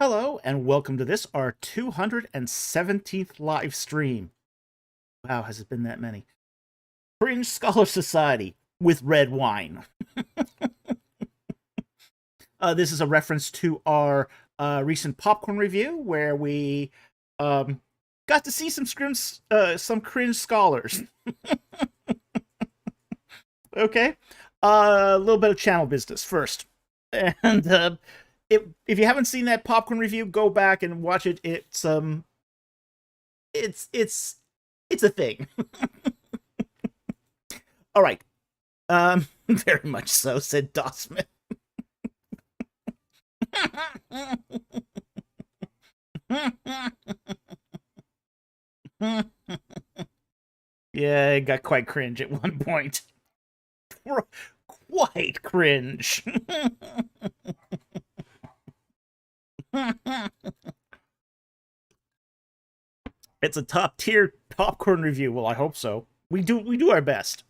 Hello, and welcome to this, our 217th live stream. Wow, has it been that many? Cringe Scholar Society with red wine. This is a reference to our recent popcorn review, where we got to see some cringe scholars. Okay, a little bit of channel business first, and if you haven't seen that popcorn review, go back and watch it. It's a thing. All right. Very much so, said Dossman. Yeah, it got quite cringe at one point. Quite cringe. It's a top tier popcorn review. Well, I hope so. We do our best.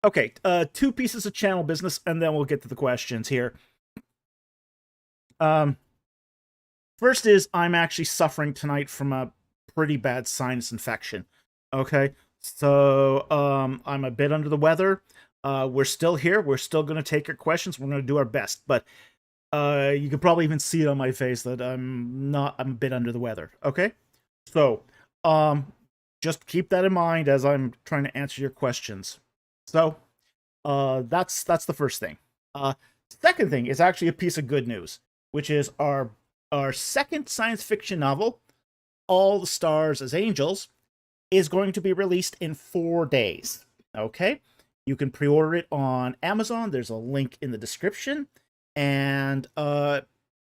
Okay, two pieces of channel business, and then we'll get to the questions here. First is I'm actually suffering tonight from a pretty bad sinus infection. Okay, so I'm a bit under the weather. We're still here. We're still going to take your questions. We're going to do our best, but you can probably even see it on my face that I'm a bit under the weather. Okay, so just keep that in mind as I'm trying to answer your questions. So that's the first thing. Second thing is actually a piece of good news, which is our second science fiction novel, All the Stars as Angels, is going to be released in 4 days. Okay, you can pre-order it on Amazon. There's a link in the description, and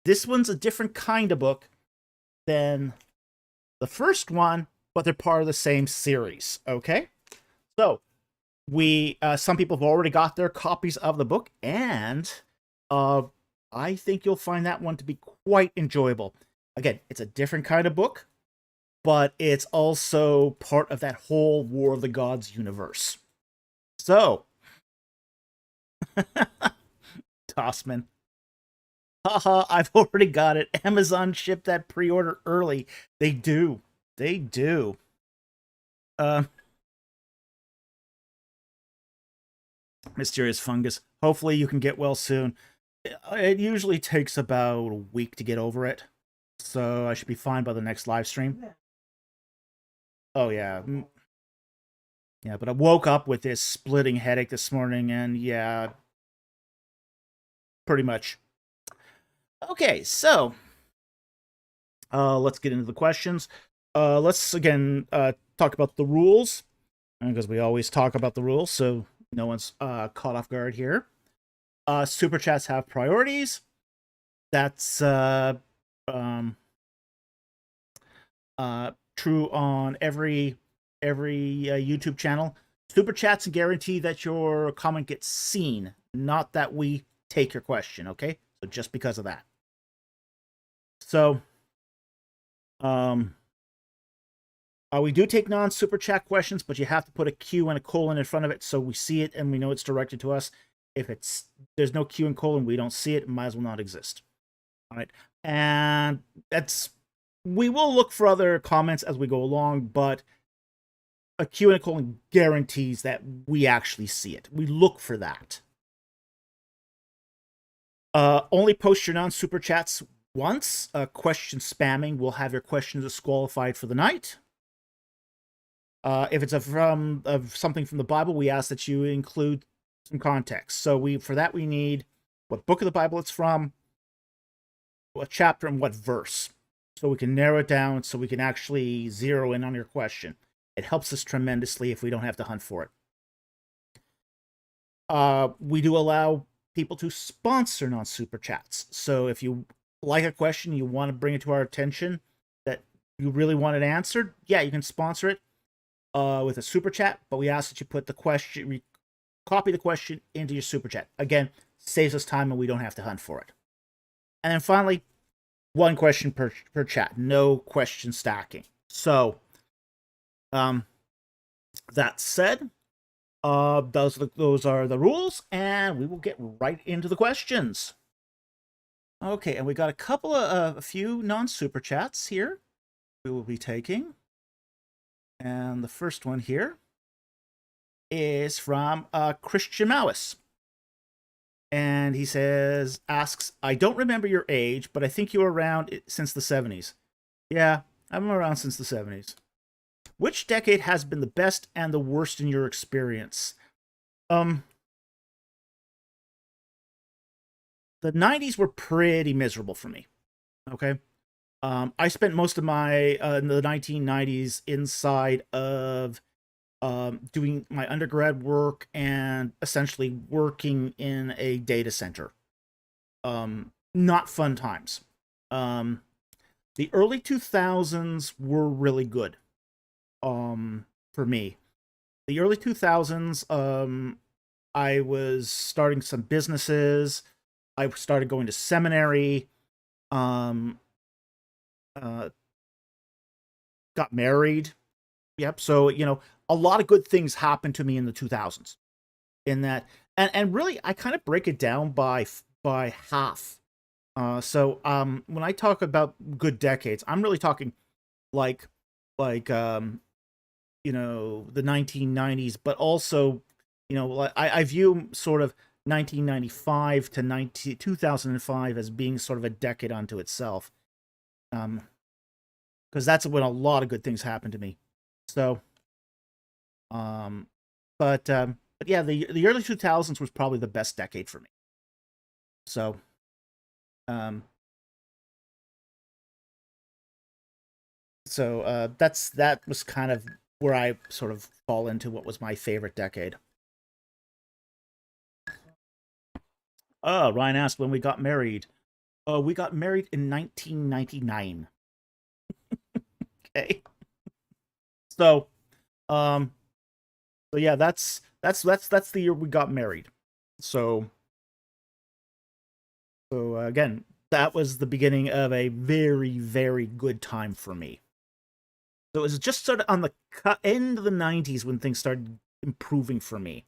this one's a different kind of book than the first one, but they're part of the same series. Okay, so some people have already got their copies of the book, and I think you'll find that one to be quite enjoyable. Again, it's a different kind of book, but it's also part of that whole War of the Gods universe. So, Tossman. Haha, I've already got it. Amazon shipped that pre-order early. They do. They do. Mysterious fungus. Hopefully you can get well soon. It usually takes about a week to get over it, so I should be fine by the next live stream. Oh yeah. Yeah, but I woke up with this splitting headache this morning, and yeah, pretty much. Okay, so let's get into the questions. Let's again talk about the rules, because we always talk about the rules, so no one's caught off guard here. Super chats have priorities. That's true on every YouTube channel. Super chats guarantee that your comment gets seen, not that we take your question. Okay, so just because of that. So, we do take non-super chat questions, but you have to put a Q and a colon in front of it so we see it and we know it's directed to us. If there's no Q and colon, we don't see it, it might as well not exist. All right, and we will look for other comments as we go along, but a Q and a colon guarantees that we actually see it. We look for that. Only post your non-super chats once. Question spamming will have your questions disqualified for the night. If it's from something from the Bible, we ask that you include some context. So for that we need what book of the Bible it's from, what chapter, and what verse, so we can narrow it down, so we can actually zero in on your question. It helps us tremendously if we don't have to hunt for it. We do allow people to sponsor non-super chats. So if you like a question, you want to bring it to our attention, that you really want it answered, yeah, you can sponsor it with a super chat, but we ask that you put the question, copy the question into your super chat. Again, saves us time and we don't have to hunt for it. And then finally, one question per chat, no question stacking. So, that said, those are the rules, and we will get right into the questions. Okay, and we got a couple of a few non-super chats here we will be taking. And the first one here is from Christian Mauis. And he asks, I don't remember your age, but I think you were around since the 70s. Yeah, I'm around since the 70s. Which decade has been the best and the worst in your experience? Um, the 90s were pretty miserable for me. Okay. I spent most of my in the 1990s inside of doing my undergrad work and essentially working in a data center. Not fun times. Um, the early 2000s were really good for me. The early 2000s, I was starting some businesses. I started going to seminary. Um, uh, got married. Yep. So, a lot of good things happened to me in the 2000s. In that, and really, I kind of break it down by half. When I talk about good decades, I'm really talking like like the 1990s, but also, I view sort of 1995 to 2005 as being sort of a decade unto itself. Because that's when a lot of good things happened to me. So, um, but yeah, the early 2000s was probably the best decade for me. So, um, that was kind of where I sort of fall into what was my favorite decade. Ryan asked when we got married. We got married in 1999. Okay. So, um, so yeah, that's the year we got married. So, again, that was the beginning of a very, very good time for me. So it was just sort of on the end of the 90s when things started improving for me.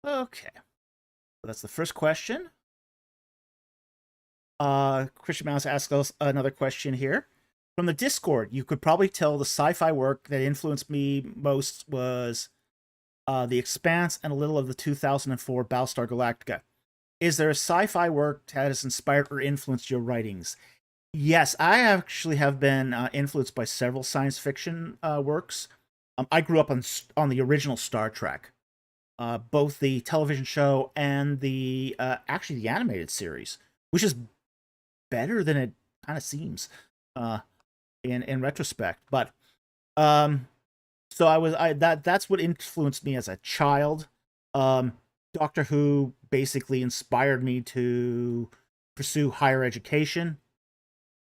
Okay. So that's the first question. Christian Mouse asks us another question here. From the Discord, you could probably tell the sci-fi work that influenced me most was The Expanse and a little of the 2004 Battlestar Galactica. Is there a sci-fi work that has inspired or influenced your writings? Yes, I actually have been influenced by several science fiction works. I grew up on the original Star Trek, both the television show and the actually the animated series, which is better than it kind of seems uh, in retrospect. But um, so that's what influenced me as a child. Um, Doctor Who basically inspired me to pursue higher education.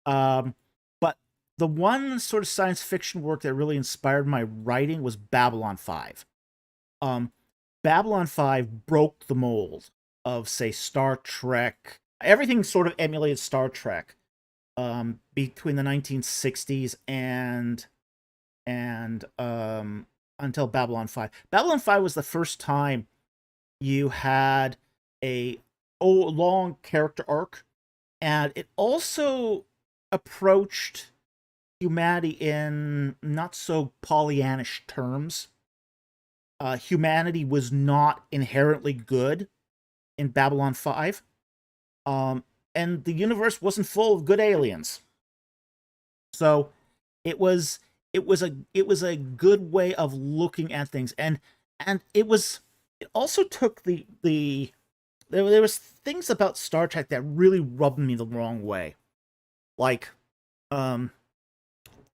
Um, but the one sort of science fiction work that really inspired my writing was Babylon 5. Um, Babylon 5 broke the mold of, say, Star Trek. Everything sort of emulated Star Trek between the 1960s and until Babylon 5. Babylon 5 was the first time you had a long character arc, and it also approached humanity in not so Pollyannish terms. Humanity was not inherently good in Babylon 5. Um, and the universe wasn't full of good aliens. So it was it was a good way of looking at things, and it also took there was things about Star Trek that really rubbed me the wrong way, like um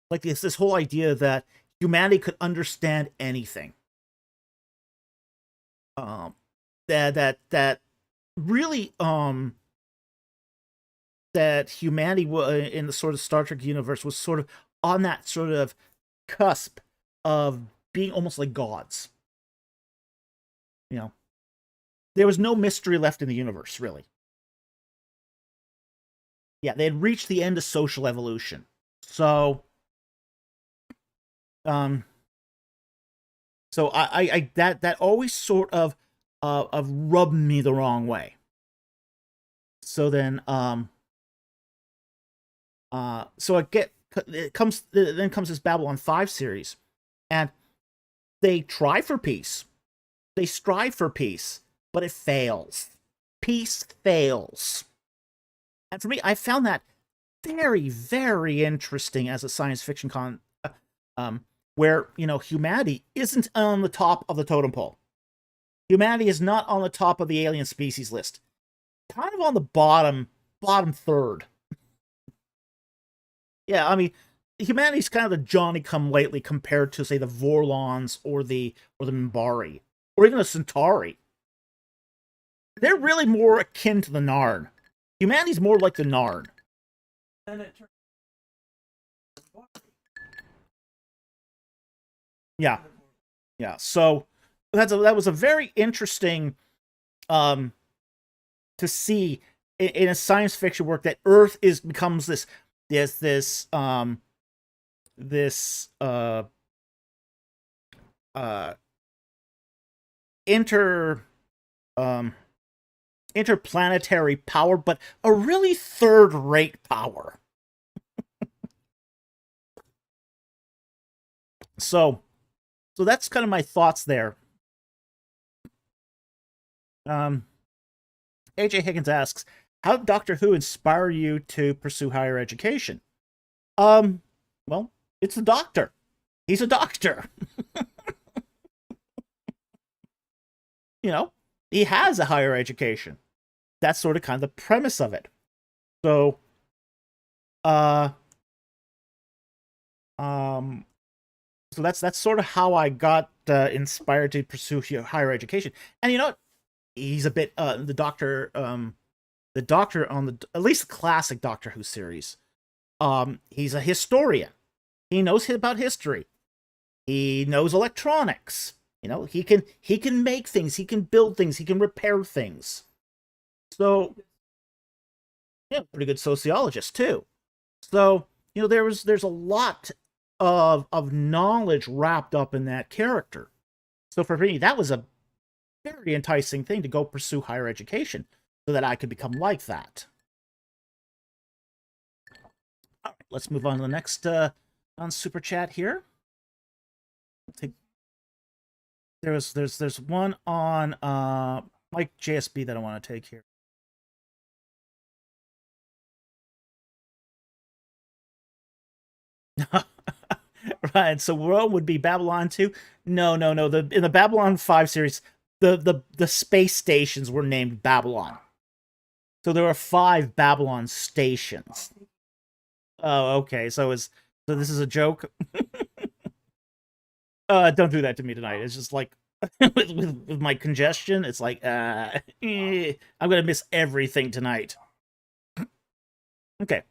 this whole idea that humanity could understand anything. Um, that really that humanity in the sort of Star Trek universe was sort of on that sort of cusp of being almost like gods. You know, there was no mystery left in the universe, really. Yeah, they had reached the end of social evolution. So, um, So I that always sort of rubbed me the wrong way. So then so it comes then comes this Babylon 5 series, and they try for peace. They strive for peace, but it fails. Peace fails. And for me, I found that very, very interesting as a science fiction where, humanity isn't on the top of the totem pole. Humanity is not on the top of the alien species list. Kind of on the bottom third. Yeah, I mean, humanity's kind of the Johnny-come-lately compared to, say, the Vorlons or the Minbari, or even the Centauri. They're really more akin to the Narn. Humanity's more like the Narn. Yeah, yeah. So that was a very interesting to see in a science fiction work that Earth becomes this inter interplanetary power, but a really third-rate power. So that's kind of my thoughts there. AJ Higgins asks, how did Doctor Who inspire you to pursue higher education? Well, it's the Doctor. He's a doctor. He has a higher education. That's sort of kind of the premise of it. So, so that's sort of how I got inspired to pursue higher education. And he's a bit the Doctor on at least the classic Doctor Who series. He's a historian. He knows about history. He knows electronics. He can make things. He can build things. He can repair things. So, yeah, pretty good sociologist too. So, there's a lot of knowledge wrapped up in that character. So for me, that was a very enticing thing to go pursue higher education so that I could become like that. All right, let's move on to the next on Super Chat here. There's one on Mike JSB that I want to take here. Right, so Rome would be Babylon 2. No. In the Babylon 5 series, the space stations were named Babylon. So there are 5 Babylon stations. Oh, okay. So this is a joke. Don't do that to me tonight. It's just like with my congestion, it's like I'm gonna miss everything tonight. Okay.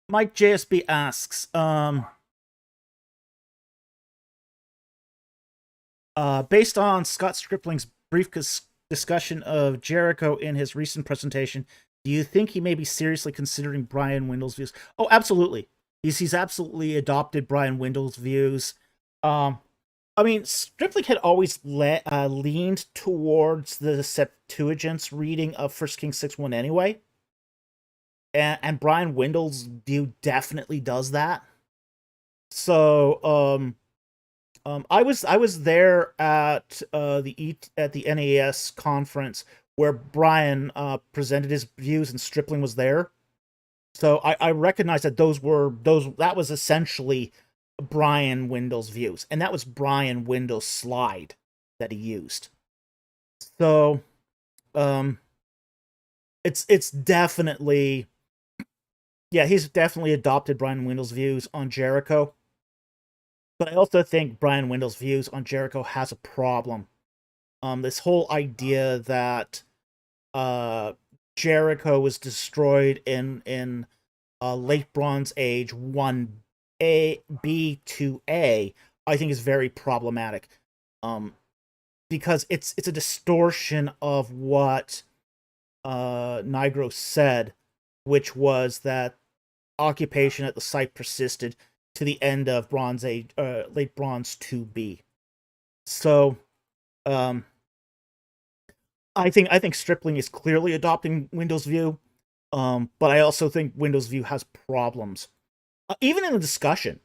Mike JSB asks, based on Scott Stripling's brief discussion of Jericho in his recent presentation, do you think he may be seriously considering Brian Wendell's views? Oh, absolutely. He's absolutely adopted Brian Wendell's views. I mean, Stripling had always leaned towards the Septuagint's reading of 1 Kings 6:1 anyway. And Brian Wendell's view definitely does that. So, I was there at the NAS conference where Brian presented his views and Stripling was there. So I recognize that that was essentially Brian Wendell's views, and that was Brian Wendell's slide that he used. So, it's definitely, yeah, he's definitely adopted Brian Wendell's views on Jericho. But I also think Brian Wendell's views on Jericho has a problem. This whole idea that Jericho was destroyed in late Bronze Age 1B to A, I think is very problematic. Because it's a distortion of what Nigro said, which was that occupation at the site persisted to the end of Bronze Age, late Bronze 2B. So, um, I think Stripling is clearly adopting Windows View, but I also think Windows View has problems. Even in the discussion,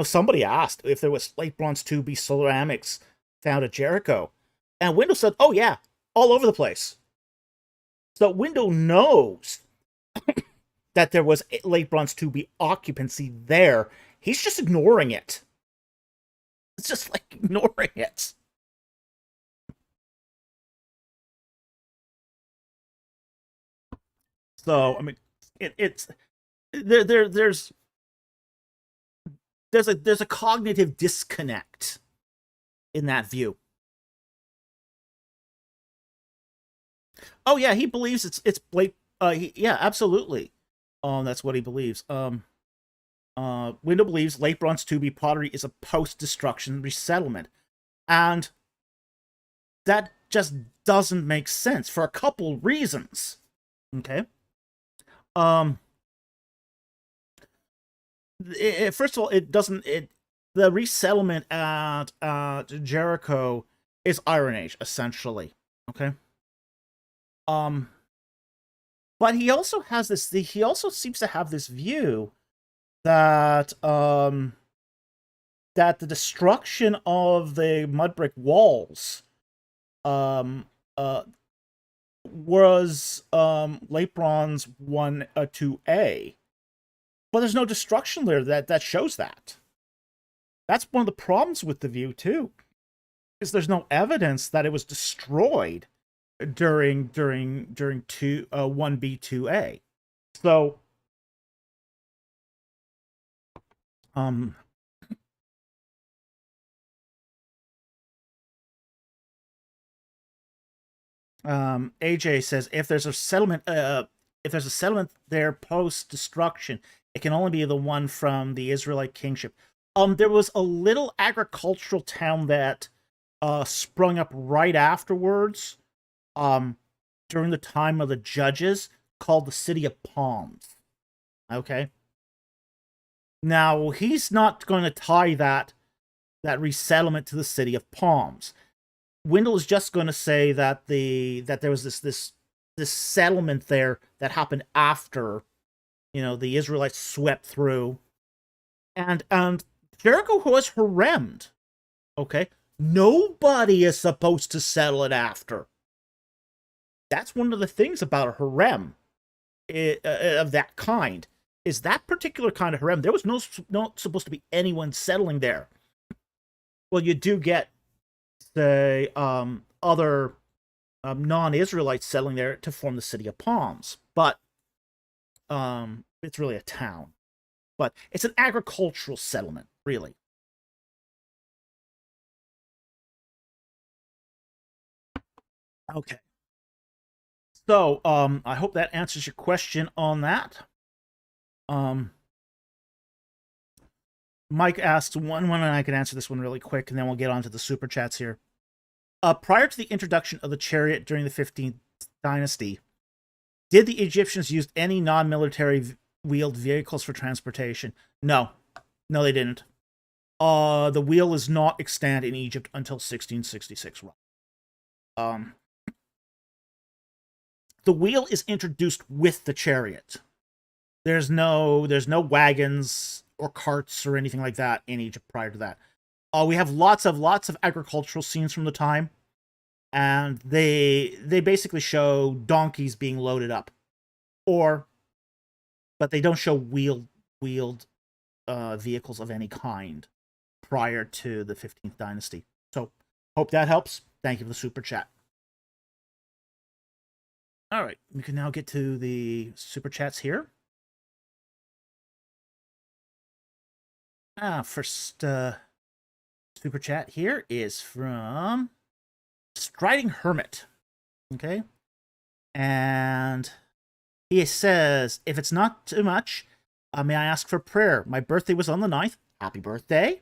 somebody asked if there was late Bronze 2B ceramics found at Jericho, and Windows said, "Oh yeah, all over the place." So Windows knows that there was late Bronze 2B occupancy there. He's just ignoring it. It's just like ignoring it. So I mean, it's there's a cognitive disconnect in that view. Oh yeah, he believes it's late. Yeah, absolutely. That's what he believes. Window believes late Bronze 2B pottery is a post-destruction resettlement, and that just doesn't make sense for a couple reasons. Okay. Um. First of all, it doesn't. The resettlement at Jericho is Iron Age essentially. Okay. Um. But he also has this. He also seems to have this view that that the destruction of the mud brick walls um uh was late bronze 1 2A, but there's no destruction there that shows that. That's one of the problems with the view too, is there's no evidence that it was destroyed during 1B 2A. So um AJ says if there's a settlement there post destruction, it can only be the one from the Israelite kingship. There was a little agricultural town that sprung up right afterwards, um, during the time of the judges, called the City of Palms. Okay. Now he's not going to tie that resettlement to the City of Palms. Wendell is just going to say that there was this settlement there that happened after, the Israelites swept through, and Jericho was haremed. Okay, nobody is supposed to settle it after. That's one of the things about a harem of that kind. Is that particular kind of harem? There was not supposed to be anyone settling there. Well, you do get, say, other non-Israelites settling there to form the City of Palms, but it's really a town. But it's an agricultural settlement, really. Okay. So, I hope that answers your question on that. Um, Mike asked one, and I can answer this one really quick, and then we'll get on to the super chats here. Prior to the introduction of the chariot during the 15th dynasty, did the Egyptians use any non-military wheeled vehicles for transportation? No, they didn't. The wheel is not extant in Egypt until 1666. Um, the wheel is introduced with the chariot. There's no wagons or carts or anything like that in Egypt prior to that. We have lots of agricultural scenes from the time, and they basically show donkeys being loaded up, but they don't show wheeled vehicles of any kind prior to the 15th dynasty. So, hope that helps. Thank you for the super chat. All right, we can now get to the super chats here. First super chat here is from Striding Hermit. Okay. And he says, if it's not too much, may I ask for prayer? My birthday was on the 9th. Happy birthday.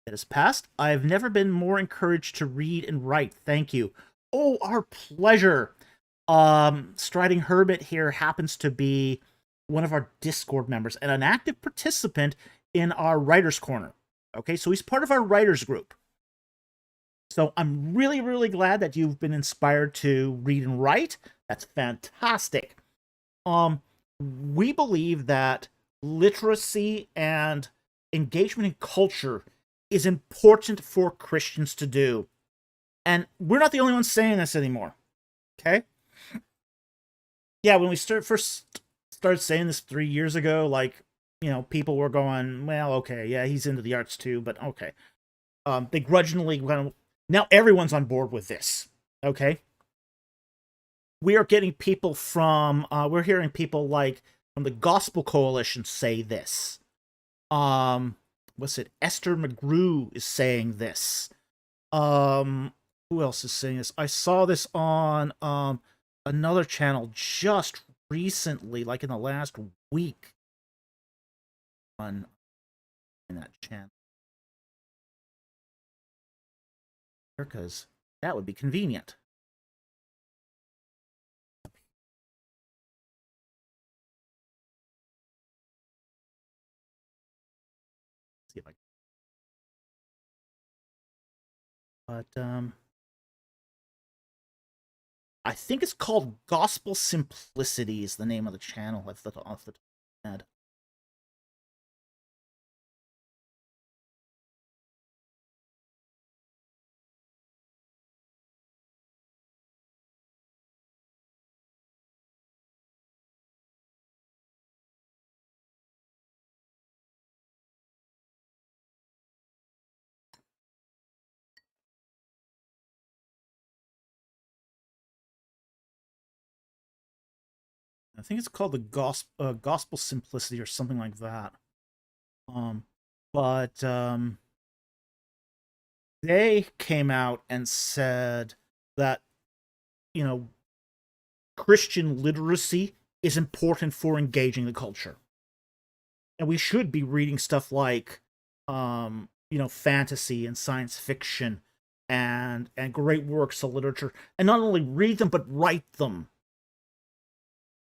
It has passed. I've never been more encouraged to read and write. Thank you. Oh, our pleasure. Striding Hermit here happens to be one of our Discord members and an active participant in our writers corner. Okay, so he's part of our writers group. So I'm really, really glad that you've been inspired to read and write. That's fantastic. We believe that literacy and engagement in culture is important for Christians to do. And we're not the only ones saying this anymore. Okay? Yeah, when we first started saying this 3 years ago, like, people were going, well, okay, yeah, he's into the arts too, but okay. Begrudgingly, now everyone's on board with this. Okay? We are getting people from, we're hearing people like from the Gospel Coalition say this. What's it? Esther McGrew is saying this. Who else is saying this? I saw this on another channel just recently, like in the last week. On in that channel, because that would be convenient. Let's see if but I think it's called Gospel Simplicity is the name of the channel off the top of my head. I think it's called the Gospel Simplicity or something like that. But they came out and said that, Christian literacy is important for engaging the culture. And we should be reading stuff like, fantasy and science fiction and great works of literature. And not only read them, but write them.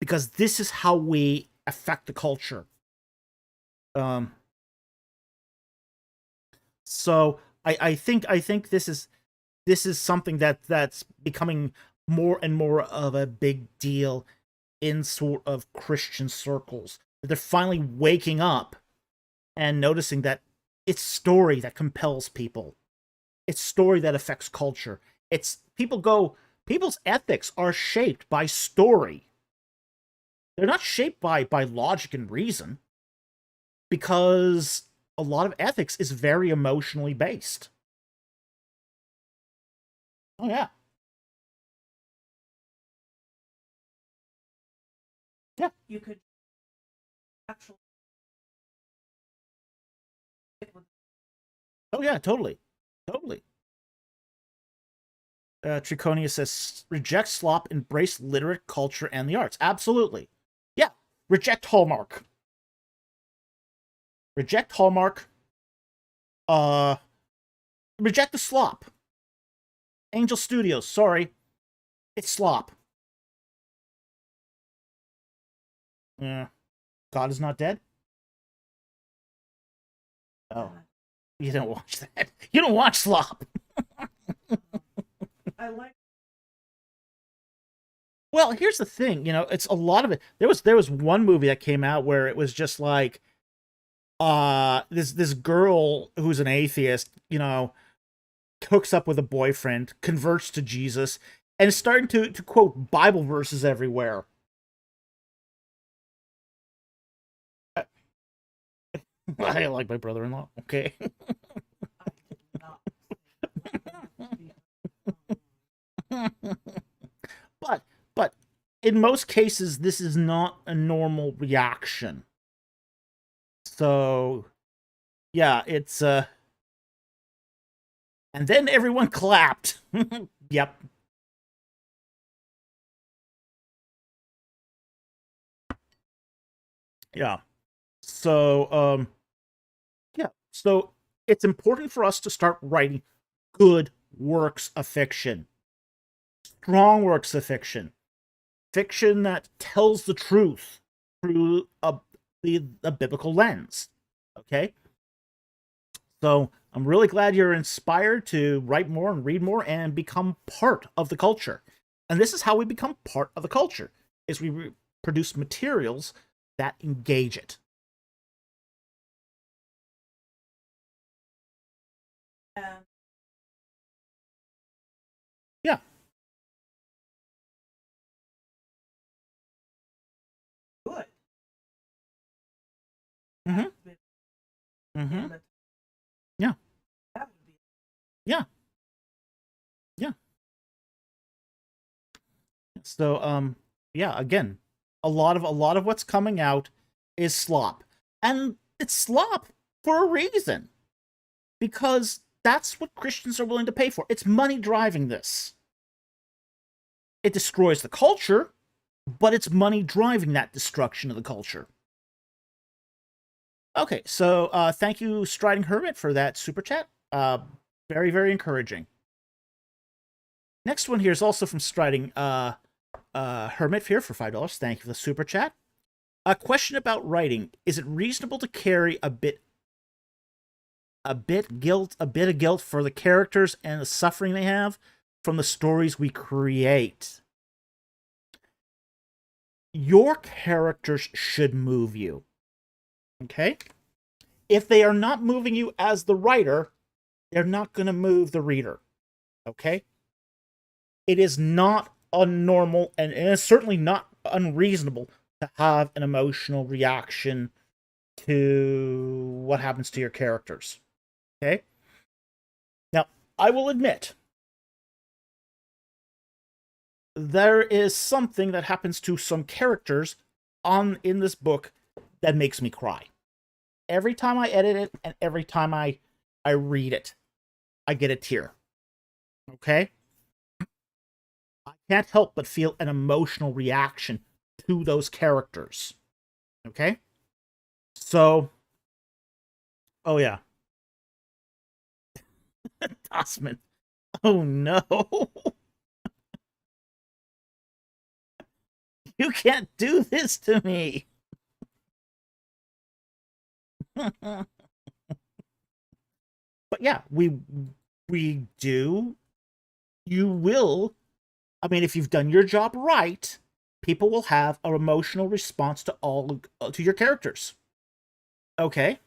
Because this is how we affect the culture. So I think this is something that's becoming more and more of a big deal in sort of Christian circles. They're finally waking up and noticing that it's story that compels people. It's story that affects culture. People's ethics are shaped by story. They're not shaped by logic and reason, because a lot of ethics is very emotionally based. Oh yeah. Yeah. You could actually. Oh yeah, totally. Totally. Triconia says, reject slop, embrace literate culture and the arts. Absolutely. Yeah. Reject Hallmark. Reject Hallmark. Reject the slop. Angel Studios, sorry. It's slop. Yeah. God is not dead? Oh. You don't watch that. You don't watch slop. I like. Well, here's the thing, it's a lot of it. There was one movie that came out where it was just like this girl who's an atheist, hooks up with a boyfriend, converts to Jesus, and is starting to quote Bible verses everywhere. I like my brother-in-law. Okay. but in most cases, this is not a normal reaction. So yeah, it's and then everyone clapped. Yep. Yeah. So yeah, so it's important for us to start writing good works of fiction. Strong works of fiction. Fiction that tells the truth through a biblical lens. Okay? So I'm really glad you're inspired to write more and read more and become part of the culture. And this is how we become part of the culture, is we produce materials that engage it. And Yeah. good. Mm-hmm. But Mm-hmm. in the- Yeah. that would be Yeah. Yeah. So yeah, again, a lot of what's coming out is slop. And it's slop for a reason. Because that's what Christians are willing to pay for. It's money driving this. It destroys the culture, but it's money driving that destruction of the culture. Okay, so thank you, Striding Hermit, for that super chat. Very, very encouraging. Next one here is also from Striding Hermit here for $5. Thank you for the super chat. A question about writing: is it reasonable to carry a bit of guilt for the characters and the suffering they have from the stories we create? Your characters should move you. Okay? If they are not moving you as the writer, they're not going to move the reader. Okay? It is not unnormal, and it is certainly not unreasonable to have an emotional reaction to what happens to your characters. Okay? Now, I will admit, there is something that happens to some characters in this book that makes me cry. Every time I edit it and every time I read it, I get a tear. Okay? I can't help but feel an emotional reaction to those characters. Okay? So, oh yeah. Tossman. Oh no. You can't do this to me. But yeah, we do. You will. I mean, if you've done your job right, people will have an emotional response to your characters. Okay.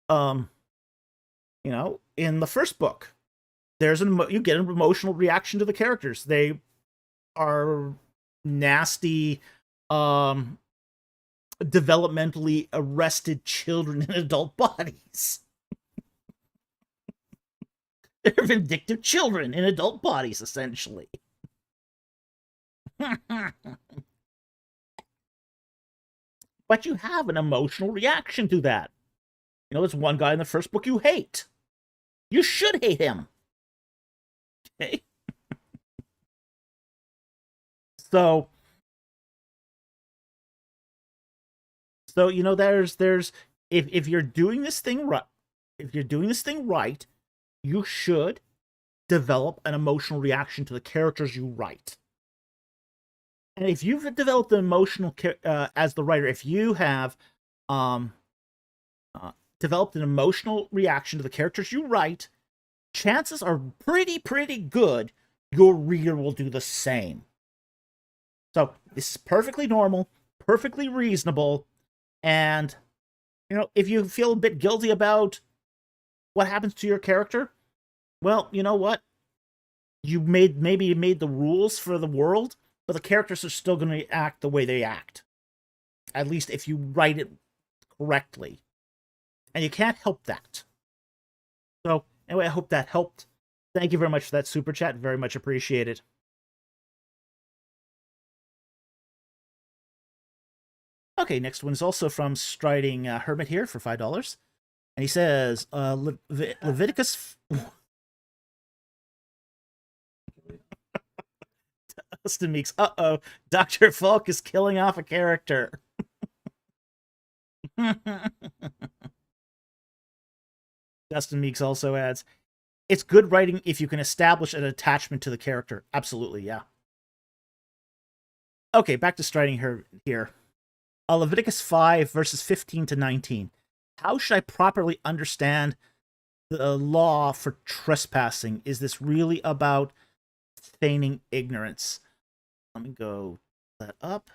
Um, in the first book, you get an emotional reaction to the characters. They are nasty, um, developmentally arrested children in adult bodies. They're vindictive children in adult bodies, essentially. But you have an emotional reaction to that. There's one guy in the first book you hate. You should hate him. Okay? So, there's if you're doing this thing right, you should develop an emotional reaction to the characters you write. And if you've developed an emotional as the writer, if you have um, developed an emotional reaction to the characters you write, chances are pretty good your reader will do the same. So this is perfectly normal, perfectly reasonable, and if you feel a bit guilty about what happens to your character, well, you know what? Maybe you made the rules for the world, but the characters are still going to act the way they act. At least if you write it correctly. And you can't help that. So, anyway, I hope that helped. Thank you very much for that super chat. Very much appreciated. Okay, next one is also from Striding Hermit here for $5. And he says, Leviticus... Dustin Meeks, uh-oh, Dr. Falk is killing off a character. Dustin Meeks also adds, it's good writing if you can establish an attachment to the character. Absolutely, yeah. Okay, back to Striding Hermit here. Leviticus 5, verses 15 to 19. How should I properly understand the law for trespassing? Is this really about feigning ignorance? Let me go that up.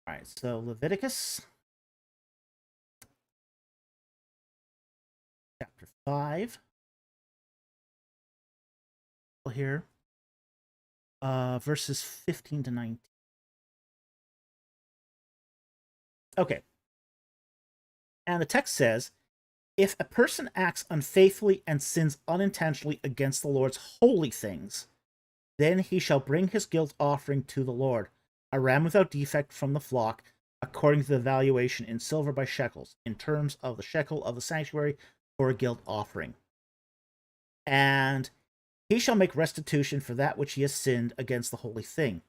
All right, so Leviticus chapter 5 here, verses 15 to 19. Okay. And the text says, if a person acts unfaithfully and sins unintentionally against the Lord's holy things, then he shall bring his guilt offering to the Lord, a ram without defect from the flock, according to the valuation in silver by shekels, in terms of the shekel of the sanctuary for a guilt offering. And he shall make restitution for that which he has sinned against the holy thing,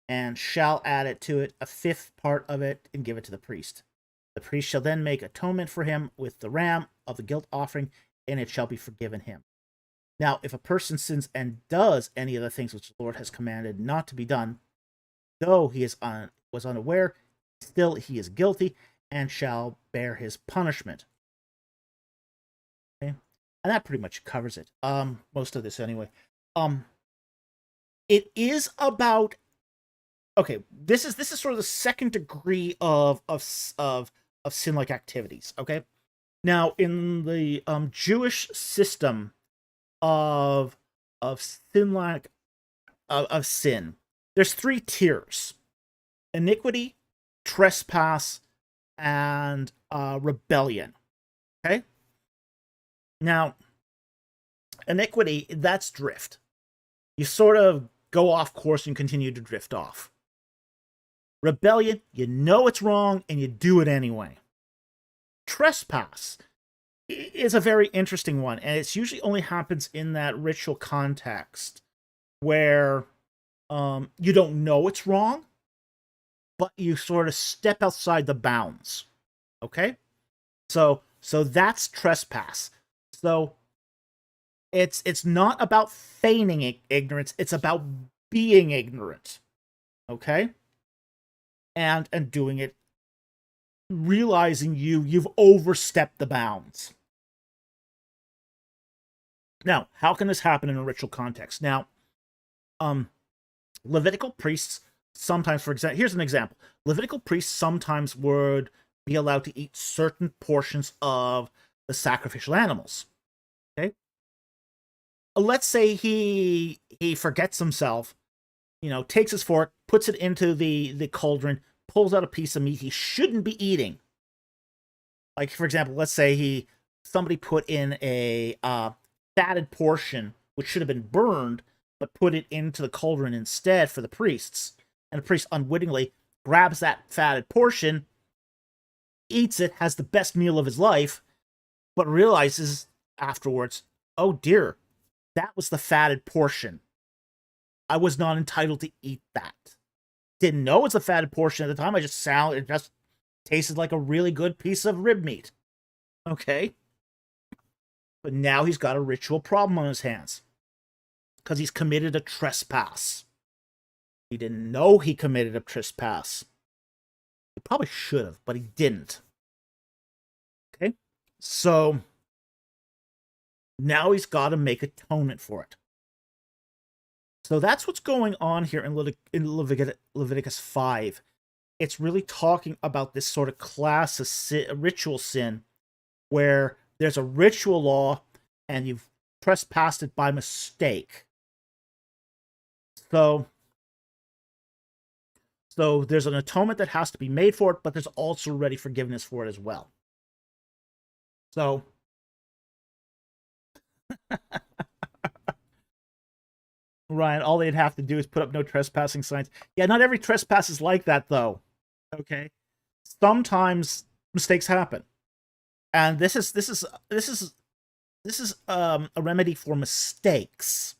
and shall add it to it, a fifth part of it, and give it to the priest. The priest shall then make atonement for him with the ram of the guilt offering, and it shall be forgiven him. Now, if a person sins and does any of the things which the Lord has commanded not to be done, though he was unaware, still he is guilty and shall bear his punishment. Okay? And that pretty much covers it. Most of this anyway. It is about, okay, this is sort of the second degree of sin-like activities. Okay, now in the Jewish system of sin-like of sin, there's 3 tiers: iniquity, trespass, and rebellion. Okay, now iniquity, that's drift. You sort of go off course and continue to drift off. Rebellion, you know it's wrong and you do it anyway. Trespass is a very interesting one, and it usually only happens in that ritual context where you don't know it's wrong, but you sort of step outside the bounds. Okay? So that's trespass. So it's not about feigning ignorance, it's about being ignorant. Okay? And doing it, realizing you've overstepped the bounds. Now, how can this happen in a ritual context? Now, Levitical priests sometimes, for example, here's an example. Levitical priests sometimes would be allowed to eat certain portions of the sacrificial animals. Okay? Let's say he forgets himself, takes his fork, puts it into the cauldron, pulls out a piece of meat he shouldn't be eating. Like, for example, let's say somebody put in a fatted portion, which should have been burned, but put it into the cauldron instead for the priests. And the priest unwittingly grabs that fatted portion, eats it, has the best meal of his life, but realizes afterwards, oh dear, that was the fatted portion. I was not entitled to eat that. Didn't know it's a fatted portion at the time. It just tasted like a really good piece of rib meat. Okay? But now he's got a ritual problem on his hands, because he's committed a trespass. He didn't know he committed a trespass. He probably should have, but he didn't. Okay? So now he's got to make atonement for it. So that's what's going on here in Leviticus 5. It's really talking about this sort of class of ritual sin, where there's a ritual law and you've trespassed it by mistake. So there's an atonement that has to be made for it, but there's also ready forgiveness for it as well. So Ryan, all they'd have to do is put up no trespassing signs. Yeah, not every trespass is like that, though. Okay, sometimes mistakes happen, and this is a remedy for mistakes.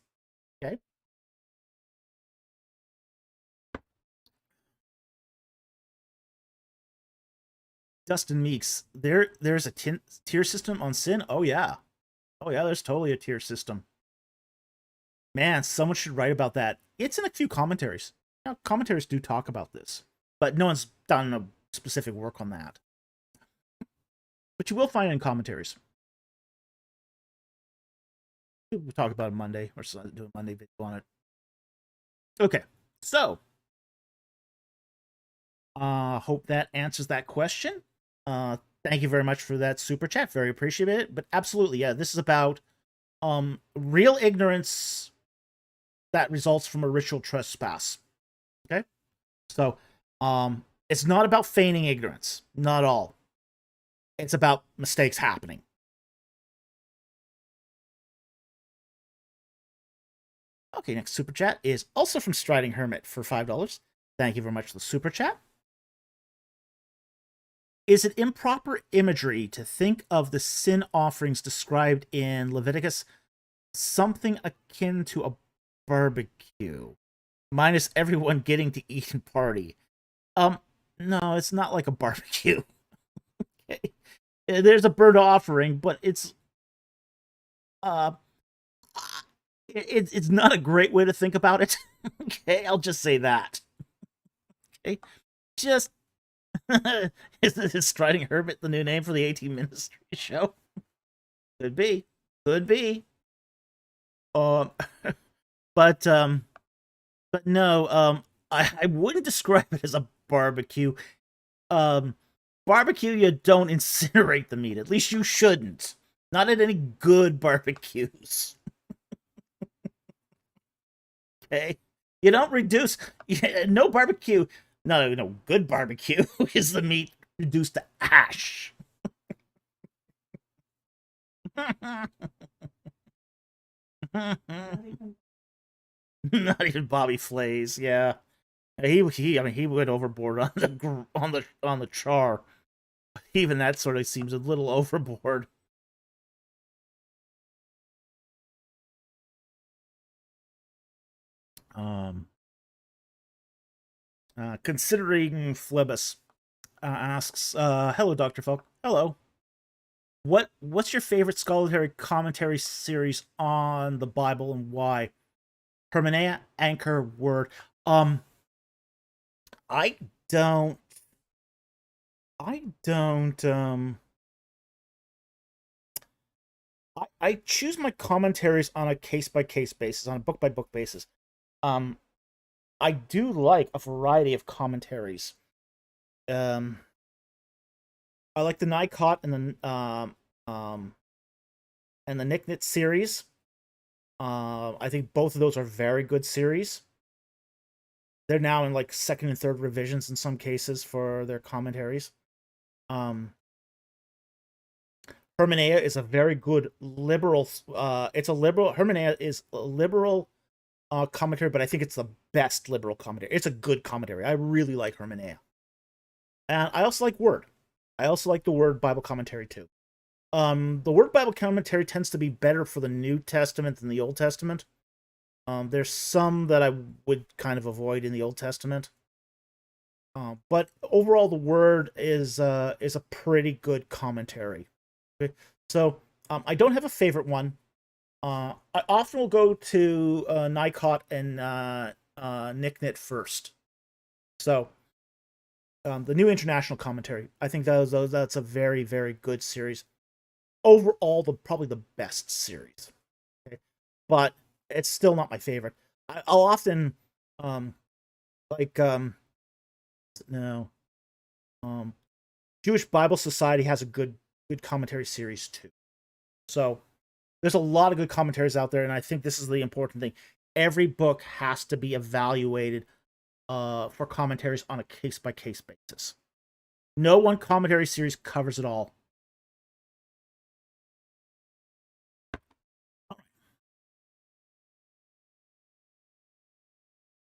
Okay. Dustin Meeks, there's a tier system on sin. Oh yeah, there's totally a tier system. Man, someone should write about that. it's in a few commentaries. Now, commentaries do talk about this, but no one's done a specific work on that. But you will find it in commentaries. We'll talk about it Monday, or do a Monday video on it. Okay, so hope that answers that question. Thank you very much for that super chat. Very appreciative. But absolutely, yeah, this is about real ignorance that results from a ritual trespass. Okay, so it's not about feigning ignorance, not all. It's about mistakes happening. Okay, next super chat is also from Striding Hermit for $5. Thank you very much for the super chat. Is it improper imagery to think of the sin offerings described in Leviticus something akin to a barbecue, minus everyone getting to eat and party? No, it's not like a barbecue. Okay. There's a burnt offering, but it's not a great way to think about it. Okay, I'll just say that. Okay, just is Striding Hermit the new name for the 18 Ministry show? Could be, could be. But no, I wouldn't describe it as a barbecue. Barbecue, you don't incinerate the meat. At least you shouldn't. Not at any good barbecues. Okay, you don't reduce. No barbecue. No, good barbecue is the meat reduced to ash. Not even Bobby Flays, yeah. He went overboard on the char. Even that sort of seems a little overboard. Considering Phlebas asks, hello, Dr. Falk. Hello. What's your favorite scholarly commentary series on the Bible and why? Hermeneia, Anchor, Word. I don't I choose my commentaries on a case-by-case basis, on a book-by-book basis. I do like a variety of commentaries. I like the Nikot and the Nicknit series. I think both of those are very good series. They're now in like second and third revisions in some cases for their commentaries. Hermeneia is a very good liberal. Hermeneia is a liberal commentary, but I think it's the best liberal commentary. It's a good commentary. I really like Hermeneia, and I also like Word. I also like the Word Bible commentary too. The Word Bible commentary tends to be better for the New Testament than the Old Testament. There's some that I would kind of avoid in the Old Testament. But overall, the Word is a pretty good commentary. Okay? So I don't have a favorite one. I often will go to Nikot and Nicknit first. So the New International Commentary, I think that's a very, very good series. Overall, probably the best series. Okay? But it's still not my favorite. I'll often Jewish Bible Society has a good commentary series too. So there's a lot of good commentaries out there, and I think this is the important thing. Every book has to be evaluated for commentaries on a case-by-case basis. No one commentary series covers it all.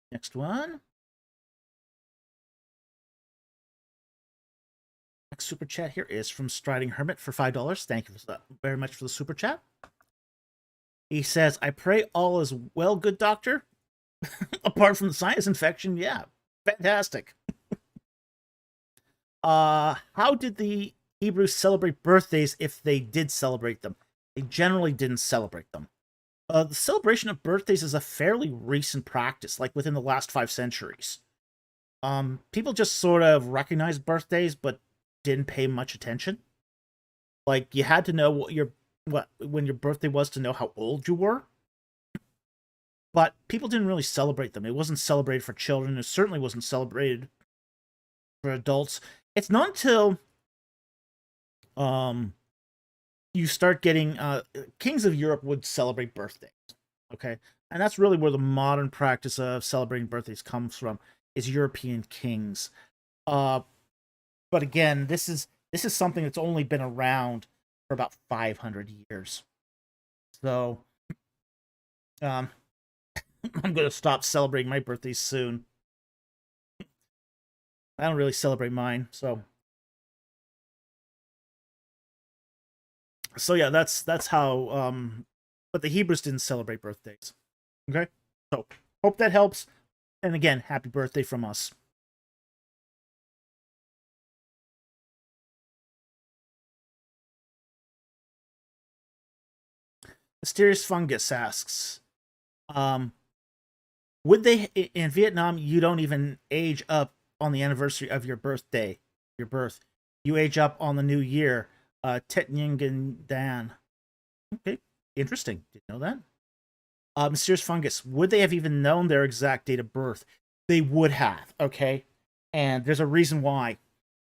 Next one. Next super chat here is from Striding Hermit for $5. Thank you very much for the super chat. He says, I pray all is well, good doctor. Apart from the sinus infection, yeah. Fantastic. How did the Hebrews celebrate birthdays if they did celebrate them? They generally didn't celebrate them. The celebration of birthdays is a fairly recent practice, like within the last 5 centuries. People just sort of recognized birthdays, but didn't pay much attention. Like you had to know what when your birthday was to know how old you were, but people didn't really celebrate them. It wasn't celebrated for children. It certainly wasn't celebrated for adults. It's not until um you start getting kings of Europe would celebrate birthdays. Okay, and that's really where the modern practice of celebrating birthdays comes from. Is European kings. Uh, but again, this is something that's only been around for about 500 years. So um, I'm going to stop celebrating my birthdays soon. I don't really celebrate mine, so yeah, that's how. But the Hebrews didn't celebrate birthdays. Okay, so hope that helps. And again, happy birthday from us. Mysterious Fungus asks, um, would they in Vietnam? You don't even age up on the anniversary of your birthday, your birth. You age up on the new year. Tet Nguyen Dan. Okay, interesting. Didn't know that. Mysterious Fungus. Would they have even known their exact date of birth? They would have. Okay, and there's a reason why,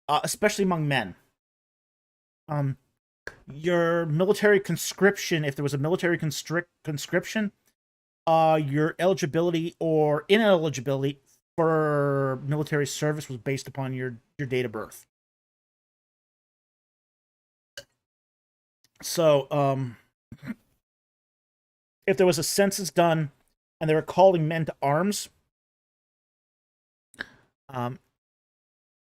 especially among men. Um, your military conscription, if there was a military conscription, your eligibility or ineligibility for military service was based upon your date of birth. So, if there was a census done and they were calling men to arms, um,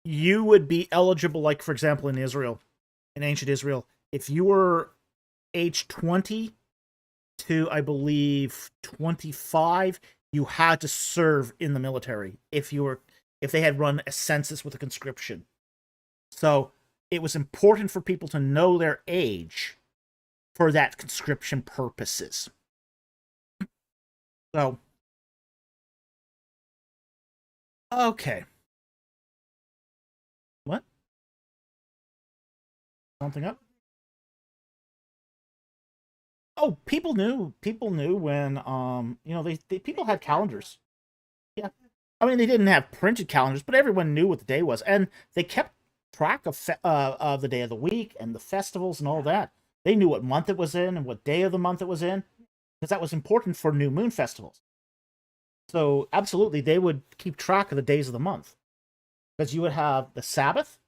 you would be eligible. Like for example, in Israel, in ancient Israel, if you were age 20 to, I believe, 25, you had to serve in the military if they had run a census with a conscription. So it was important for people to know their age for that conscription purposes. So okay. What? Something up? Oh, people knew. People knew when they people had calendars. Yeah. I mean, they didn't have printed calendars, but everyone knew what the day was, and they kept track of the day of the week and the festivals and all that. They knew what month it was in and what day of the month it was in, because that was important for new moon festivals. So absolutely, they would keep track of the days of the month, because you would have the Sabbath.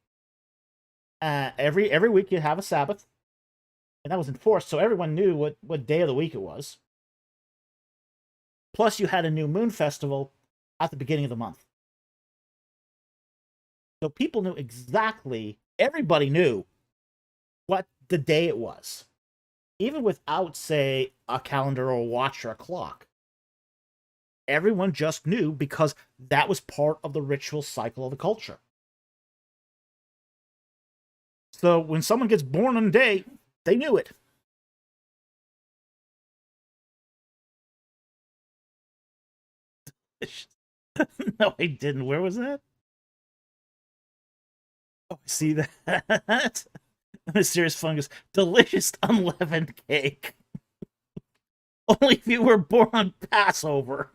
Every week you'd have a Sabbath, and that was enforced, so everyone knew what day of the week it was. Plus, you had a new moon festival at the beginning of the month. So people knew exactly, everybody knew what the day it was, even without, say, a calendar or a watch or a clock. Everyone just knew because that was part of the ritual cycle of the culture. So when someone gets born on a day, they knew it. No, I didn't. Where was that? Oh, I see that. Mysterious Fungus. Delicious unleavened cake. Only if you were born on Passover.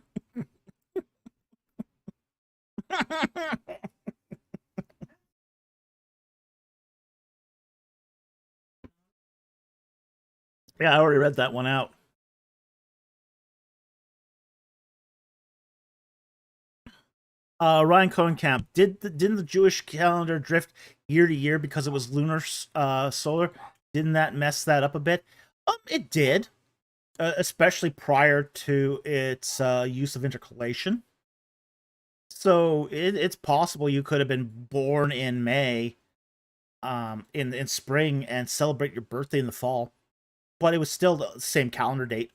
Yeah, I already read that one out. Ryan Cohenkamp, didn't the Jewish calendar drift year to year because it was lunar solar? Didn't that mess that up a bit? It did, especially prior to its use of intercalation. So it's possible you could have been born in May, in spring, and celebrate your birthday in the fall, but it was still the same calendar date.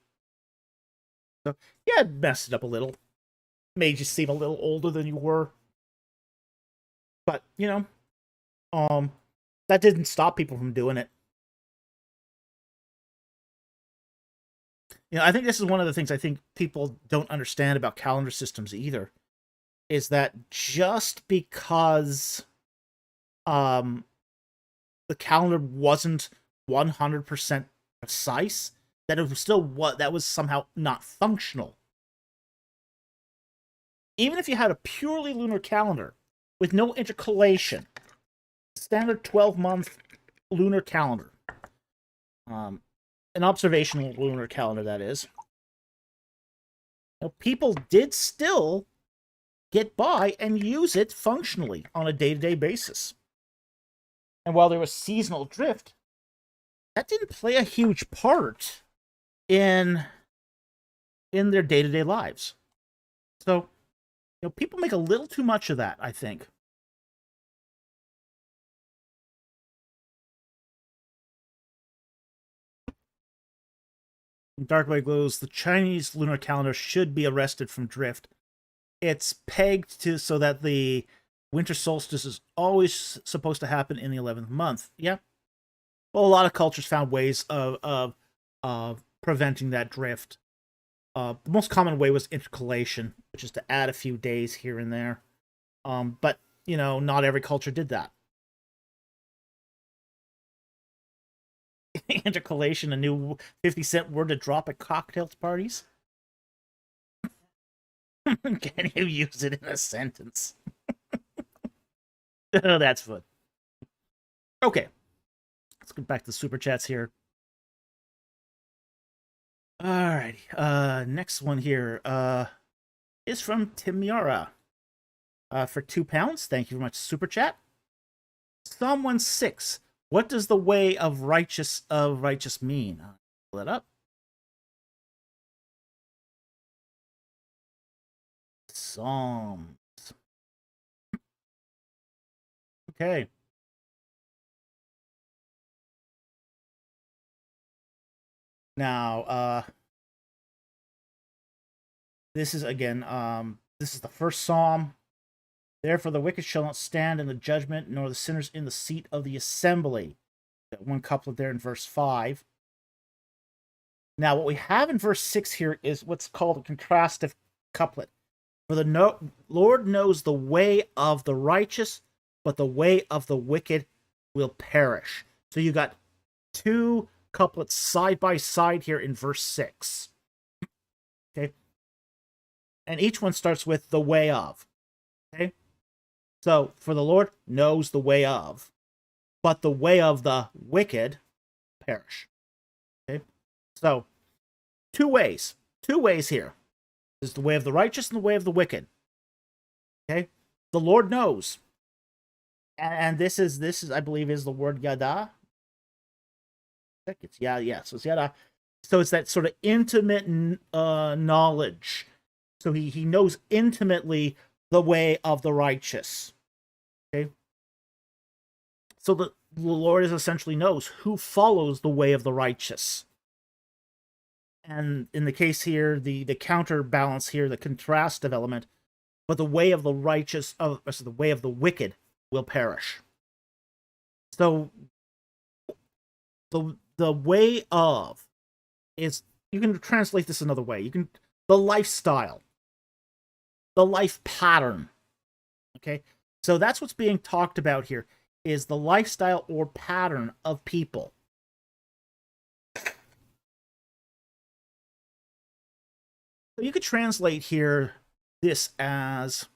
So yeah, it messed it up a little, made you seem a little older than you were. But um, that didn't stop people from doing it. I think this is one of the things I think people don't understand about calendar systems either, is that just because um the calendar wasn't 100% precise, that it was still what that was somehow not functional. Even if you had a purely lunar calendar with no intercalation, standard 12-month lunar calendar, an observational lunar calendar, that is, people did still get by and use it functionally on a day-to-day basis. And while there was seasonal drift, that didn't play a huge part in their day-to-day lives. So, people make a little too much of that, I think. Dark Way glows. The Chinese lunar calendar should be arrested from drift. It's pegged to so that the winter solstice is always supposed to happen in the 11th month. Yeah. Well, a lot of cultures found ways of preventing that drift. The most common way was intercalation, which is to add a few days here and there. But not every culture did that. Intercalation, a new 50-cent word to drop at cocktail parties. Can you use it in a sentence? Oh, that's fun. Okay. Let's get back to the super chats here. Alrighty. Next one here is from Tim Miara. For £2. Thank you very much, super chat. Psalm 1:6. What does the way of righteous mean? I'll pull it up. Psalms. Okay. Now, this is again, this is the first psalm. Therefore, the wicked shall not stand in the judgment, nor the sinners in the seat of the assembly. That one couplet there in verse 5. Now, what we have in verse 6 here is what's called a contrastive couplet. For the Lord knows the way of the righteous, but the way of the wicked will perish. So you got two couplets side by side here in verse 6. Okay. And each one starts with the way of. Okay. So, for the Lord knows the way of, but the way of the wicked perish. Okay. So, two ways here. There's the way of the righteous and the way of the wicked. Okay. The Lord knows. And this is I believe is the word yada. It's yeah. So it's yada. So it's that sort of intimate knowledge. So he knows intimately the way of the righteous. Okay. So the Lord is essentially knows who follows the way of the righteous. And in the case here, the counterbalance here, the contrastive element, but the way of the righteous, the way of the wicked will perish. So the way of is, you can translate this another way. The lifestyle, the life pattern. Okay, so that's what's being talked about here, is the lifestyle or pattern of people. So you could translate here this as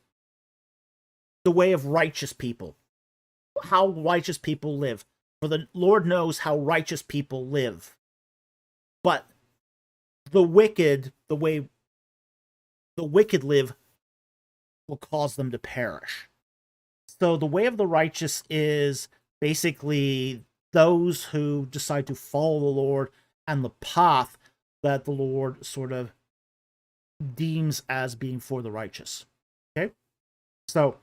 the way of righteous people, how righteous people live. For the Lord knows how righteous people live. But the wicked, the way the wicked live, will cause them to perish. So the way of the righteous is basically those who decide to follow the Lord and the path that the Lord sort of deems as being for the righteous. Okay? So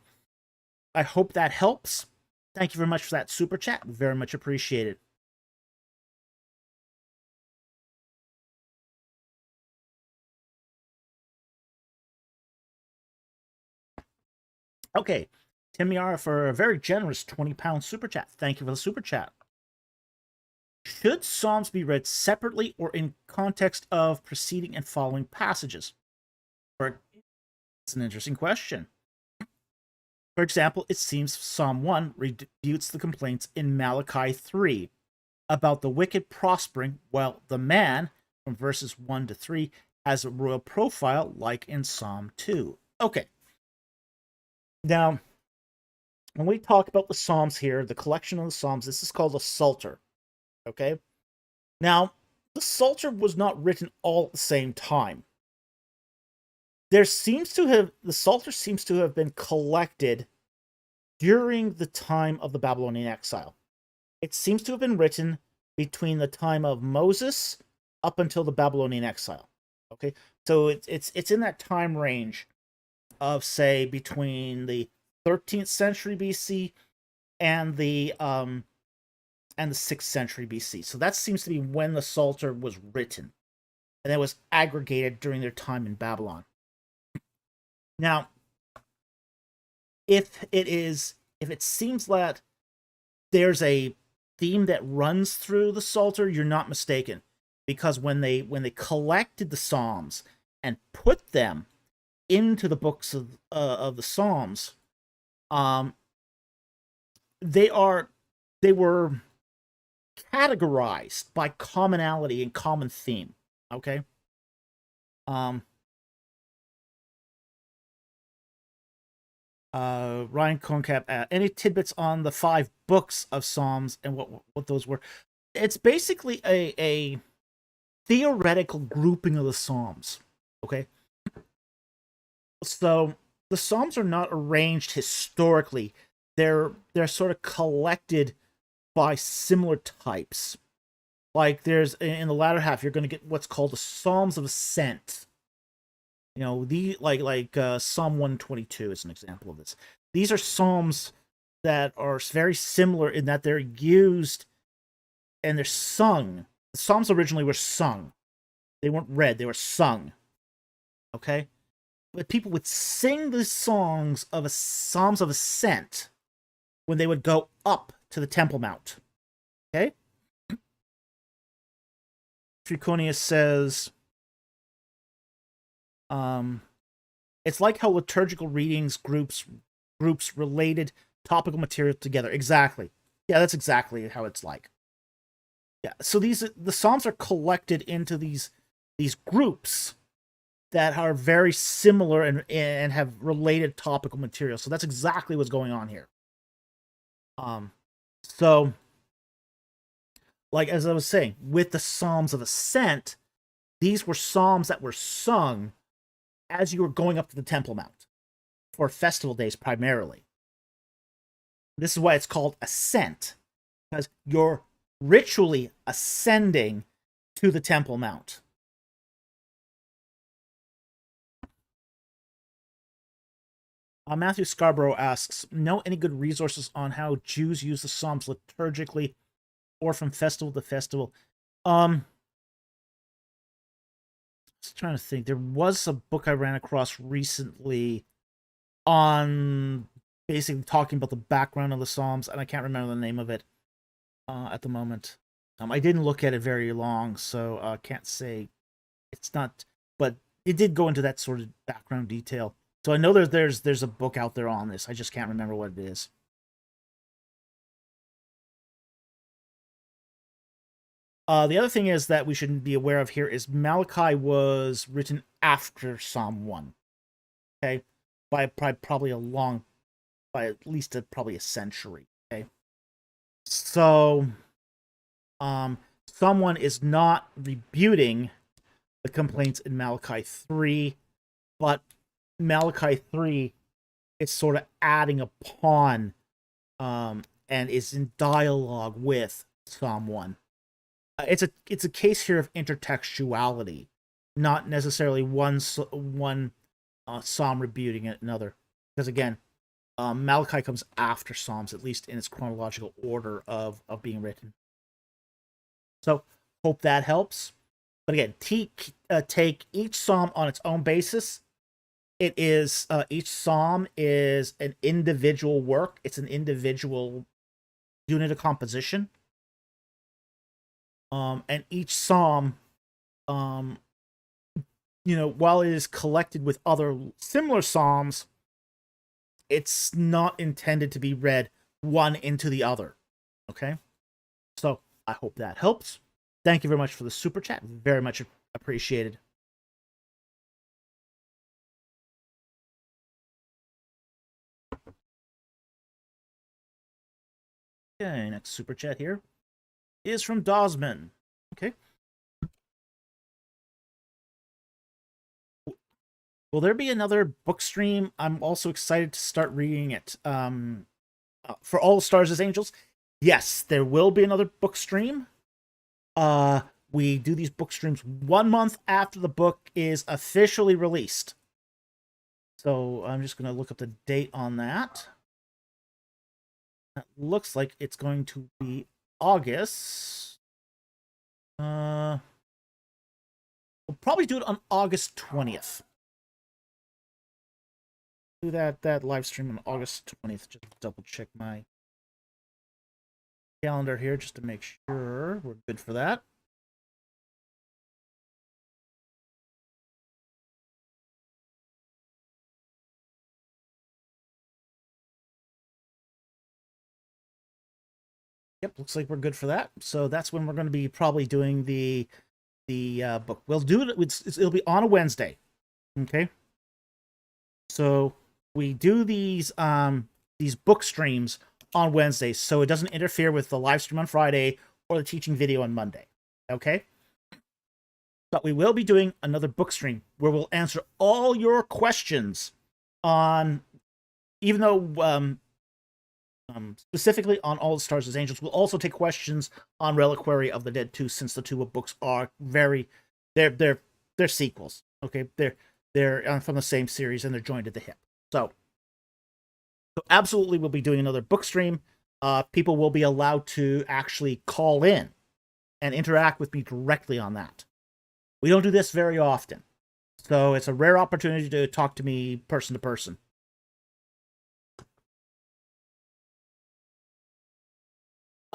I hope that helps. Thank you very much for that super chat. Very much appreciated. Okay. Tim Yara for a very generous £20 super chat. Thank you for the super chat. Should Psalms be read separately or in context of preceding and following passages? It's an interesting question. For example, it seems Psalm 1 rebukes the complaints in Malachi 3 about the wicked prospering, while the man, from verses 1 to 3, has a royal profile like in Psalm 2. Okay. Now, when we talk about the Psalms here, the collection of the Psalms, this is called a Psalter. Okay? Now, the Psalter was not written all at the same time. The Psalter seems to have been collected during the time of the Babylonian exile. It seems to have been written between the time of Moses up until the Babylonian exile. Okay, so it's in that time range of, say, between the 13th century BC and the 6th century BC. So that seems to be when the Psalter was written, and it was aggregated during their time in Babylon. Now, if it seems that there's a theme that runs through the Psalter, you're not mistaken, because when they collected the Psalms and put them into the books of the Psalms, they were categorized by commonality and common theme. Okay. Ryan Concap, any tidbits on the 5 books of Psalms and what those were? It's basically a theoretical grouping of the Psalms. Okay, so the Psalms are not arranged historically; they're sort of collected by similar types. Like there's in the latter half, you're going to get what's called the Psalms of Ascent. You know, Psalm 122 is an example of this. These are psalms that are very similar in that they're used and they're sung. The psalms originally were sung. They weren't read, they were sung. Okay? But people would sing the psalms of ascent when they would go up to the Temple Mount. Okay? Triconius says, it's like how liturgical readings groups related topical material together. Exactly. Yeah, that's exactly how it's like. Yeah. So the Psalms are collected into these groups that are very similar and have related topical material. So that's exactly what's going on here. So like as I was saying, with the Psalms of Ascent, these were psalms that were sung as you were going up to the Temple Mount for festival days primarily. This is why it's called ascent, because you're ritually ascending to the Temple Mount. Matthew Scarborough asks, know any good resources on how Jews use the Psalms liturgically or from festival to festival? Just trying to think. There was a book I ran across recently on basically talking about the background of the Psalms, and I can't remember the name of it at the moment. I didn't look at it very long, so I can't say it's not, but it did go into that sort of background detail. So I know there's a book out there on this. I just can't remember what it is. The other thing is that we should be aware of here is Malachi was written after Psalm 1. Okay? By at least probably a century. Okay? So, someone is not rebuting the complaints in Malachi 3, but Malachi 3 is sort of adding upon and is in dialogue with Psalm 1. It's a case here of intertextuality, not necessarily one psalm rebuting another. Because again, Malachi comes after Psalms, at least in its chronological order of being written. So, hope that helps. But again, take each psalm on its own basis. It is each psalm is an individual work. It's an individual unit of composition. And each psalm, um, while it is collected with other similar psalms, it's not intended to be read one into the other. Okay? So I hope that helps. Thank you very much for the super chat. Very much appreciated. Okay, next super chat here is from Dosman. Okay. Will there be another book stream? I'm also excited to start reading it. For All Stars as Angels, yes, there will be another book stream. We do these book streams 1 month after the book is officially released. So I'm just going to look up the date on that. It looks like it's going to be August. We'll probably do it on August 20th. Do that live stream on August 20th. Just double check my calendar here just to make sure we're good for that. Yep, looks like we're good for that. So that's when we're going to be probably doing the book. We'll do it. It'll be on a Wednesday. Okay. So we do these book streams on Wednesdays, so it doesn't interfere with the live stream on Friday or the teaching video on Monday. Okay. But we will be doing another book stream where we'll answer all your questions on, even though specifically on All the Stars as Angels. We'll also take questions on Reliquary of the Dead 2, since the two books are they're sequels. Okay, they're from the same series and they're joined at the hip. So absolutely, we'll be doing another book stream. People will be allowed to actually call in and interact with me directly on that. We don't do this very often, so it's a rare opportunity to talk to me person to person.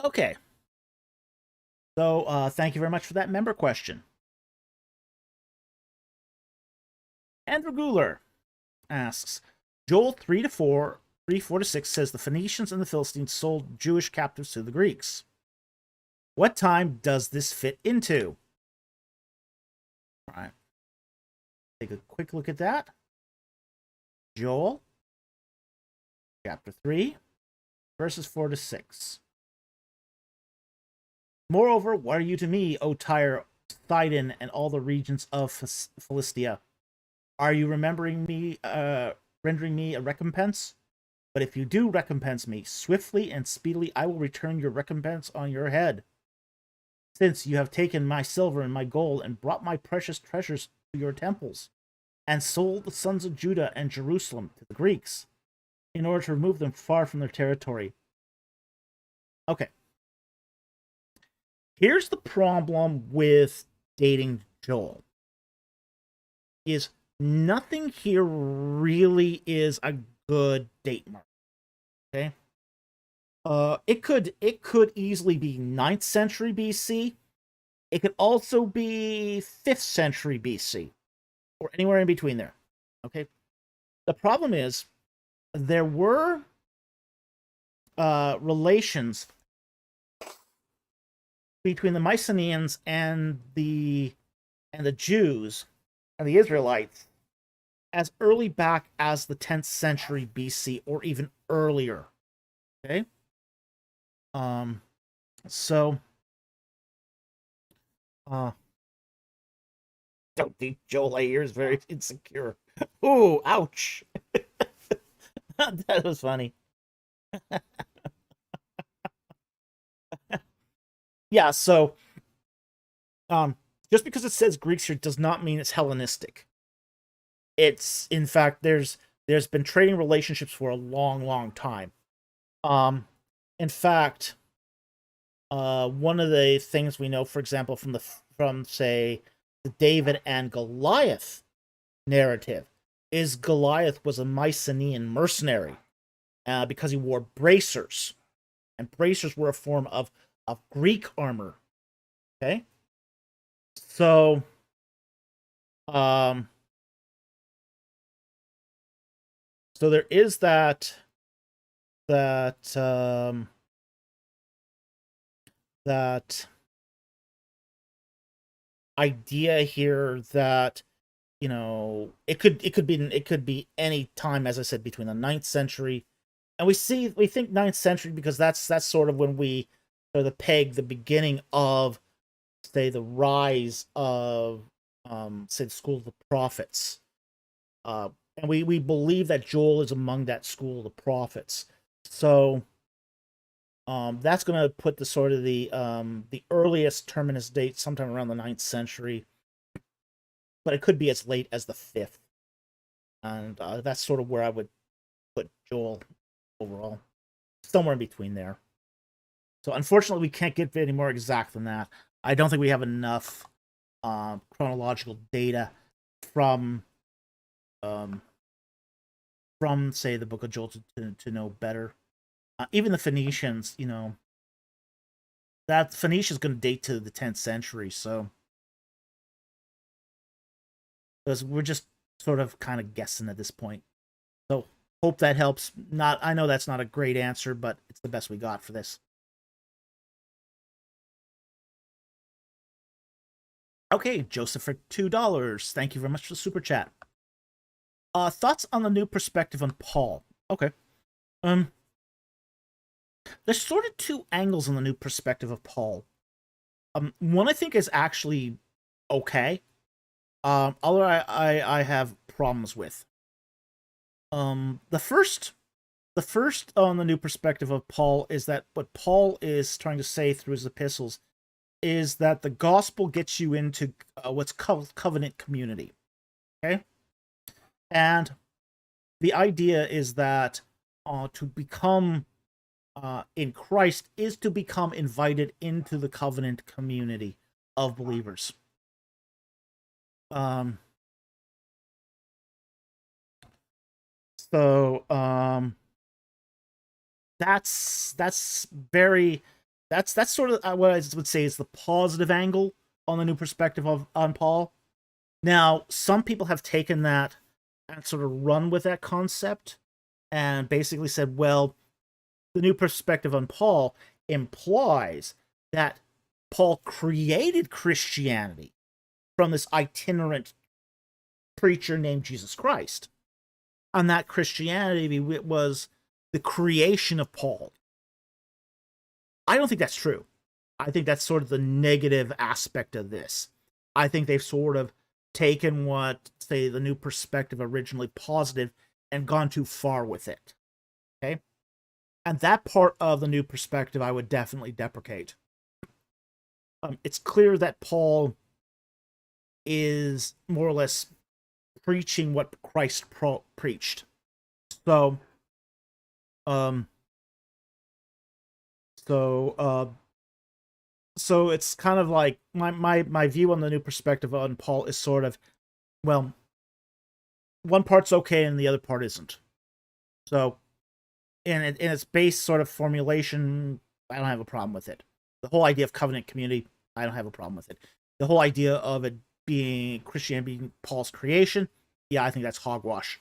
Okay. So, thank you very much for that member question. Andrew Guler asks, Joel 3-4 to 6 says the Phoenicians and the Philistines sold Jewish captives to the Greeks. What time does this fit into? All right. Take a quick look at that. Joel, chapter 3, verses 4 to 6. Moreover, what are you to me, O Tyre, Sidon, and all the regions of Philistia? Are you rendering me a recompense? But if you do recompense me, swiftly and speedily I will return your recompense on your head. Since you have taken my silver and my gold, and brought my precious treasures to your temples, and sold the sons of Judah and Jerusalem to the Greeks, in order to remove them far from their territory. Okay. Here's the problem with dating Joel. Is nothing here really is a good date mark. Okay? It could easily be 9th century BC. It could also be 5th century BC, or anywhere in between there. Okay? The problem is there were relations between the Mycenaeans and the Jews and the Israelites as early back as the 10th century BC, or even earlier. Okay? So don't think Joel here is very insecure. Ooh, ouch. That was funny. Yeah, so just because it says Greeks here does not mean it's Hellenistic. It's, in fact, there's been trading relationships for a long time. In fact, one of the things we know, for example, from say the David and Goliath narrative, is Goliath was a Mycenaean mercenary because he wore bracers, and bracers were a form of Greek armor Okay. So, um, so there is that that idea here that, you know, it could be any time, as I said, between the 9th century, and we think 9th century because that's sort of when we sort of peg the beginning of, say, the rise of, say, the school of the prophets. uh and we believe that Joel is among that school of the prophets. So that's going to put the earliest terminus date sometime around the 9th century, but it could be as late as the 5th. And that's sort of where I would put Joel overall, somewhere in between there. So unfortunately, we can't get any more exact than that. I don't think we have enough chronological data from um, from, say, the Book of Joel to know better. Even the Phoenicians, you know, that Phoenicia's going to date to the 10th century, so because we're just sort of kind of guessing at this point. So hope that helps. Not, I know that's not a great answer, but it's the best we got for this. Okay, Joseph for $2. Thank you very much for the super chat. Thoughts on the new perspective on Paul? Okay. Um, there's sort of two angles on the new perspective of Paul. One I think is actually okay. Other I have problems with. The first on the new perspective of Paul is that what Paul is trying to say through his epistles is that the gospel gets you into what's called covenant community. Okay, and the idea is that to become in Christ is to become invited into the covenant community of believers. Um, so that's very that's sort of what I would say is the positive angle on the new perspective of on Paul. Now, some people have taken that and sort of run with that concept and basically said, well, the new perspective on Paul implies that Paul created Christianity from this itinerant preacher named Jesus Christ. And that Christianity was the creation of Paul. I don't think that's true. I think that's sort of the negative aspect of this. I think they've sort of taken what, say, the new perspective originally positive and gone too far with it. Okay? And that part of the new perspective I would definitely deprecate. It's clear that Paul is more or less preaching what Christ preached. So, um, so, uh, so it's kind of like my view on the new perspective on Paul is sort of, well, one part's okay and the other part isn't. So, in its base sort of formulation, I don't have a problem with it. The whole idea of covenant community, I don't have a problem with it. The whole idea of it being Christianity being Paul's creation, yeah, I think that's hogwash.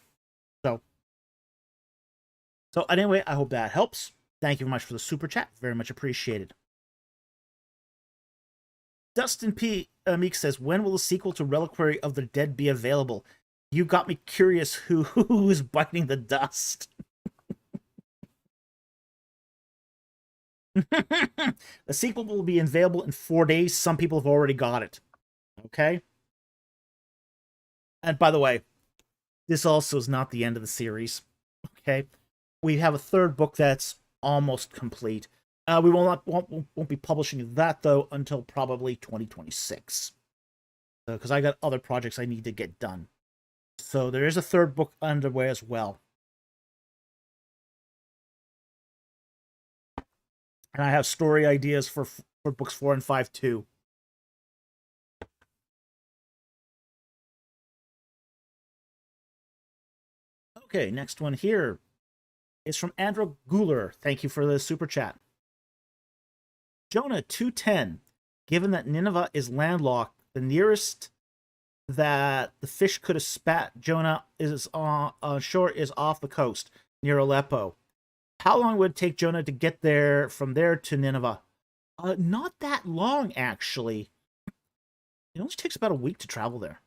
So, anyway, I hope that helps. Thank you very much for the super chat. Very much appreciated. Dustin P. Meek says, when will the sequel to Reliquary of the Dead be available? You got me curious who's biting the dust. The sequel will be available in 4 days. Some people have already got it. Okay? And by the way, this also is not the end of the series. Okay? We have a third book that's almost complete. We won't be publishing that, though, until probably 2026. Because I got other projects I need to get done. So there is a third book underway as well. And I have story ideas for books 4 and 5 too. Okay, next one here is from Andrew Guler. Thank you for the super chat. Jonah 210. given that Nineveh is landlocked, the nearest that the fish could have spat Jonah is shore is off the coast near Aleppo. How long would it take Jonah to get there from there to Nineveh? Not that long, actually. It only takes about a week to travel there.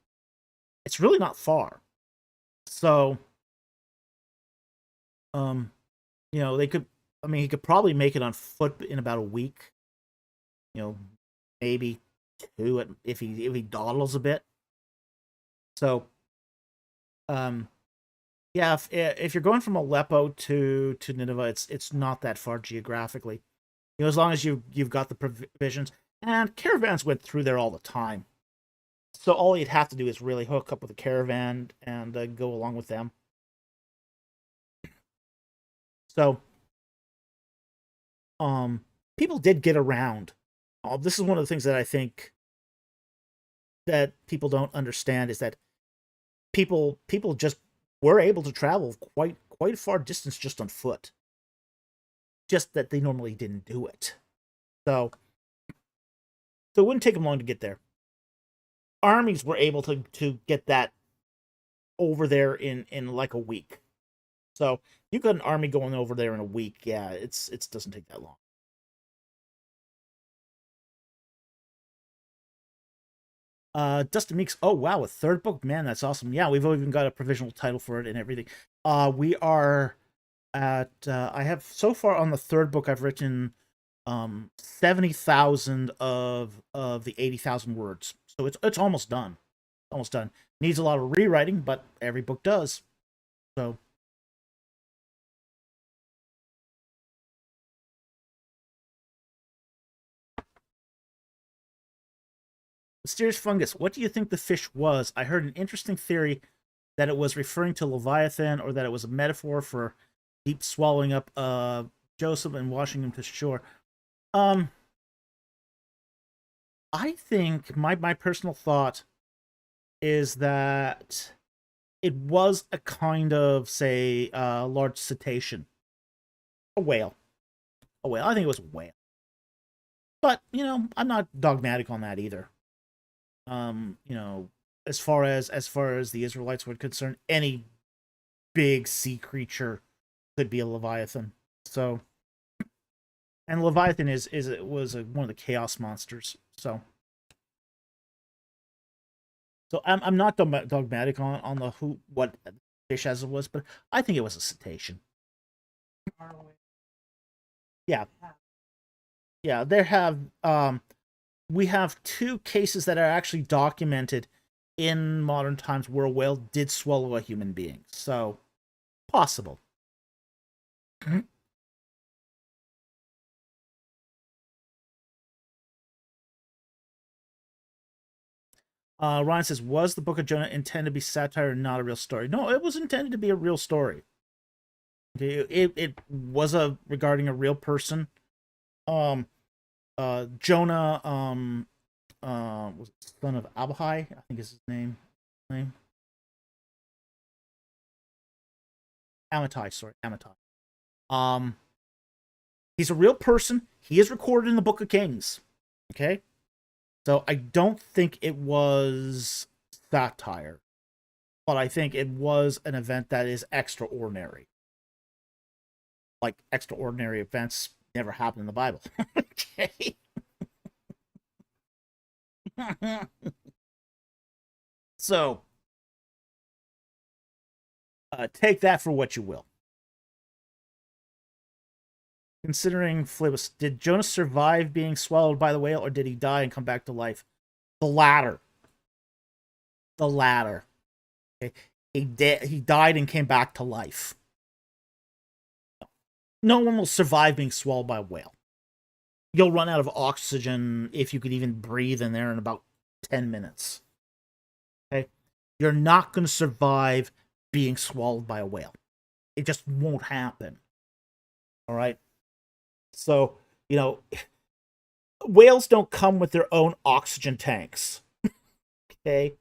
It's really not far. So, they could. I mean, he could probably make it on foot in about a week. Maybe two if he dawdles a bit. So, yeah, if you're going from Aleppo to Nineveh, it's not that far geographically. As long as you've got the provisions, and caravans went through there all the time. So all you'd have to do is really hook up with a caravan and go along with them. So, people did get around. This is one of the things that I think that people don't understand is that people just were able to travel quite a far distance just on foot. Just that they normally didn't do it. So it wouldn't take them long to get there. Armies were able to get that over there in like a week. So you got an army going over there in a week. Yeah, it doesn't take that long. Dustin Meeks. Oh wow, a third book, man, that's awesome. Yeah, we've even got a provisional title for it and everything. We are at. I have so far on the third book. I've written 70,000 of the 80,000 words. So it's almost done. Almost done. Needs a lot of rewriting, but every book does. So. Mysterious fungus. What do you think the fish was? I heard an interesting theory that it was referring to Leviathan, or that it was a metaphor for deep swallowing up Joseph and washing him to shore. I think my personal thought is that it was a kind of, say, large cetacean. A whale. I think it was a whale. But, I'm not dogmatic on that either. As far as the Israelites were concerned, any big sea creature could be a Leviathan. So, and Leviathan was one of the chaos monsters. So I'm not dogmatic on the what fish as it was, but I think it was a cetacean. Yeah, there have we have two cases that are actually documented in modern times where a whale did swallow a human being. So, possible. Ryan says, was the Book of Jonah intended to be satire and not a real story? No, it was intended to be a real story. It was regarding a real person. Jonah, was it son of Abai, I think is his name. Amittai. He's a real person. He is recorded in the Book of Kings. Okay? So I don't think it was satire. But I think it was an event that is extraordinary. Like, extraordinary events never happen in the Bible. Okay? So, take that for what you will. Considering Flibus, did Jonah survive being swallowed by the whale, or did he die and come back to life? The latter. Okay? He died and came back to life. No one will survive being swallowed by a whale. You'll run out of oxygen if you could even breathe in there in about 10 minutes. Okay? You're not going to survive being swallowed by a whale. It just won't happen. All right? So, whales don't come with their own oxygen tanks. Okay?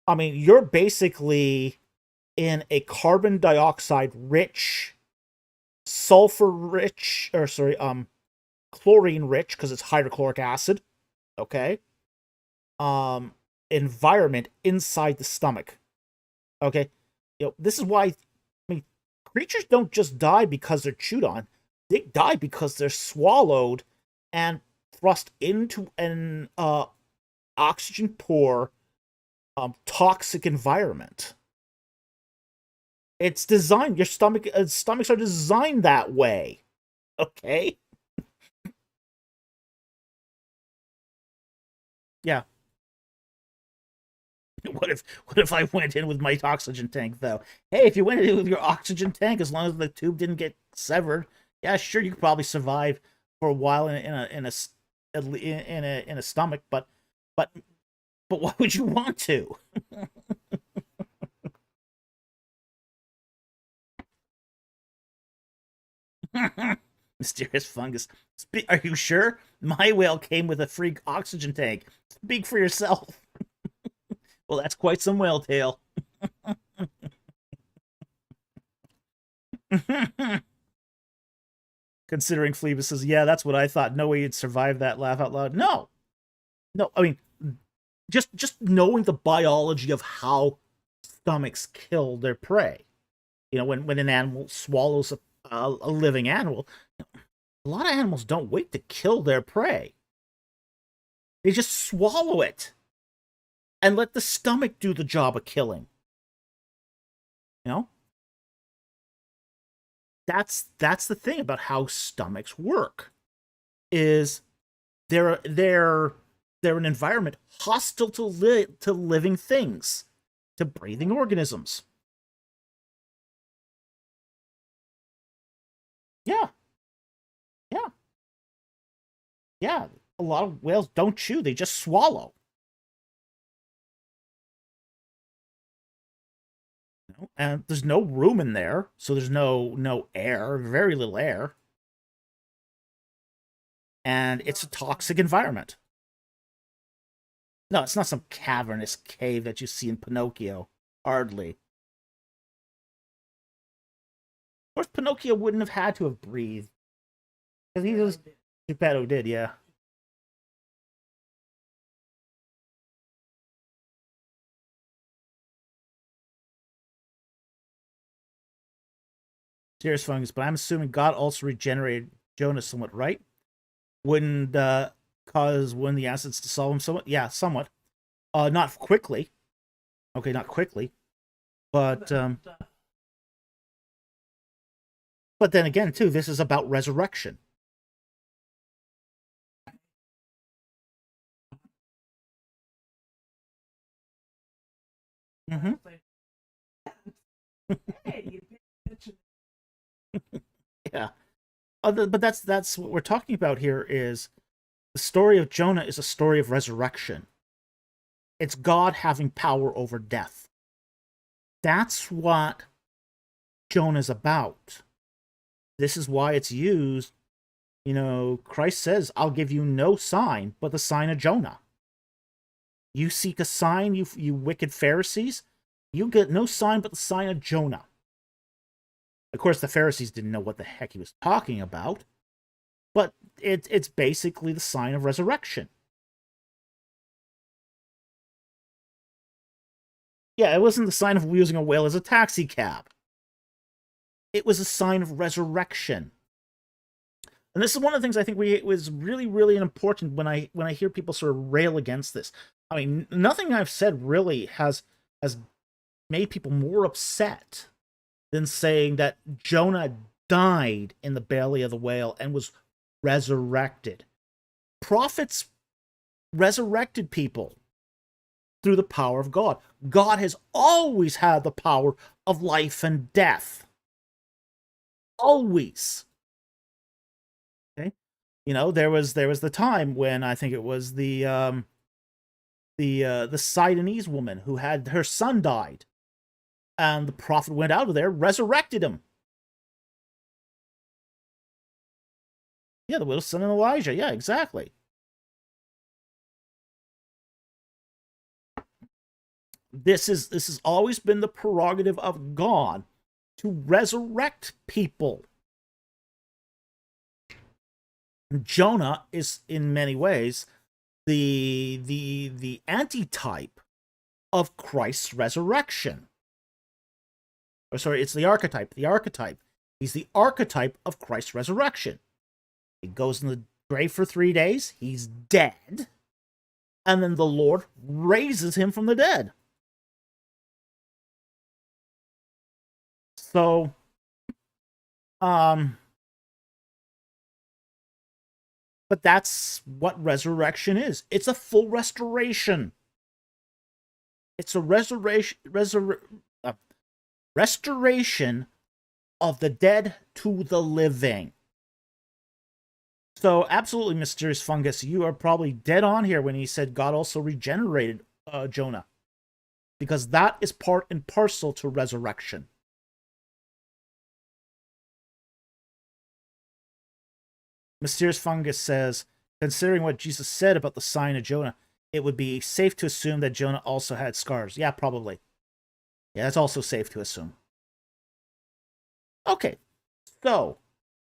I mean, you're basically in a carbon dioxide rich, sulfur rich, chlorine rich, because it's hydrochloric acid. okay, environment inside the stomach. Okay, this is why. I mean, creatures don't just die because they're chewed on; they die because they're swallowed and thrust into an oxygen poor, toxic environment. It's designed. Your stomachs are designed that way. Okay. Yeah. What if I went in with my oxygen tank though? Hey, if you went in with your oxygen tank, as long as the tube didn't get severed, yeah, sure, you could probably survive for a while in a stomach, but but why would you want to? Mysterious fungus. Are you sure? My whale came with a free oxygen tank. Speak for yourself. Well, that's quite some whale tail. Considering Phoebus says, yeah, that's what I thought. No way you'd survive that. Laugh out loud. No. No, I mean, just knowing the biology of how stomachs kill their prey. When an animal swallows a living animal, a lot of animals don't wait to kill their prey. They just swallow it and let the stomach do the job of killing. You know? That's the thing about how stomachs work. Is they're an environment hostile to living things, to breathing organisms. Yeah, yeah, yeah. A lot of whales don't chew; they just swallow. And there's no room in there, so there's no air, very little air, and it's a toxic environment. No, it's not some cavernous cave that you see in Pinocchio. Hardly. Of course, Pinocchio wouldn't have had to have breathed because he was. Geppetto did, yeah. Serious fungus, but I'm assuming God also regenerated Jonah somewhat, right? Wouldn't cause one of the acids to solve him somewhat? Yeah, somewhat. Not quickly. Okay, not quickly, but but then again, too, this is about resurrection. Mm-hmm. Hey, you pay attention. Yeah, but that's what we're talking about here. Is the story of Jonah is a story of resurrection. It's God having power over death. That's what Jonah's about. This is why it's used. Christ says, I'll give you no sign but the sign of Jonah. You seek a sign, you wicked Pharisees, you get no sign but the sign of Jonah. Of course, the Pharisees didn't know what the heck he was talking about, but it's basically the sign of resurrection. Yeah, it wasn't the sign of using a whale as a taxi cab. It was a sign of resurrection. And this is one of the things I think was really, really important when I hear people sort of rail against this. I mean, nothing I've said really has made people more upset than saying that Jonah died in the belly of the whale and was resurrected. Prophets resurrected people through the power of God. God has always had the power of life and death. Always. Okay? There was the time when I think it was the Simonese woman who had her son died, and the prophet went out of there, resurrected him. Yeah, the widow's son of Elijah. Yeah, exactly. This has always been the prerogative of God to resurrect people. Jonah is, in many ways, the antitype of Christ's resurrection. Or sorry, it's the archetype. The archetype. He's the archetype of Christ's resurrection. He goes in the grave for 3 days. He's dead. And then the Lord raises him from the dead. So, but that's what resurrection is. It's a full restoration. It's a restoration of the dead to the living. So, absolutely, Mysterious Fungus, you are probably dead on here when he said God also regenerated Jonah. Because that is part and parcel to resurrection. Mysterious Fungus says, considering what Jesus said about the sign of Jonah, it would be safe to assume that Jonah also had scars. Yeah, probably. Yeah, that's also safe to assume. Okay, so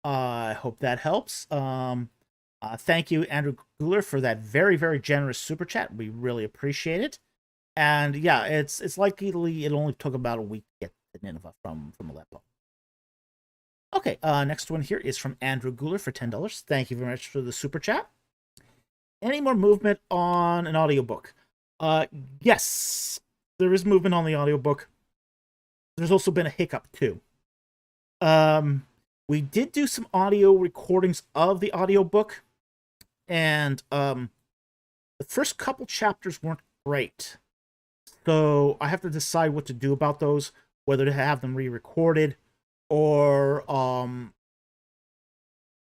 I hope that helps. Thank you, Andrew Guler, for that very, very generous super chat. We really appreciate it. And yeah, it's likely it only took about a week to get to Nineveh from Aleppo. Okay, next one here is from Andrew Guler for $10. Thank you very much for the super chat. Any more movement on an audiobook? Yes, there is movement on the audiobook. There's also been a hiccup too. We did do some audio recordings of the audiobook, and the first couple chapters weren't great. So I have to decide what to do about those, whether to have them re-recorded or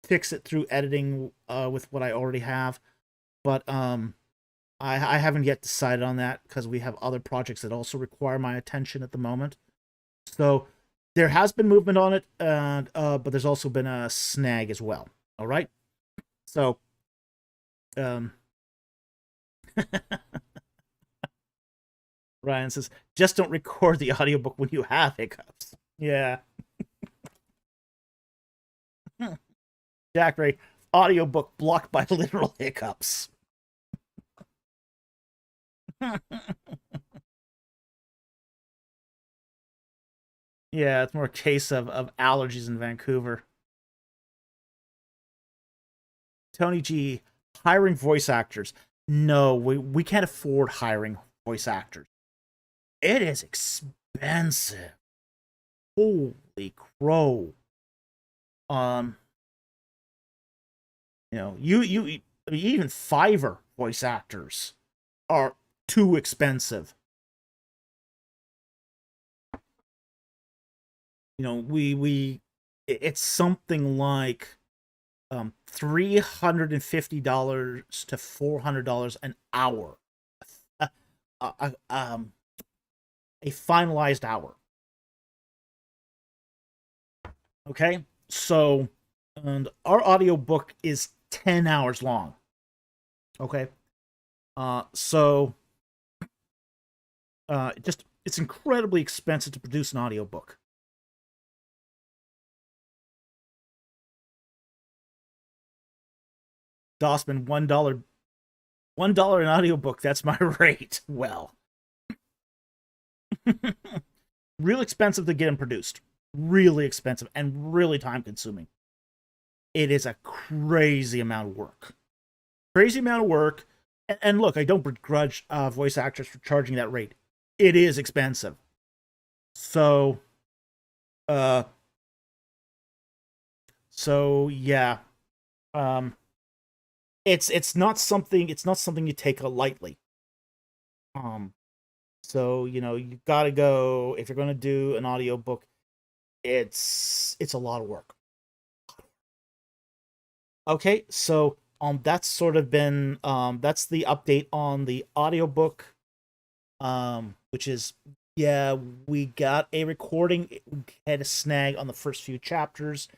fix it through editing with what I already have. But I haven't yet decided on that because we have other projects that also require my attention at the moment. So there has been movement on it, but there's also been a snag as well. All right. So, Ryan says, just don't record the audiobook when you have hiccups. Yeah. Jack Ray, audiobook blocked by literal hiccups. Yeah, it's more a case of allergies in Vancouver. Tony G, hiring voice actors. No, we can't afford hiring voice actors. It is expensive. Holy crow. You know, I mean, even Fiverr voice actors are too expensive. You know, it's something like $350 to $400 an hour. A finalized hour. Okay, so and our audiobook is 10 hours long. Okay, so it's incredibly expensive to produce an audiobook. Dossman, $1 an audiobook, that's my rate. Well, real expensive to get them produced, really expensive and really time consuming. It is a crazy amount of work. And look, I don't begrudge voice actors for charging that rate. It is expensive. So yeah. It's not something you take lightly. So, you know, you gotta go, if you're gonna do an audiobook, it's a lot of work. Okay, so that's sort of been that's the update on the audiobook. Which is, yeah, we got a recording. We had a snag on the first few chapters.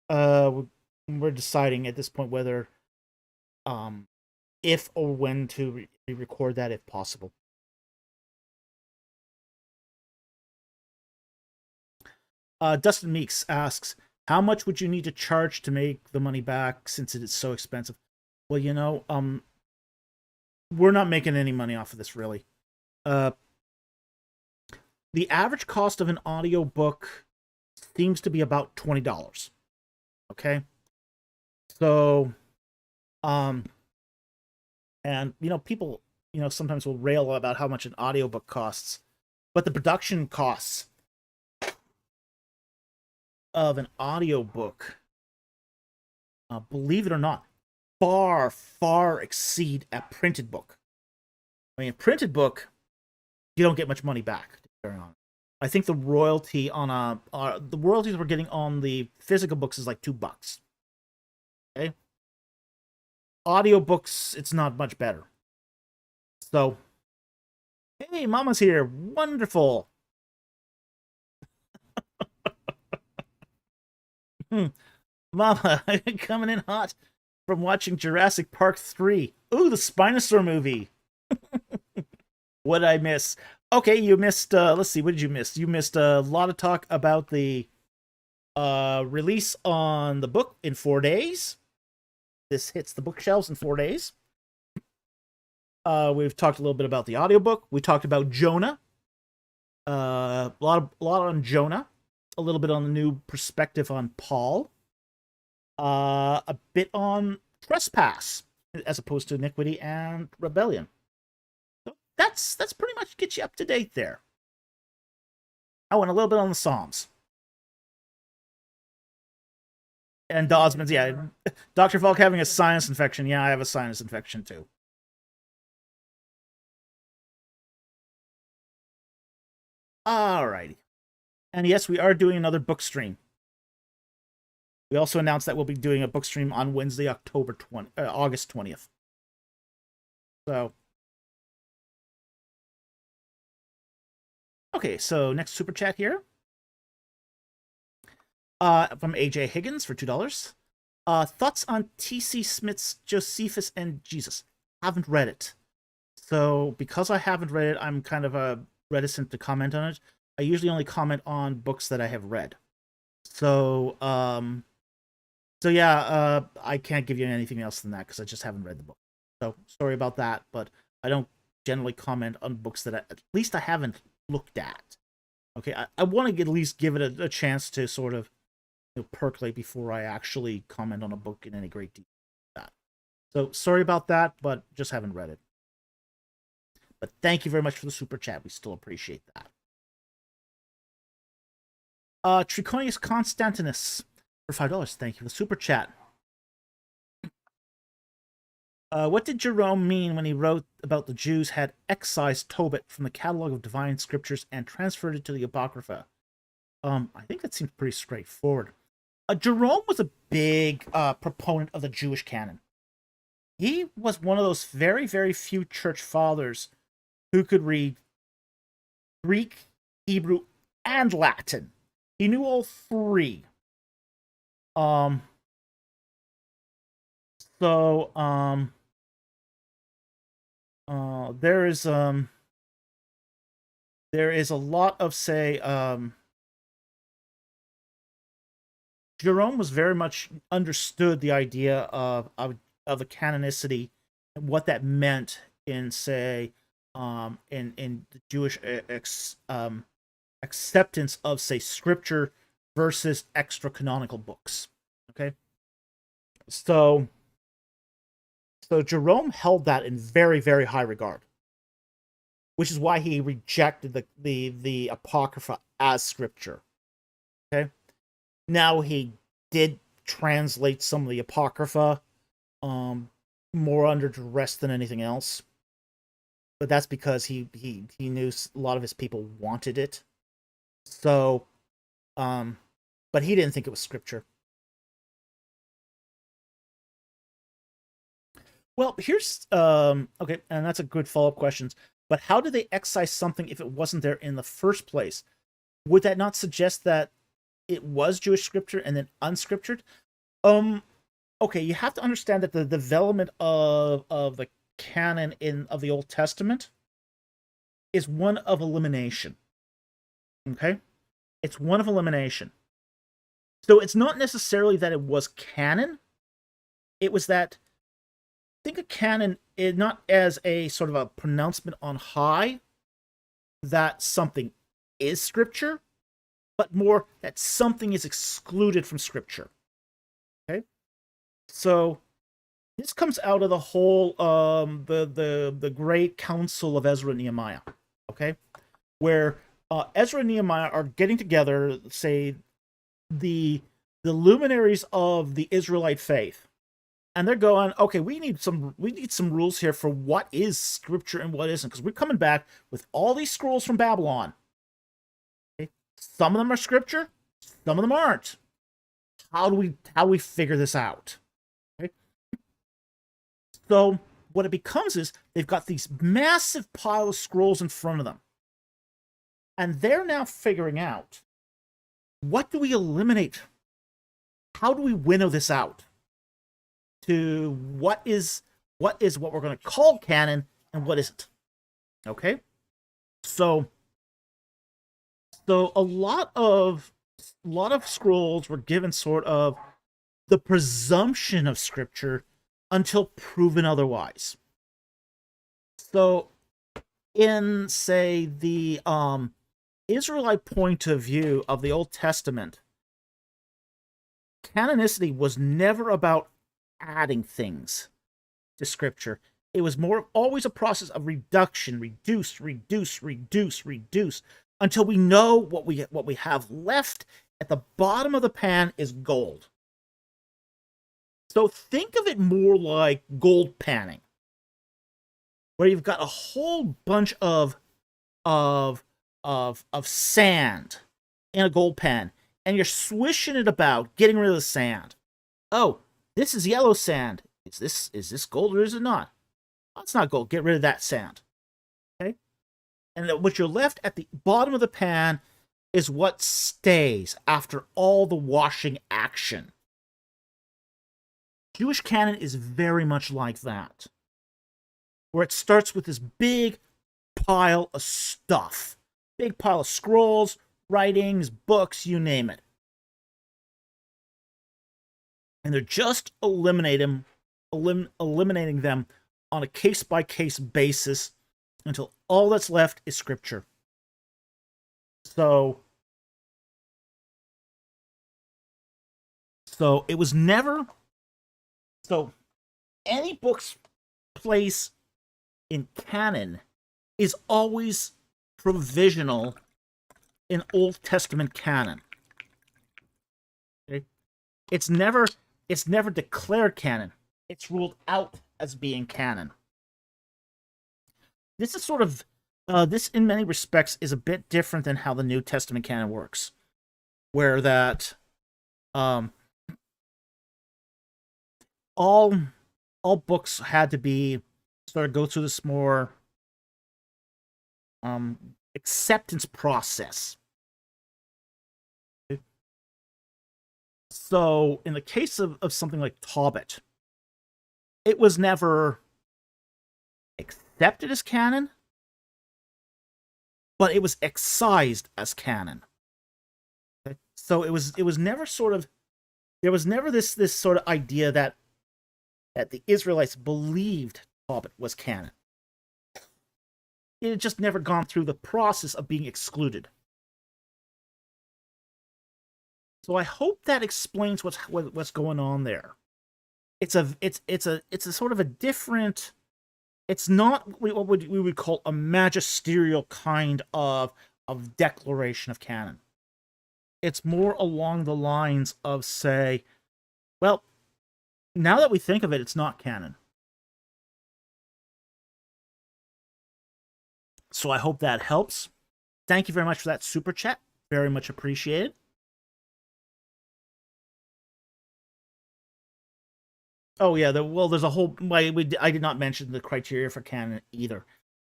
We're deciding at this point whether if or when to re-record that if possible. Dustin Meeks asks, how much would you need to charge to make the money back since it is so expensive? Well, you know, we're not making any money off of this, really. Uh, the average cost of an audiobook seems to be about $20. Okay? So, um, and, people, sometimes will rail about how much an audiobook costs, but the production costs of an audiobook, believe it or not, far, far exceed a printed book. I mean, a printed book, you don't get much money back. I think the royalty on the royalties we're getting on the physical books is like $2. Okay, audiobooks, it's not much better. So, hey, Mama's here. Wonderful. Mama, coming in hot from watching Jurassic Park 3. Ooh, the Spinosaur movie. What did I miss? Okay, you missed, let's see, what did you miss? You missed a lot of talk about the release on the book in 4 days. This hits the bookshelves in 4 days. We've talked a little bit about the audiobook. We talked about Jonah. A lot on Jonah. A little bit on the new perspective on Paul. A bit on trespass, as opposed to iniquity and rebellion. So that's pretty much get you up to date there. Oh, and a little bit on the Psalms. And Dosman's, yeah. Dr. Falk having a sinus infection. Yeah, I have a sinus infection too. Alrighty. And yes, we are doing another book stream. We also announced that we'll be doing a book stream on Wednesday, August 20th. So. Okay, so next super chat here. From AJ Higgins for $2. Thoughts on T.C. Smith's Josephus and Jesus? Haven't read it. So, because I haven't read it, I'm kind of reticent to comment on it. I usually only comment on books that I have read. So, yeah, I can't give you anything else than that because I just haven't read the book. So, sorry about that, but I don't generally comment on books that at least I haven't looked at. Okay, I want to at least give it a chance to sort of percolate before I actually comment on a book in any great detail. So, sorry about that, but just haven't read it. But thank you very much for the super chat. We still appreciate that. Triconius Constantinus for $5. Thank you for the super chat. What did Jerome mean when he wrote about the Jews had excised Tobit from the catalog of divine scriptures and transferred it to the Apocrypha? I think that seems pretty straightforward. Jerome was a big proponent of the Jewish canon. He was one of those very, very few church fathers who could read Greek, Hebrew, and Latin. He knew all three. There is a lot of, say, Jerome was very much understood the idea of the canonicity and what that meant in, say, in the Jewish acceptance of, say, scripture versus extra canonical books. Okay, so Jerome held that in very, very high regard, which is why he rejected the Apocrypha as scripture. Okay, now he did translate some of the Apocrypha, more under duress than anything else, but that's because he knew a lot of his people wanted it. So, but he didn't think it was scripture. Well, here's okay, and that's a good follow-up question. But how did they excise something if it wasn't there in the first place? Would that not suggest that it was Jewish scripture and then unscriptured? Okay, you have to understand that the development of the canon of the Old Testament is one of elimination. Okay? It's one of elimination. So it's not necessarily that it was canon. It was that think of canon not as a sort of a pronouncement on high that something is scripture, but more that something is excluded from scripture. Okay, so this comes out of the whole the great council of Ezra and Nehemiah. Okay, where Ezra and Nehemiah are getting together, say the luminaries of the Israelite faith, and they're going, okay, we need some rules here for what is scripture and what isn't, because we're coming back with all these scrolls from Babylon. Okay? Some of them are scripture, some of them aren't. How do we figure this out? Okay? So what it becomes is they've got these massive pile of scrolls in front of them, and they're now figuring out, what do we eliminate? How do we winnow this out to what is what we're going to call canon and what isn't? Okay, so a lot of scrolls were given sort of the presumption of scripture until proven otherwise. So in, say, the Israelite point of view of the Old Testament, canonicity was never about adding things to scripture. It was always a process of reduction, reduce, until we know what we have left at the bottom of the pan is gold. So think of it more like gold panning, where you've got a whole bunch of sand in a gold pan, and you're swishing it about, getting rid of the sand. Oh, this is yellow sand. Is this gold or is it not? Oh, it's not gold. Get rid of that sand. Okay? And what you're left at the bottom of the pan is what stays after all the washing action. Jewish canon is very much like that, where it starts with this big pile of stuff. Big pile of scrolls, writings, books, you name it. And they're just eliminating them on a case-by-case basis until all that's left is scripture. So it was never... So any book's place in canon is always provisional in Old Testament canon. Okay? It's never declared canon. It's ruled out as being canon. This is sort of this in many respects is a bit different than how the New Testament canon works, where that all books had to be sort of go through this more acceptance process. So in the case of something like Tobit, it was never accepted as canon, but it was excised as canon. Okay? So it was never sort of, there was never this sort of idea that the Israelites believed Tobit was canon. It had just never gone through the process of being excluded. So I hope that explains what's going on there. It's a sort of a different. It's not what we would call a magisterial kind of declaration of canon. It's more along the lines of, say, well, now that we think of it, it's not canon. So I hope that helps. Thank you very much for that super chat. Very much appreciated. Oh yeah, there's a whole. I did not mention the criteria for canon either.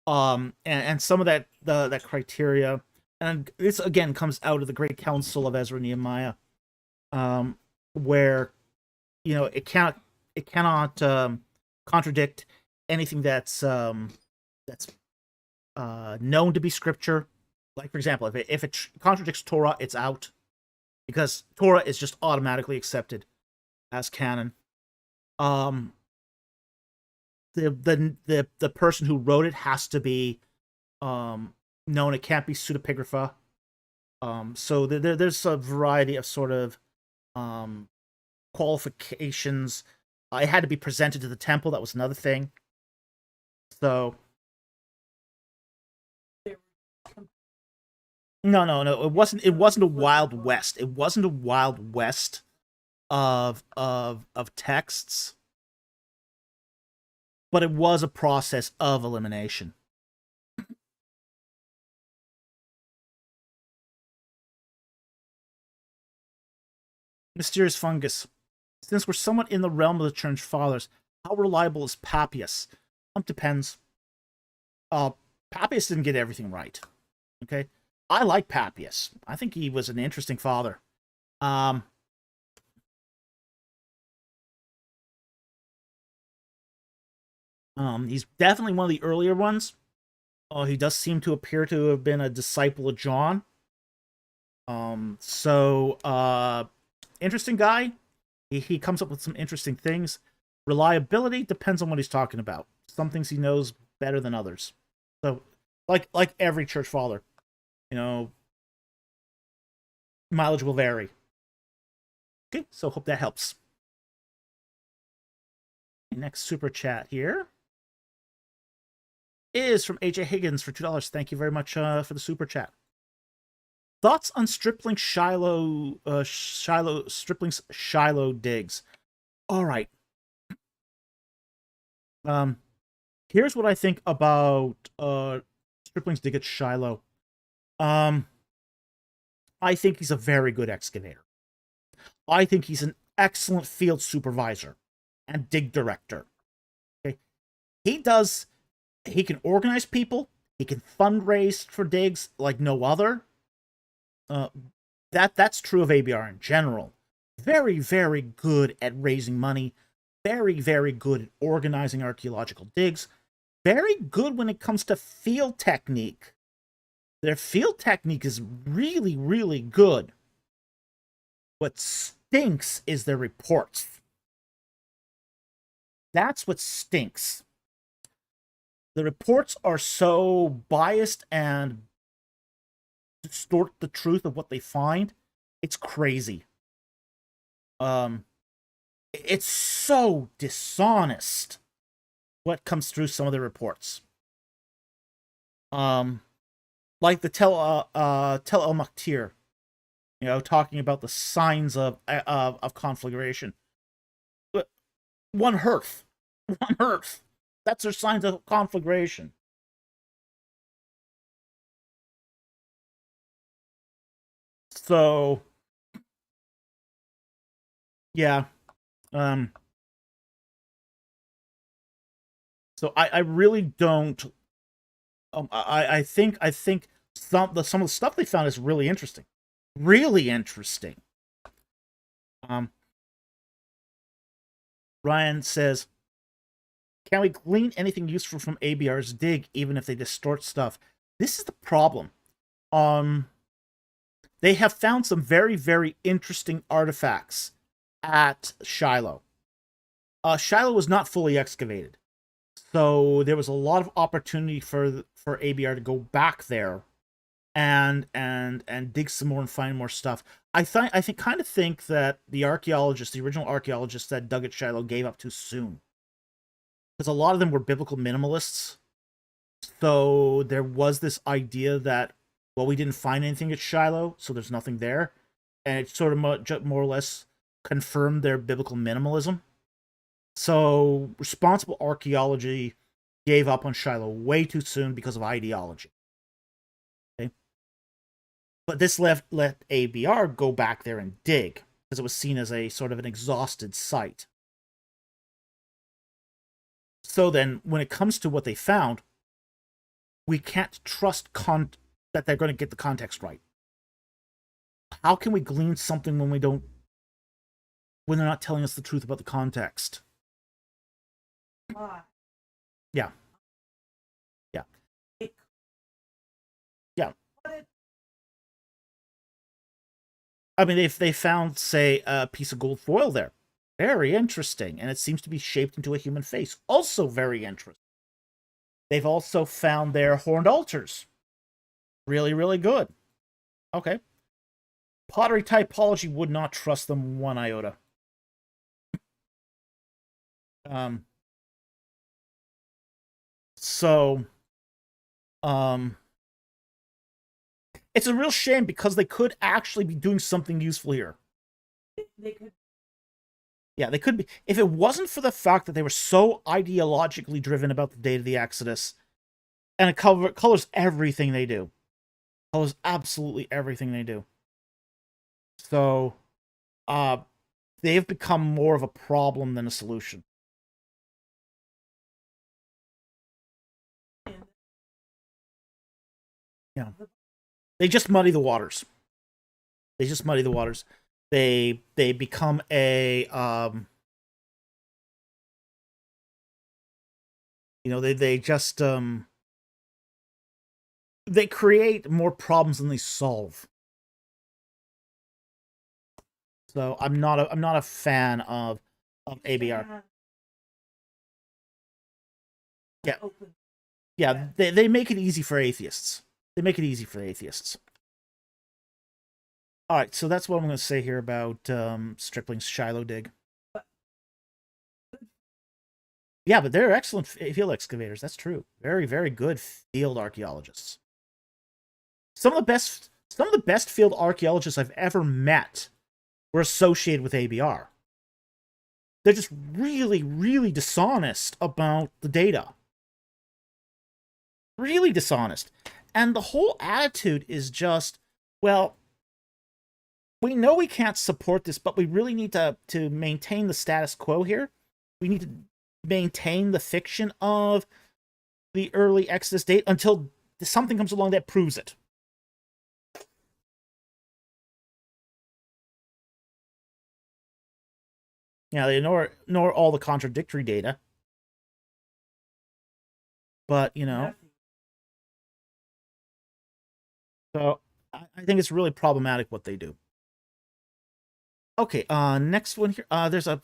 And some of that that criteria, and this again comes out of the Great Council of Ezra and Nehemiah, where it cannot contradict anything that's known to be scripture. Like, for example, if it contradicts Torah, it's out, because Torah is just automatically accepted as canon. the person who wrote it has to be known. It can't be pseudepigrapha. So there's a variety of sort of qualifications. It had to be presented to the temple. That was another thing. So no. It wasn't. It wasn't a Wild West. It wasn't a Wild West of texts, but it was a process of elimination. Mysterious fungus. Since we're somewhat in the realm of the Church Fathers, how reliable is Papias? Depends. Papias didn't get everything right. Okay, I like Papias. I think he was an interesting father. He's definitely one of the earlier ones. He does seem to appear to have been a disciple of John. Interesting guy. He comes up with some interesting things. Reliability depends on what he's talking about. Some things he knows better than others. So, like every church father, mileage will vary. Okay, so hope that helps. Next super chat here is from AJ Higgins for $2. Thank you very much for the super chat. Thoughts on Stripling's Shiloh digs. All right. Here's what I think about Stripling's dig at Shiloh. I think he's a very good excavator. I think he's an excellent field supervisor and dig director. Okay, he can organize people. He can fundraise for digs like no other. That's true of ABR in general. Very, very good at raising money. Very, very good at organizing archaeological digs. Very good when it comes to field technique. Their field technique is really, really good. What stinks is their reports. That's what stinks. The reports are so biased and distort the truth of what they find. It's crazy. It's so dishonest what comes through some of the reports. Like the Tel El Maktir, talking about the signs of conflagration. One hearth. That's their signs of conflagration. So, yeah. So I really don't. I think some of the stuff they found is really interesting. Really interesting. Ryan says, can we glean anything useful from ABR's dig, even if they distort stuff? This is the problem. They have found some very, very interesting artifacts at Shiloh. Shiloh was not fully excavated, so there was a lot of opportunity for ABR to go back there and dig some more and find more stuff. I think that the original archaeologists that dug at Shiloh gave up too soon, because a lot of them were biblical minimalists. So there was this idea that, well, we didn't find anything at Shiloh, so there's nothing there, and it sort of more or less confirmed their biblical minimalism. So responsible archaeology gave up on Shiloh way too soon because of ideology. Okay? But this let ABR go back there and dig, because it was seen as a sort of an exhausted site. So then, when it comes to what they found, we can't trust that they're going to get the context right. How can we glean something when they're not telling us the truth about the context? Yeah. Yeah. Yeah. I mean, if they found, say, a piece of gold foil there, Very interesting. And it seems to be shaped into a human face. Also very interesting. They've also found their horned altars. Really, really good. Okay. Pottery typology would not trust them one iota. Um, so, um, it's a real shame because they could actually be doing something useful here. They could. Yeah, they could be. If it wasn't for the fact that they were so ideologically driven about the date of the Exodus, and it colors everything they do. Colors absolutely everything they do. So, uh, they've become more of a problem than a solution. Yeah. They just muddy the waters. They just muddy the waters. They become a they just they create more problems than they solve. So I'm not a fan of ABR. Yeah. Yeah, they make it easy for atheists. They make it easy for atheists. All right, so that's what I'm going to say here about Stripling's Shiloh dig. Yeah, but they're excellent field excavators. That's true. Very, very good field archaeologists. Some of the best field archaeologists I've ever met were associated with ABR. They're just really, really dishonest about the data. Really dishonest. And the whole attitude is just, well, we know we can't support this, but we really need to maintain the status quo here. We need to maintain the fiction of the early Exodus date until something comes along that proves it. Yeah, they ignore all the contradictory data. But, so I think it's really problematic what they do. Okay, next one here. There's a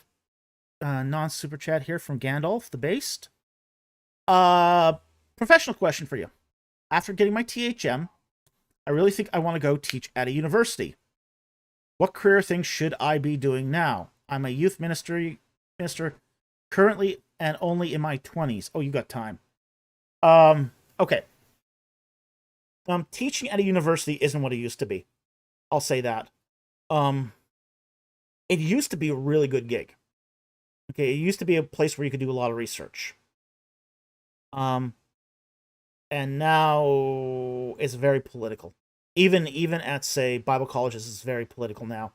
non-super chat here from Gandalf the Based. Professional question for you. After getting my THM, I really think I want to go teach at a university. What career thing should I be doing now? I'm a youth minister currently and only in my 20s. Oh, you got time. Okay. Teaching at a university isn't what it used to be. I'll say that. It used to be a really good gig. Okay, it used to be a place where you could do a lot of research. And now it's very political. Even at, say, Bible colleges, it's very political now.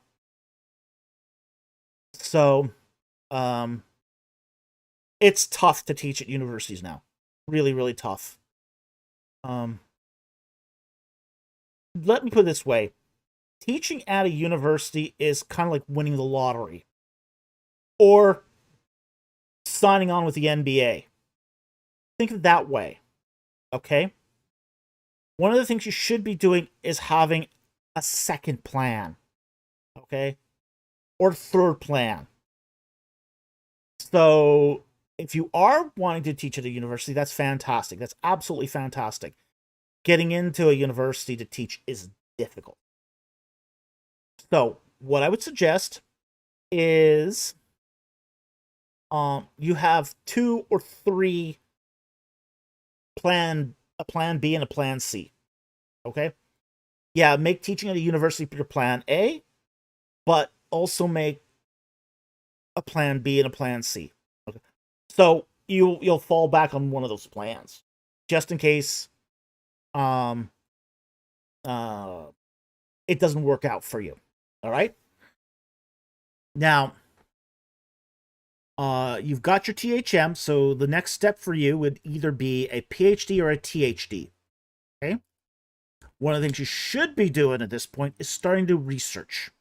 So, it's tough to teach at universities now. Really, really tough. Let me put it this way. Teaching at a university is kind of like winning the lottery. Or signing on with the NBA. Think of it that way. Okay? One of the things you should be doing is having a second plan. Okay? Or third plan. So, if you are wanting to teach at a university, that's fantastic. That's absolutely fantastic. Getting into a university to teach is difficult. So, what I would suggest is you have 2 or 3 a plan B and a plan C. Okay? Yeah, make teaching at a university your plan A, but also make a plan B and a plan C. Okay. So you'll fall back on one of those plans. Just in case it doesn't work out for you. All right? Now, you've got your THM, so the next step for you would either be a PhD or a THD. Okay? One of the things you should be doing at this point is starting to research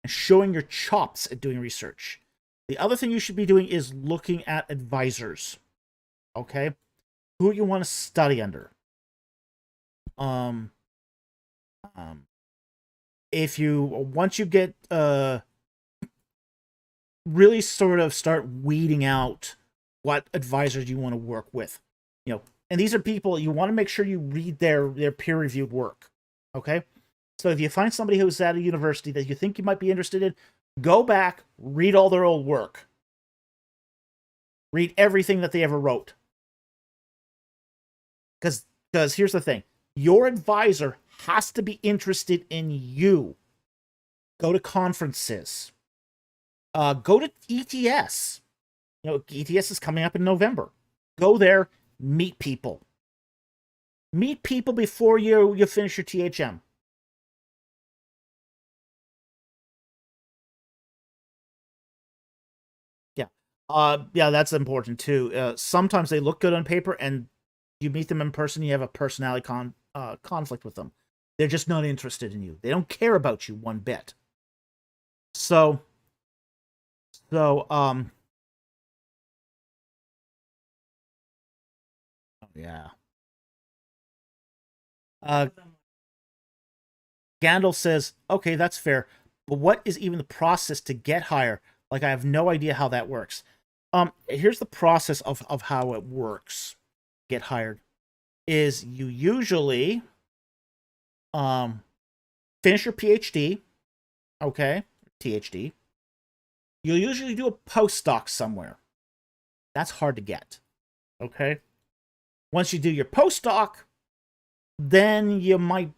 and showing your chops at doing research. The other thing you should be doing is looking at advisors. Okay? Who you want to study under. If you once you get really sort of start weeding out what advisors you want to work with. And these are people you want to make sure you read their peer-reviewed work. Okay? So if you find somebody who's at a university that you think you might be interested in, go back, read all their old work. Read everything that they ever wrote. Because here's the thing. Your advisor has to be interested in you. Go to conferences. Go to ETS. ETS is coming up in November. Go there, meet people. Meet people before you finish your THM. Yeah. Yeah, that's important too. Sometimes they look good on paper, and you meet them in person, you have a personality conflict with them. They're just not interested in you. They don't care about you one bit. So, yeah. Gandalf says, okay, that's fair, but what is even the process to get higher? Like, I have no idea how that works. Here's the process of how it works. Get hired is you usually finish your PhD, okay, THD. You'll usually do a postdoc somewhere. That's hard to get, okay? Once you do your postdoc, then you might,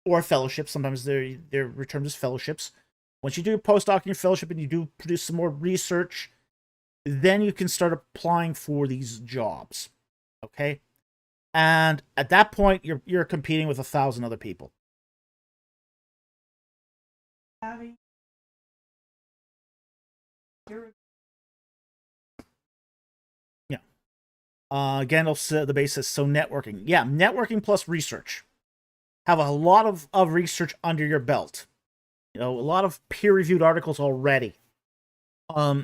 or fellowship, sometimes they're termed as fellowships. Once you do your postdoc and your fellowship and you do produce some more research, then you can start applying for these jobs, okay? And at that point, you're competing with 1,000 other people. Yeah. Gandalf, the basis, so networking. Yeah, networking plus research. Have a lot of research under your belt. A lot of peer-reviewed articles already.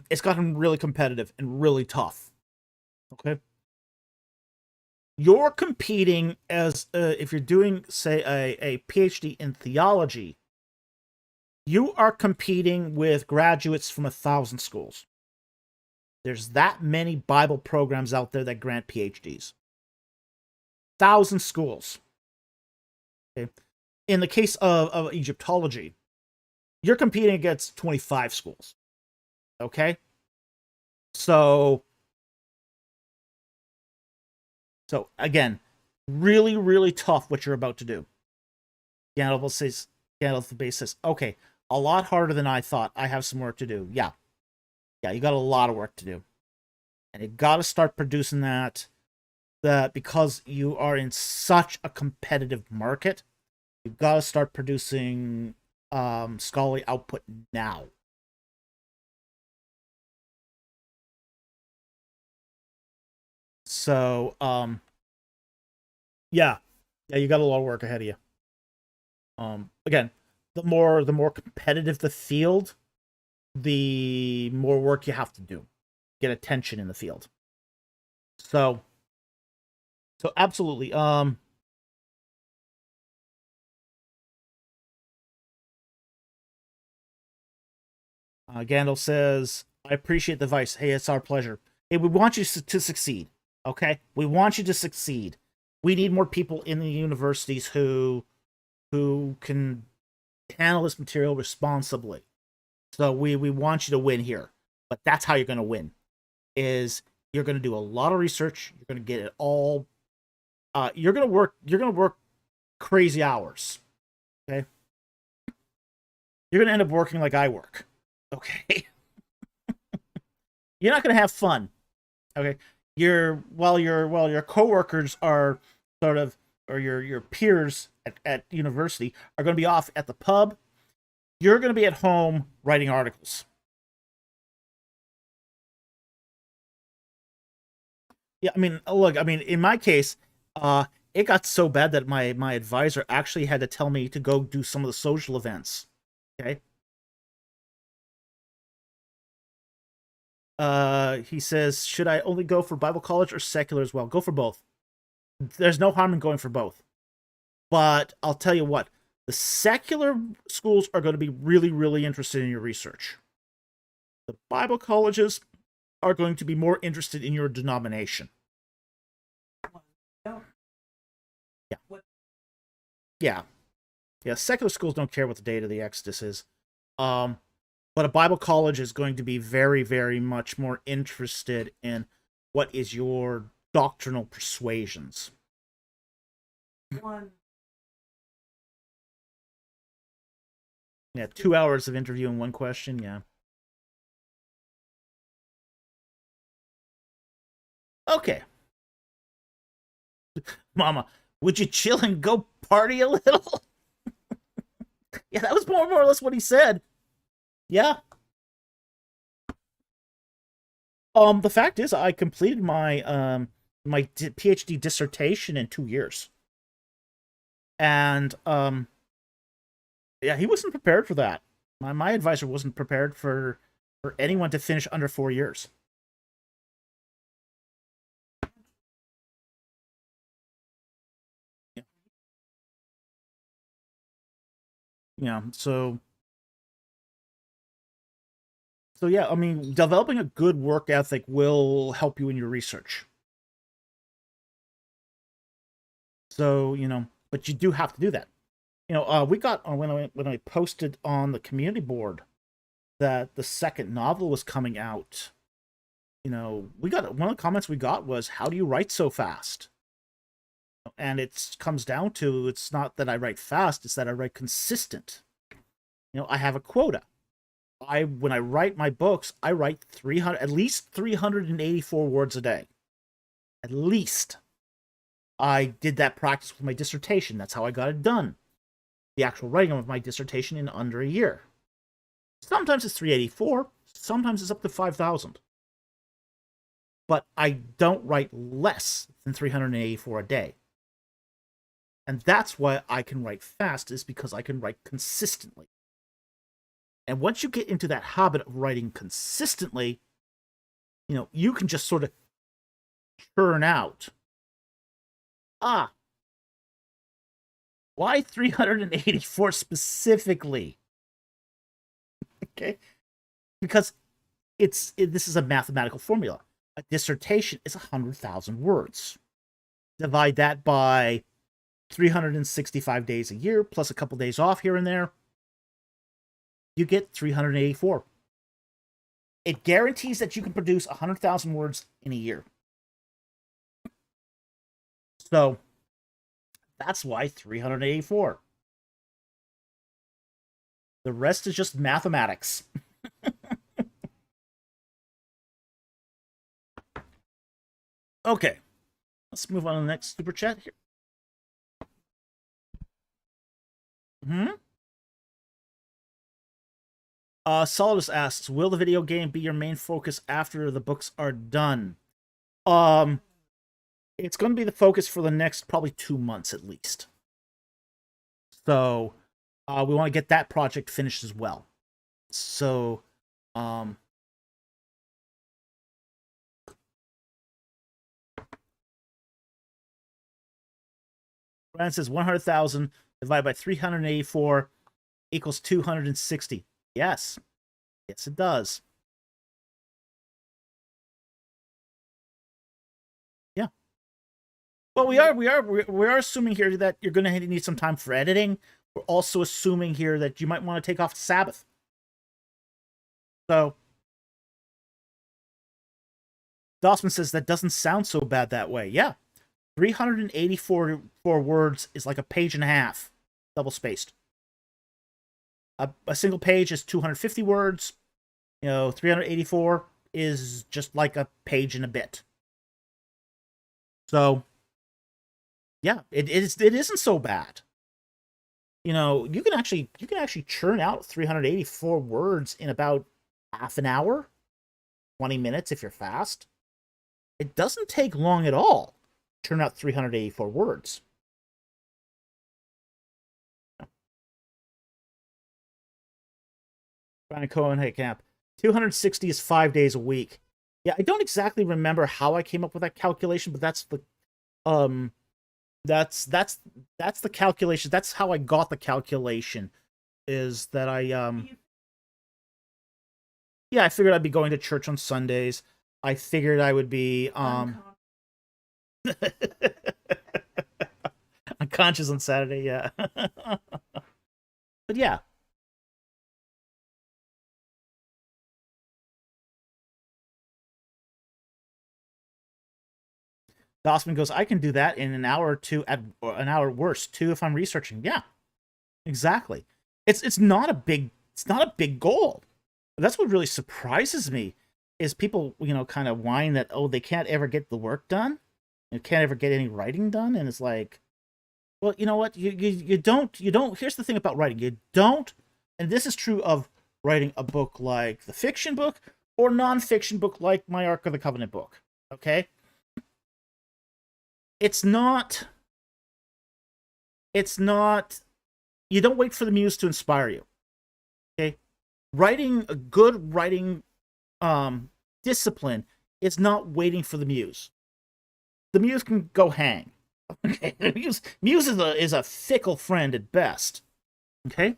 It's gotten really competitive and really tough. Okay? You're competing as, if you're doing, say, a PhD in theology, you are competing with graduates from 1,000 schools. There's that many Bible programs out there that grant PhDs. 1,000 schools. Okay? In the case of Egyptology, you're competing against 25 schools. Okay? So again, really, really tough what you're about to do. Gandalf the base says, okay, a lot harder than I thought. I have some work to do. Yeah, you got a lot of work to do. And you got to start producing that because you are in such a competitive market, you've got to start producing scholarly output now. So, yeah, you got a lot of work ahead of you. Again, the more competitive the field, the more work you have to do. Get attention in the field. So absolutely. Gandalf says, I appreciate the advice. Hey, it's our pleasure. Hey, we want you to succeed. Okay? We want you to succeed. We need more people in the universities who can handle this material responsibly. So we want you to win here. But that's how you're going to win. Is you're going to do a lot of research. You're going to get it all. You're going to work crazy hours. Okay? You're going to end up working like I work. Okay? You're not going to have fun. Okay? Your coworkers are sort of, or your peers at university are going to be off at the pub. You're going to be at home writing articles. Yeah, I mean, look, in my case, it got so bad that my advisor actually had to tell me to go do some of the social events. Okay. He says, should I only go for Bible college or secular as well? Go for both. There's no harm in going for both. But I'll tell you what, the secular schools are going to be really, really interested in your research. The Bible colleges are going to be more interested in your denomination. No. Yeah. What? Yeah. Yeah, secular schools don't care what the date of the Exodus is. But a Bible college is going to be very, very much more interested in what is your doctrinal persuasions. One. Yeah, 2 hours of interview and one question, yeah. Okay. Mama, would you chill and go party a little? Yeah, that was more or less what he said. Yeah. The fact is, I completed my PhD dissertation in 2 years, and yeah, he wasn't prepared for that. My advisor wasn't prepared for anyone to finish under 4 years. Yeah. Yeah. So yeah, I mean, developing a good work ethic will help you in your research. So, but you do have to do that. We got when I posted on the community board that the second novel was coming out. We got one of the comments we got was, "How do you write so fast?" And it comes down to, it's not that I write fast; it's that I write consistent. I have a quota. When I write my books, I write at least 384 words a day. At least. I did that practice with my dissertation. That's how I got it done. The actual writing of my dissertation in under a year. Sometimes it's 384, sometimes it's up to 5,000. But I don't write less than 384 a day. And that's why I can write fast, is because I can write consistently. And once you get into that habit of writing consistently, you can just sort of churn out. Why 384 specifically? Okay. Because this is a mathematical formula. A dissertation is 100,000 words. Divide that by 365 days a year, plus a couple days off here and there. You get 384. It guarantees that you can produce 100,000 words in a year. So that's why 384. The rest is just mathematics. Okay. Let's move on to the next super chat here. Solidus asks, will the video game be your main focus after the books are done? It's going to be the focus for the next probably 2 months at least. So, we want to get that project finished as well. So, Ryan says 100,000 divided by 384 equals 260. Yes. Yes, it does. Yeah. Well, we are assuming here that you're going to need some time for editing. We're also assuming here that you might want to take off the Sabbath. So, Dossman says that doesn't sound so bad that way. Yeah. 384 words is like a page and a half, double spaced. A single page is 250 words. 384 is just like a page and a bit. So, yeah, it isn't so bad. You can actually churn out 384 words in about half an hour, 20 minutes if you're fast. It doesn't take long at all to churn out 384 words. Brian Cohen, hey Camp. 260 is 5 days a week. Yeah, I don't exactly remember how I came up with that calculation, but that's the calculation. That's how I got the calculation. Is that I Yeah, I figured I'd be going to church on Sundays. I figured I would be unconscious on Saturday, yeah. But yeah. Dossman goes, I can do that in an hour or two or an hour worse too if I'm researching. Yeah, exactly. It's not a big goal. That's what really surprises me is people, kind of whine that, oh, they can't ever get the work done. You can't ever get any writing done. And it's like, well, you know what? You don't here's the thing about writing. You don't, and this is true of writing a book like the fiction book or nonfiction book like my Ark of the Covenant book. Okay? It's not you don't wait for the muse to inspire you. Okay? Writing a good writing discipline is not waiting for the muse. The muse can go hang. Okay, the muse is a fickle friend at best. Okay,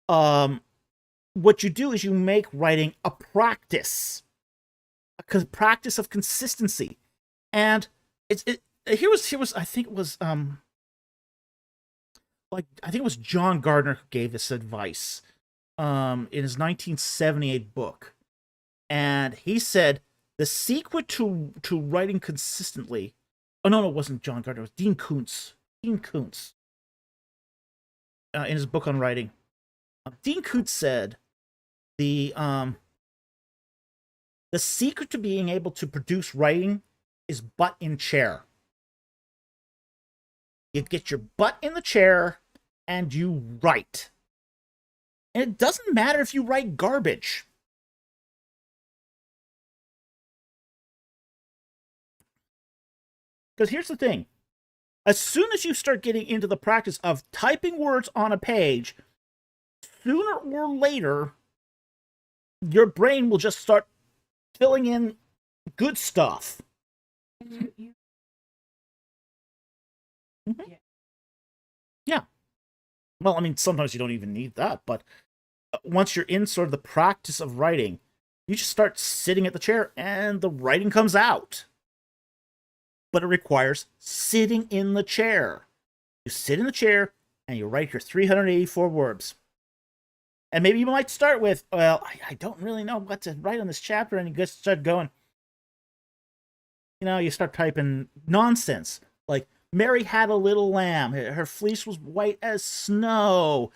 what you do is you make writing a practice of consistency, and here was I think it was I think it was John Gardner who gave this advice in his 1978 book, and he said the secret to writing consistently. Oh no, it wasn't John Gardner. It was Dean Koontz. Dean Koontz, in his book on writing, Dean Koontz said the secret to being able to produce writing is butt in chair. You get your butt in the chair and you write. And it doesn't matter if you write garbage. Because here's the thing. As soon as you start getting into the practice of typing words on a page, sooner or later, your brain will just start filling in good stuff. Mm-hmm. Yeah. Well, I mean, sometimes you don't even need that, but once you're in sort of the practice of writing, you just start sitting at the chair and the writing comes out. But it requires sitting in the chair. You sit in the chair and you write your 384 words. And maybe you might start with, well, I don't really know what to write on this chapter, and you just start going. You start typing nonsense. Like, Mary had a little lamb. Her fleece was white as snow.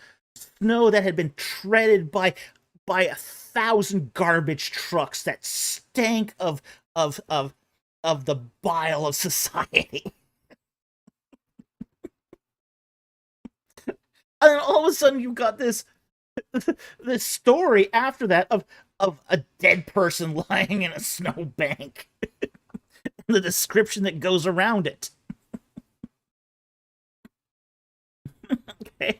Snow that had been treaded by 1,000 garbage trucks that stank of the bile of society. And then all of a sudden you've got this story after that of a dead person lying in a snowbank. The description that goes around it. Okay.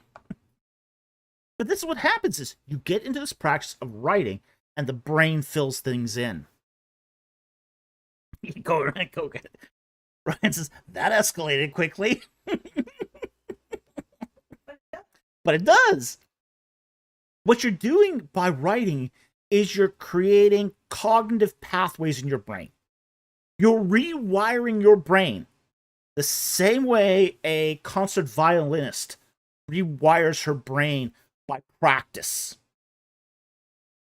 But this is what happens is you get into this practice of writing and the brain fills things in. You go get it. Ryan says, that escalated quickly. But it does. What you're doing by writing is you're creating cognitive pathways in your brain. You're rewiring your brain the same way a concert violinist rewires her brain by practice.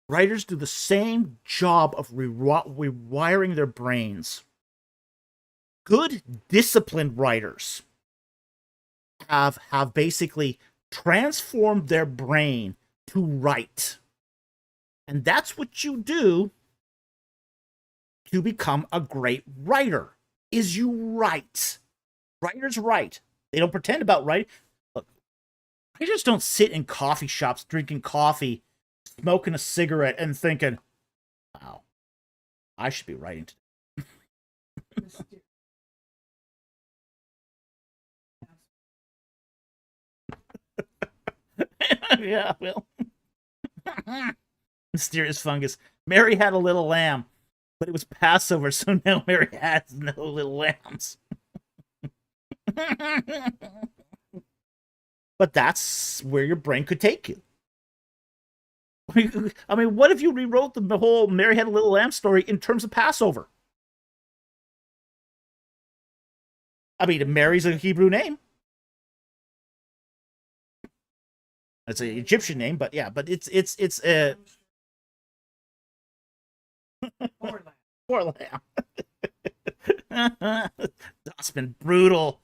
Writers do the same job of rewiring their brains. Good, disciplined writers have basically transformed their brain to write. And that's what you do to become a great writer, is you write. Writers write. They don't pretend about writing. Look, writers don't sit in coffee shops drinking coffee, smoking a cigarette, and thinking, wow, I should be writing today. Yeah, well. Mysterious fungus. Mary had a little lamb, but it was Passover, so now Mary has no little lambs. But that's where your brain could take you. I mean, what if you rewrote the whole Mary Had a Little Lamb story in terms of Passover? I mean, Mary's a Hebrew name. It's an Egyptian name, but yeah, but it's Poor lad. poor lamb. That's been brutal.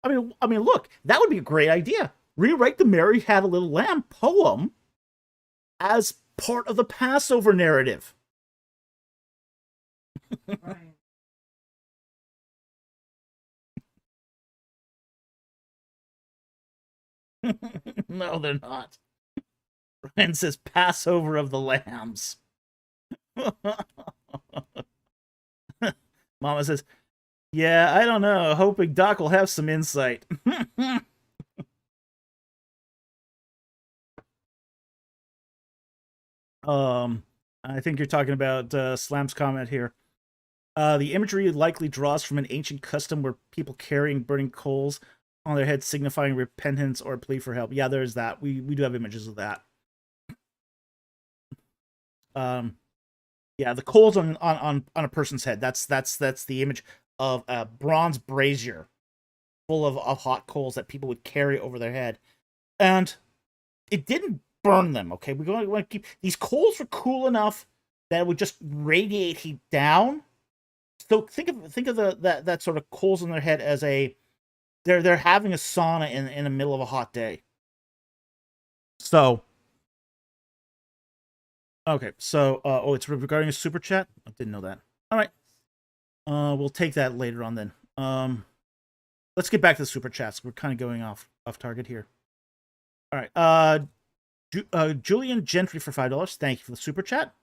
I mean, look, that would be a great idea. Rewrite the Mary Had a Little Lamb poem as part of the Passover narrative. Right. No, they're not. Ryan says Passover of the Lambs. Mama says, yeah, I don't know. Hoping Doc will have some insight. I think you're talking about Slam's comment here. The imagery likely draws from an ancient custom where people carrying burning coals on their heads signifying repentance or plea for help. Yeah, there's that. We do have images of that. Yeah, the coals on a person's head. That's the image of a bronze brazier full of hot coals that people would carry over their head. And it didn't burn them, okay? We want to keep these coals were cool enough that it would just radiate heat down. So think of that sort of coals on their head as they're having a sauna in the middle of a hot day. So okay, so it's regarding a super chat. I didn't know that. All right, we'll take that later on then. Let's get back to the super chats. We're kind of going off target here. All right, Julian Gentry for $5. Thank you for the super chat.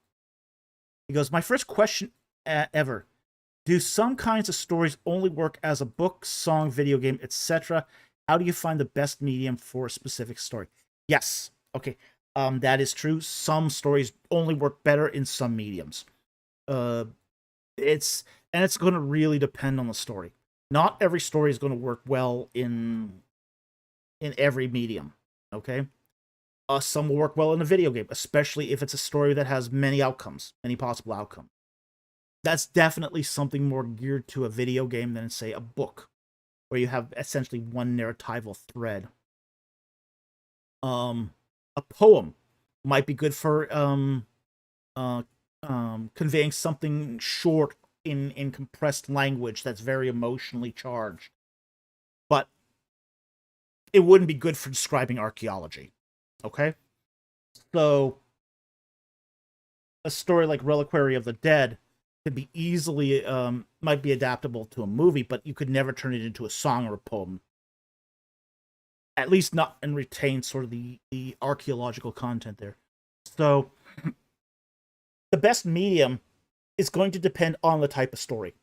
He goes, my first question ever. Do some kinds of stories only work as a book, song, video game, etc.? How do you find the best medium for a specific story? Yes. Okay. That is true. Some stories only work better in some mediums. It's going to really depend on the story. Not every story is going to work well in every medium. Okay. Some will work well in a video game, especially if it's a story that has many possible outcomes. That's definitely something more geared to a video game than, say, a book, where you have essentially one narratival thread. A poem might be good for conveying something short in compressed language that's very emotionally charged. But it wouldn't be good for describing archaeology. Okay? So, a story like Reliquary of the Dead could be easily, might be adaptable to a movie, but you could never turn it into a song or a poem. At least not and retain sort of the archaeological content there. So, the best medium is going to depend on the type of story.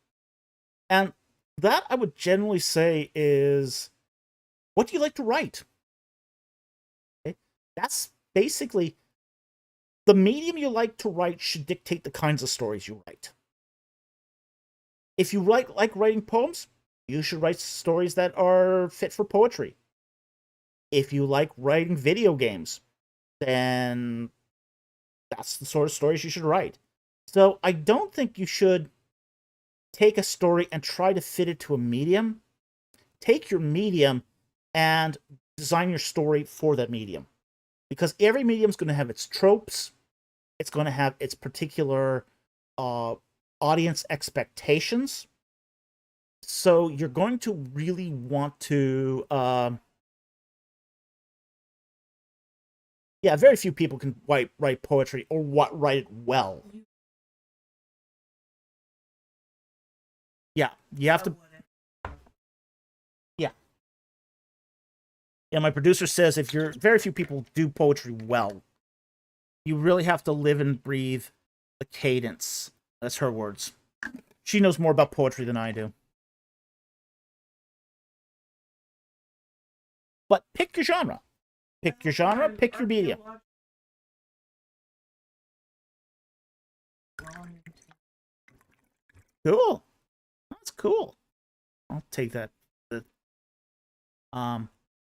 And that, I would generally say, is what do you like to write? Okay? That's basically the medium you like to write should dictate the kinds of stories you write. If you like writing poems, you should write stories that are fit for poetry. If you like writing video games, then that's the sort of stories you should write. So I don't think you should take a story and try to fit it to a medium. Take your medium and design your story for that medium. Because every medium is going to have its tropes. It's going to have its particular audience expectations. So you're going to really want to... very few people can write poetry or write it well. Yeah, you have to... Yeah, my producer says very few people do poetry well. You really have to live and breathe the cadence. That's her words. She knows more about poetry than I do. But pick your genre. Pick your genre, pick your medium. Cool. That's cool. I'll take that.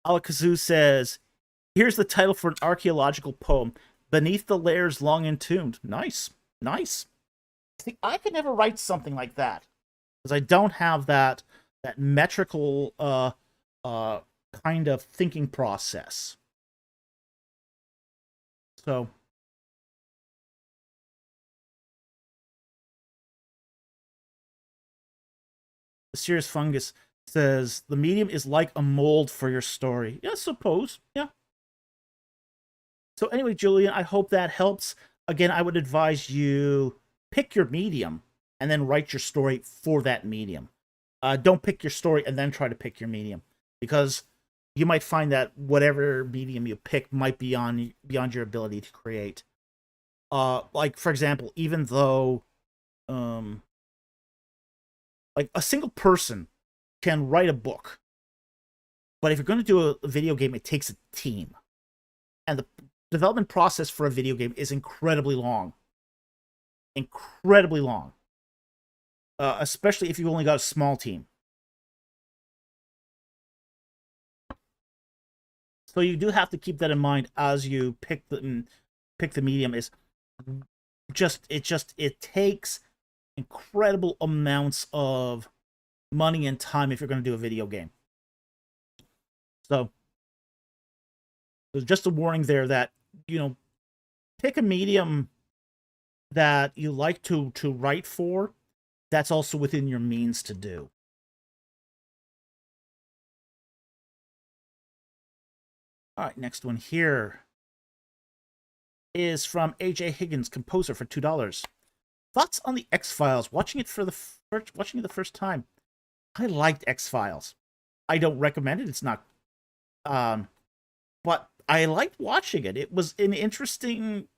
Alakazoo says, Here's the title for an archaeological poem: "Beneath the Layers Long Entombed." Nice, nice. See, I could never write something like that because I don't have that metrical uh kind of thinking process. So the serious fungus says the medium is like a mold for your story. Yeah, I suppose. Yeah. So anyway, Julian, I hope that helps. Again, I would advise you pick your medium and then write your story for that medium. Don't pick your story and then try to pick your medium, because you might find that whatever medium you pick might be beyond your ability to create. Like for example, even though um, like a single person can write a book, but if you're going to do a video game, it takes a team, and the development process for a video game is incredibly long, incredibly long. Especially if you've only got a small team. So you do have to keep that in mind as you pick the medium. Is it takes incredible amounts of money and time if you're going to do a video game. So there's just a warning there that, pick a medium that you like to write for. That's also within your means to do. All right, next one here is from AJ Higgins, composer, for $2. Thoughts on the X-Files? Watching it the first time. I liked X-Files. I don't recommend it. It's not, but I liked watching it. It was an interesting.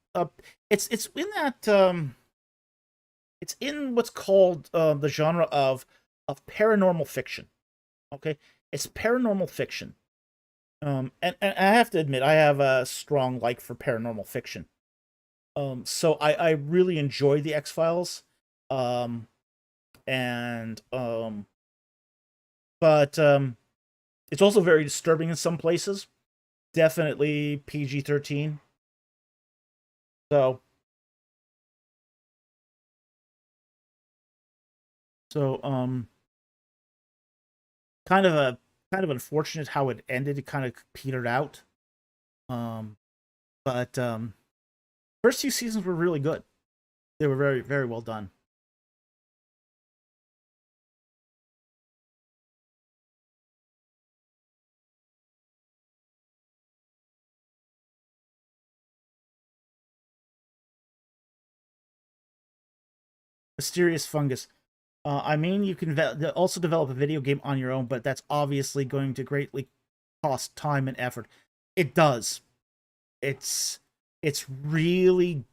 It's in that. It's in what's called the genre of paranormal fiction. Okay, it's paranormal fiction. And I have to admit, I have a strong like for paranormal fiction. So I really enjoy the X-Files. Um, and but it's also very disturbing in some places. Definitely PG-13. So so kind of unfortunate how it ended. It kind of petered out. Um, but first two seasons were really good. They were very, very well done. Mysterious fungus. I mean, you can also develop a video game on your own, but that's obviously going to greatly cost time and effort. It does. It's really.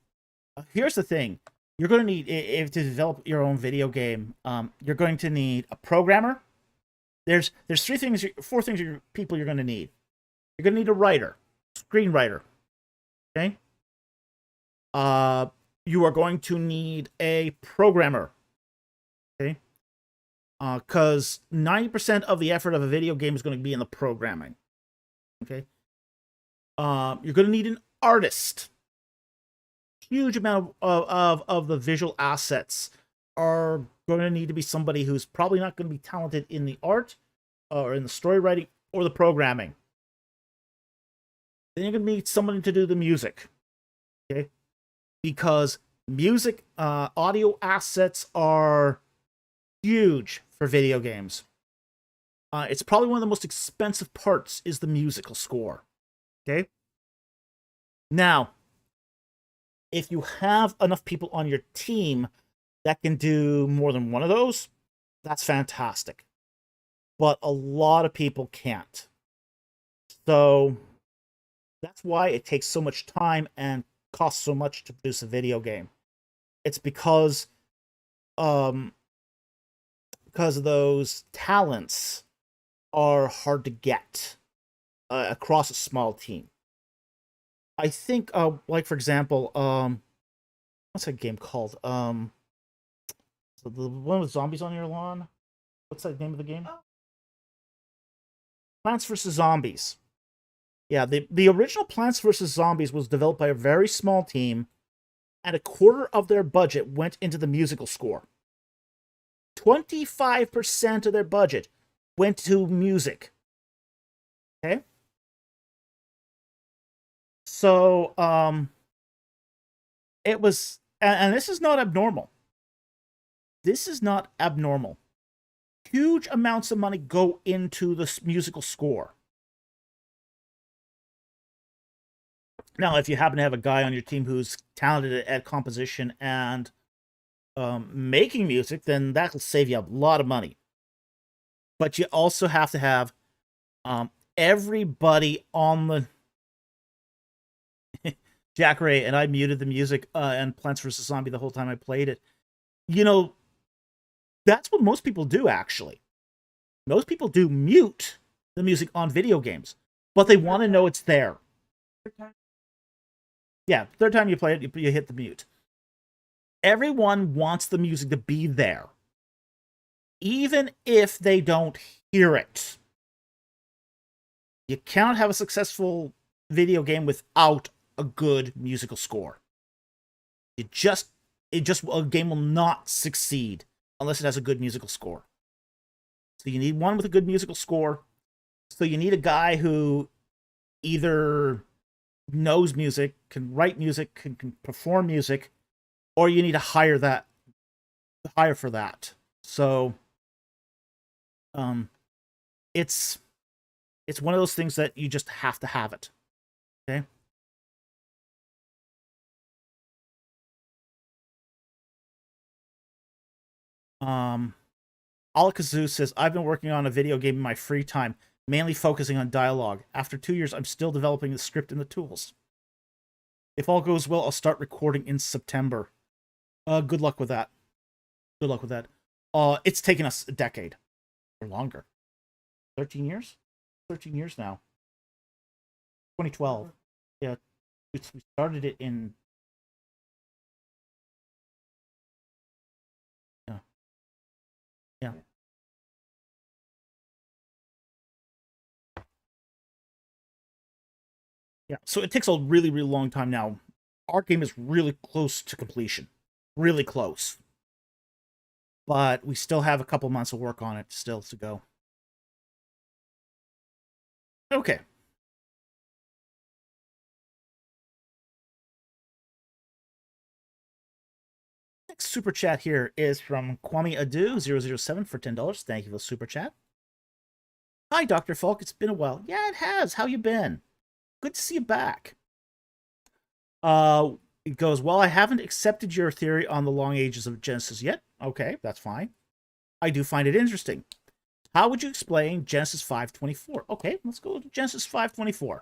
Here's the thing: you're going to need, if to develop your own video game. You're going to need a programmer. There's four things people you're going to need. You're going to need a writer, screenwriter. Okay. Uh, you are going to need a programmer. Okay. Because 90% of the effort of a video game is going to be in the programming. Okay. You're going to need an artist. Huge amount of the visual assets are going to need to be somebody who's probably not going to be talented in the art or in the story writing or the programming. Then you're going to need somebody to do the music. Okay. Because music, audio assets are huge for video games. It's probably one of the most expensive parts is the musical score. Okay. Now, if you have enough people on your team that can do more than one of those, that's fantastic. But a lot of people can't. So that's why it takes so much time and costs so much to produce a video game. It's because of those talents are hard to get across a small team. I think, like for example, what's that game called? So the one with zombies on your lawn. What's that name of the game? Plants vs Zombies. Yeah, the original Plants vs. Zombies was developed by a very small team, and a quarter of their budget went into the musical score. 25% of their budget went to music. Okay? So, it was, and this is not abnormal. This is not abnormal. Huge amounts of money go into the musical score. Now, if you happen to have a guy on your team who's talented at composition and making music, then that'll save you a lot of money. But you also have to have everybody on the Jack Ray, and I muted the music and Plants vs. Zombie the whole time I played it. You know, that's what most people do, actually. Most people do mute the music on video games, but they want to know it's there. Yeah, third time you play it, you hit the mute. Everyone wants the music to be there, even if they don't hear it. You cannot have a successful video game without a good musical score. A game will not succeed unless it has a good musical score. So you need one with a good musical score. So you need a guy who either knows music, can write music, can perform music, or you need to hire for that. So it's one of those things that you just have to have it. Okay? Alakazoo says, I've been working on a video game in my free time, mainly focusing on dialogue. After 2 years, I'm still developing the script and the tools. If all goes well, I'll start recording in September. Good luck with that. Good luck with that. It's taken us a decade or longer. 13 years? 13 years now. 2012. Yeah, we started it in... Yeah. Yeah, so it takes a really, really long time now. Our game is really close to completion. Really close. But we still have a couple months of work on it still to go. Okay. Next super chat here is from Kwame Adu007 for $10. Thank you for the super chat. Hi, Dr. Falk. It's been a while. Yeah, it has. How you been? Good to see you back. It goes, well, I haven't accepted your theory on the long ages of Genesis yet. Okay, that's fine. I do find it interesting. How would you explain Genesis 5:24? Okay, let's go to Genesis 5:24.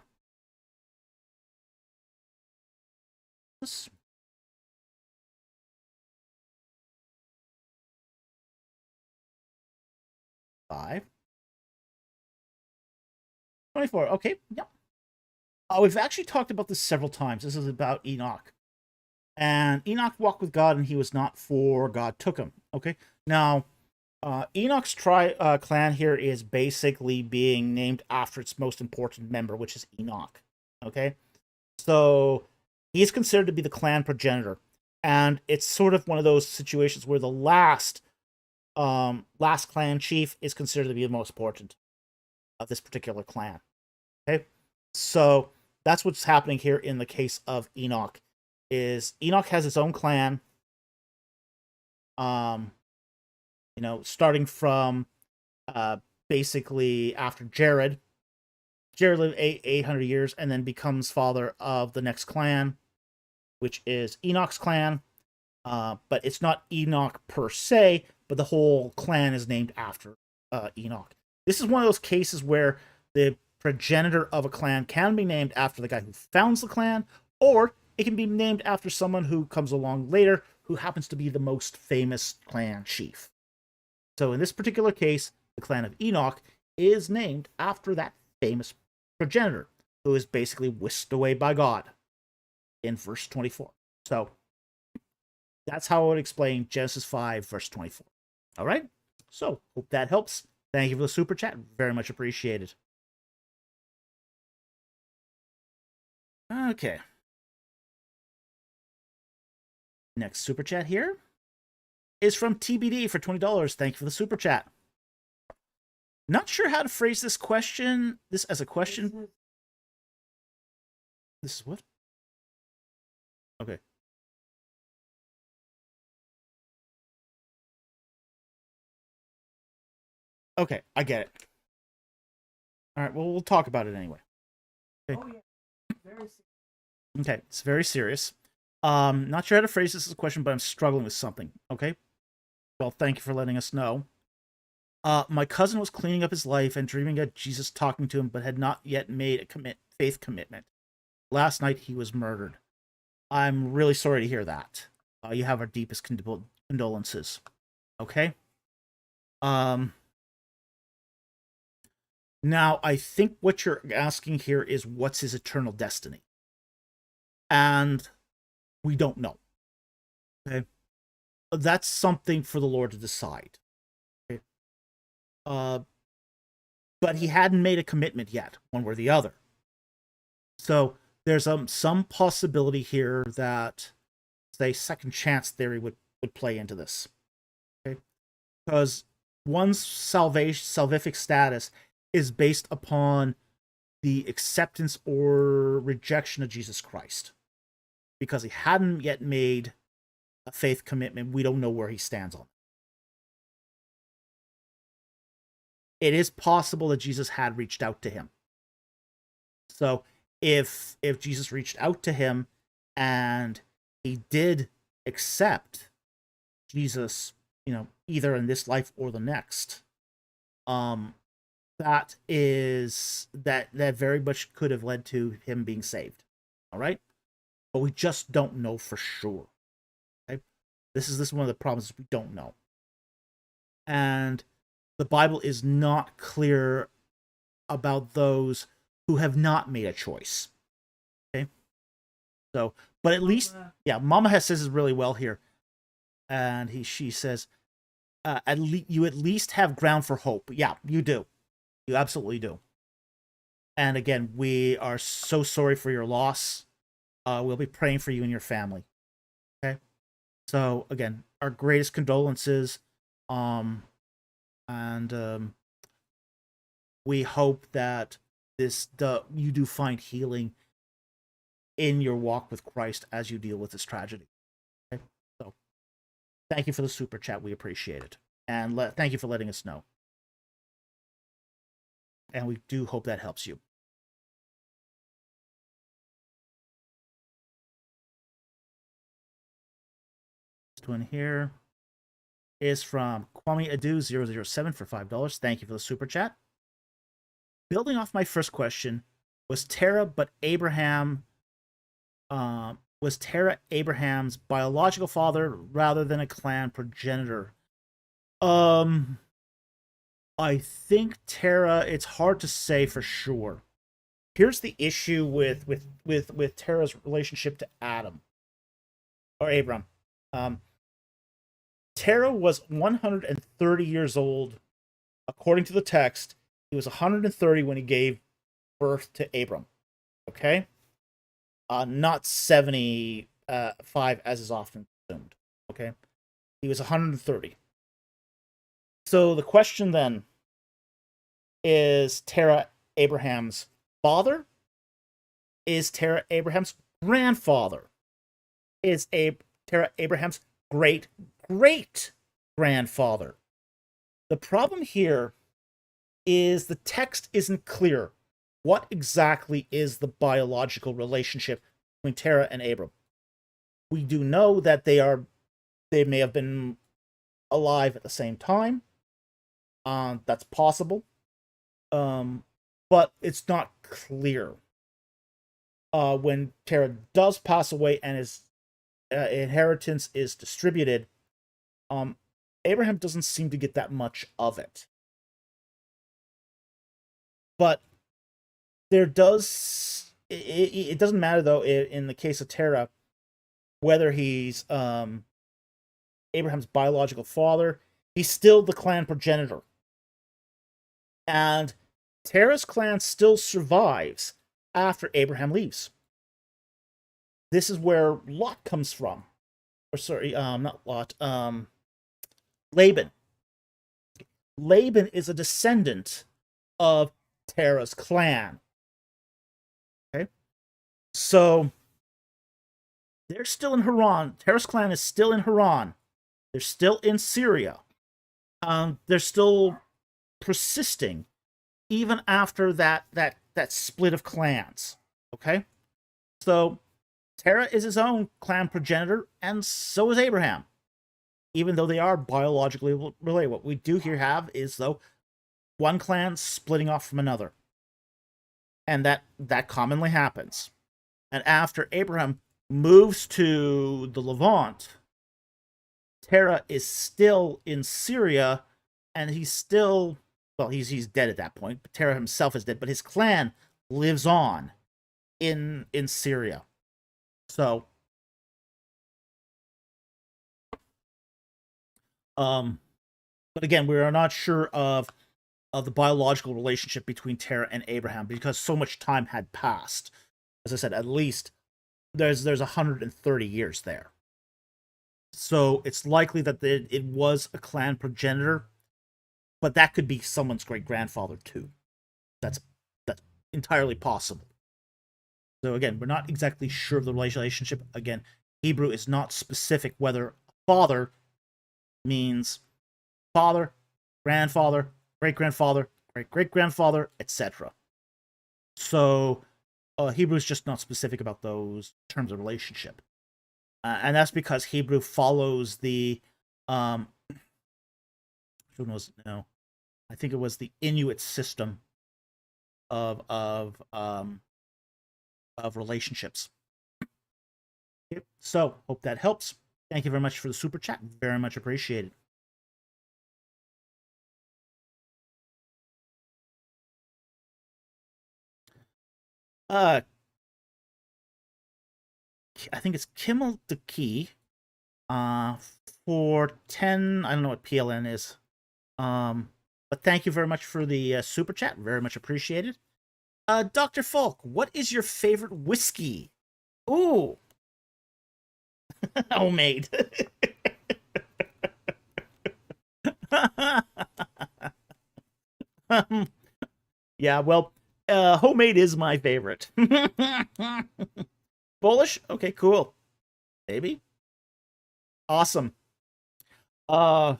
Five. 24. Okay, yeah. We've actually talked about this several times. This is about Enoch. And Enoch walked with God, and he was not, for God took him. Okay, now Enoch's clan here is basically being named after its most important member, which is Enoch. Okay, so he's considered to be the clan progenitor, and it's sort of one of those situations where the last clan chief is considered to be the most important of this particular clan. Okay, so that's what's happening here in the case of Enoch. Is Enoch has its own clan. Starting from basically after Jared. Jared lived 800 years and then becomes father of the next clan, which is Enoch's clan. But it's not Enoch per se, but the whole clan is named after Enoch. This is one of those cases where the progenitor of a clan can be named after the guy who founds the clan, or it can be named after someone who comes along later who happens to be the most famous clan chief. So in this particular case, the clan of Enoch is named after that famous progenitor who is basically whisked away by God in verse 24. So that's how I would explain Genesis 5, verse 24. All right? So hope that helps. Thank you for the super chat. Very much appreciated. Okay. Next super chat here is from TBD for $20. Thank you for the super chat. Not sure how to phrase this question. This as a question. This is what? Okay. Okay, I get it. All right, well, we'll talk about it anyway. Okay. Oh, yeah. Very serious. Okay, it's very serious. Not sure how to phrase this as a question, but I'm struggling with something. Okay. Well, thank you for letting us know. My cousin was cleaning up his life and dreaming of Jesus talking to him, but had not yet made a faith commitment. Last night he was murdered. I'm really sorry to hear that. You have our deepest condolences. Okay. Now I think what you're asking here is what's his eternal destiny, and we don't know. Okay. That's something for the Lord to decide. Okay. But he hadn't made a commitment yet, one way or the other. So there's some possibility here that, say, second chance theory would play into this. Okay, because one's salvific status is based upon the acceptance or rejection of Jesus Christ. Because he hadn't yet made a faith commitment, we don't know where he stands on it. It is possible that Jesus had reached out to him. So if Jesus reached out to him and he did accept Jesus, either in this life or the next, that very much could have led to him being saved. All right, but we just don't know for sure. Okay, this is one of the problems, we don't know, and the Bible is not clear about those who have not made a choice. Okay, so, but at least, yeah, Mama says it really well here, and she says, you at least have ground for hope. Yeah, you do. You absolutely do. And again, we are so sorry for your loss. We'll be praying for you and your family. Okay. So again, our greatest condolences. We hope that you do find healing in your walk with Christ as you deal with this tragedy. Okay. So thank you for the super chat. We appreciate it. And thank you for letting us know. And we do hope that helps you. This one here is from Kwame Adu 007 for $5. Thank you for the super chat. Building off my first question, was Terah Abraham's biological father rather than a clan progenitor? I think Terah, it's hard to say for sure. Here's the issue with Terah's relationship to Adam or Abram. Terah was 130 years old. According to the text, he was 130 when he gave birth to Abram. Okay? Not 75 as is often assumed. Okay? He was 130. So the question then is Terah Abraham's father? Is Terah Abraham's grandfather? Is Terah Abraham's great grandfather? The problem here is the text isn't clear. What exactly is the biological relationship between Terah and Abram? We do know that they may have been alive at the same time. That's possible. But it's not clear. When Terah does pass away and his inheritance is distributed, Abraham doesn't seem to get that much of it. But there does it doesn't matter though in the case of Terah whether he's Abraham's biological father. He's still the clan progenitor, and Terah's clan still survives after Abraham leaves. this is where Lot comes from. Or sorry, not Lot, Laban. Laban is a descendant of Terah's clan. Okay? So they're still in Haran. Terah's clan is still in Haran. They're still in Syria. They're still persisting even after that split of clans. Okay? So Terah is his own clan progenitor, and so is Abraham. Even though they are biologically related, what we do here have is, though, one clan splitting off from another. And that commonly happens. And after Abraham moves to the Levant, Terah is still in Syria, and he's still, well, he's dead at that point. But Terah himself is dead, but his clan lives on in Syria. So, but again, we are not sure of the biological relationship between Terah and Abraham because so much time had passed. As I said, at least there's 130 years there. So it's likely that it was a clan progenitor, but that could be someone's great grandfather too. That's entirely possible. So again, we're not exactly sure of the relationship. Again, Hebrew is not specific whether father means father, grandfather, great-grandfather, great-great-grandfather, etc. So Hebrew is just not specific about those terms of relationship. And that's because Hebrew follows the, who knows? No, I think it was the Inuit system of relationships. Yep. So hope that helps. Thank you very much for the super chat. Very much appreciated. I think it's Kimmel the Key. For 10, I don't know what PLN is. But thank you very much for the super chat. Very much appreciated. Dr. Falk, what is your favorite whiskey? Ooh. Homemade. Yeah, well, homemade is my favorite. Polish? Okay, cool. Maybe. Awesome. Homemade's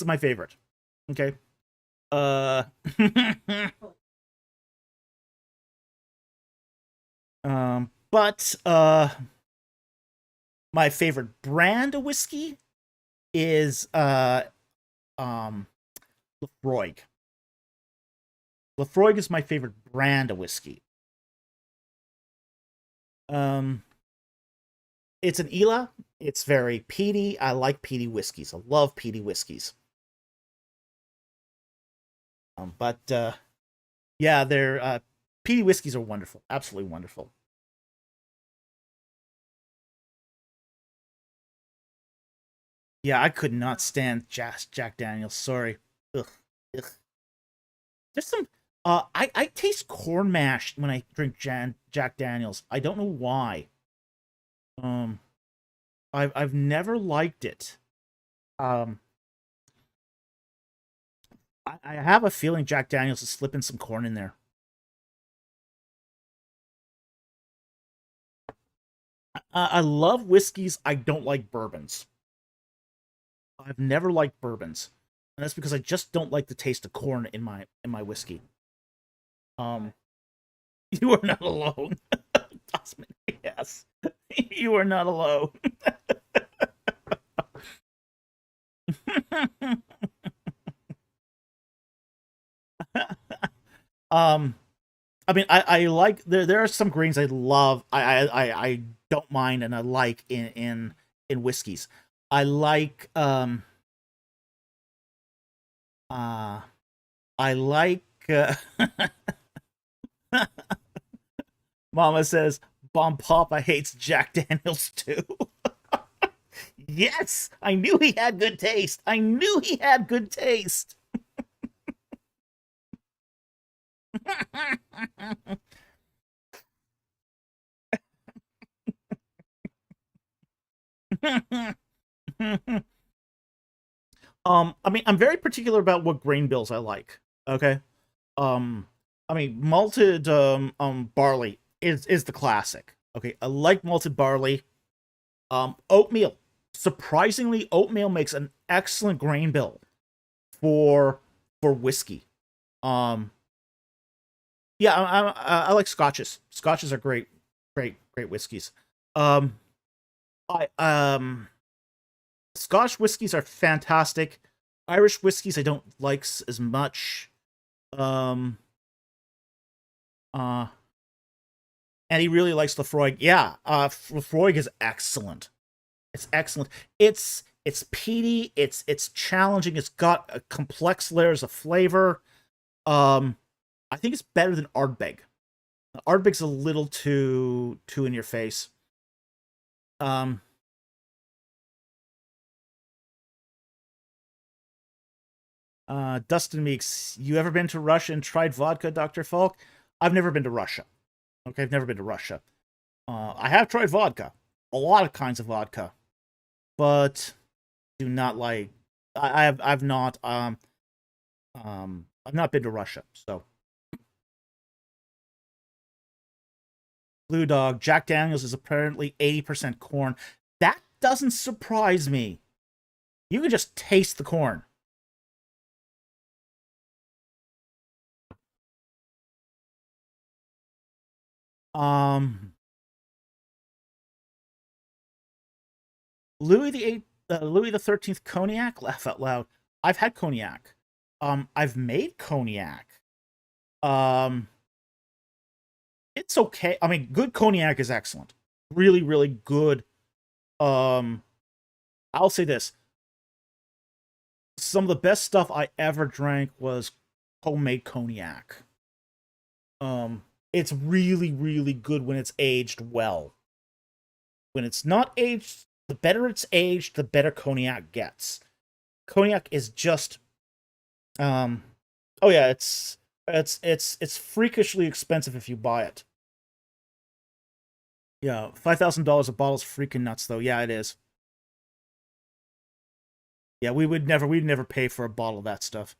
my favorite. Okay. But my favorite brand of whiskey is Lefroy. Lefroy is my favorite brand of whiskey. It's an Ela. It's very peaty. I like peaty whiskeys. I love peaty whiskeys. But yeah, they're peaty whiskeys are wonderful. Absolutely wonderful. Yeah, I could not stand Jack Daniels. Sorry. Ugh. Ugh. There's some. I taste corn mash when I drink Jack Daniels. I don't know why. Um, I've never liked it. Um, I have a feeling Jack Daniels is slipping some corn in there. I love whiskeys. I don't like bourbons. I've never liked bourbons, and that's because I just don't like the taste of corn in my whiskey. Um, you are not alone, Tosman. Yes, you are not alone. um, I mean, I like there are some grains I love. I don't mind and I like in whiskeys. I like uh I like Mama says Bomb Papa hates Jack Daniels too. Yes, I knew he had good taste. I knew he had good taste. I mean, I'm very particular about what grain bills I like. Okay. Um, I mean, malted barley is the classic. Okay, I like malted barley. Oatmeal. Surprisingly, oatmeal makes an excellent grain bill for whiskey. Um, yeah, I like scotches. Scotches are great, great whiskeys. Um, I Scotch whiskeys are fantastic. Irish whiskeys I don't like as much. Um, uh, and he really likes Lefroy. Yeah, Lefroy is excellent. It's excellent. It's peaty. It's challenging. It's got complex layers of flavor. Um, I think it's better than Ardbeg. Ardbeg's a little too in your face. Um, Dustin Meeks, you ever been to Russia and tried vodka, Dr. Falk? I've never been to Russia. Okay, I've never been to Russia. I have tried vodka, a lot of kinds of vodka, but do not like. I've not been to Russia. So Blue Dog, Jack Daniels is apparently 80% corn. That doesn't surprise me. You can just taste the corn. Um, Louis the 13th cognac. Laugh out loud. I've had cognac. I've made cognac. Um, it's okay. I mean, good cognac is excellent. Really, really good. Um, I'll say this: some of the best stuff I ever drank was homemade cognac. It's really, really good when it's aged well. When it's not aged, the better it's aged, the better cognac gets. Cognac is just, um, oh yeah, it's freakishly expensive if you buy it. Yeah, $5,000 a bottle is freaking nuts, though. Yeah, it is. Yeah, we'd never pay for a bottle of that stuff.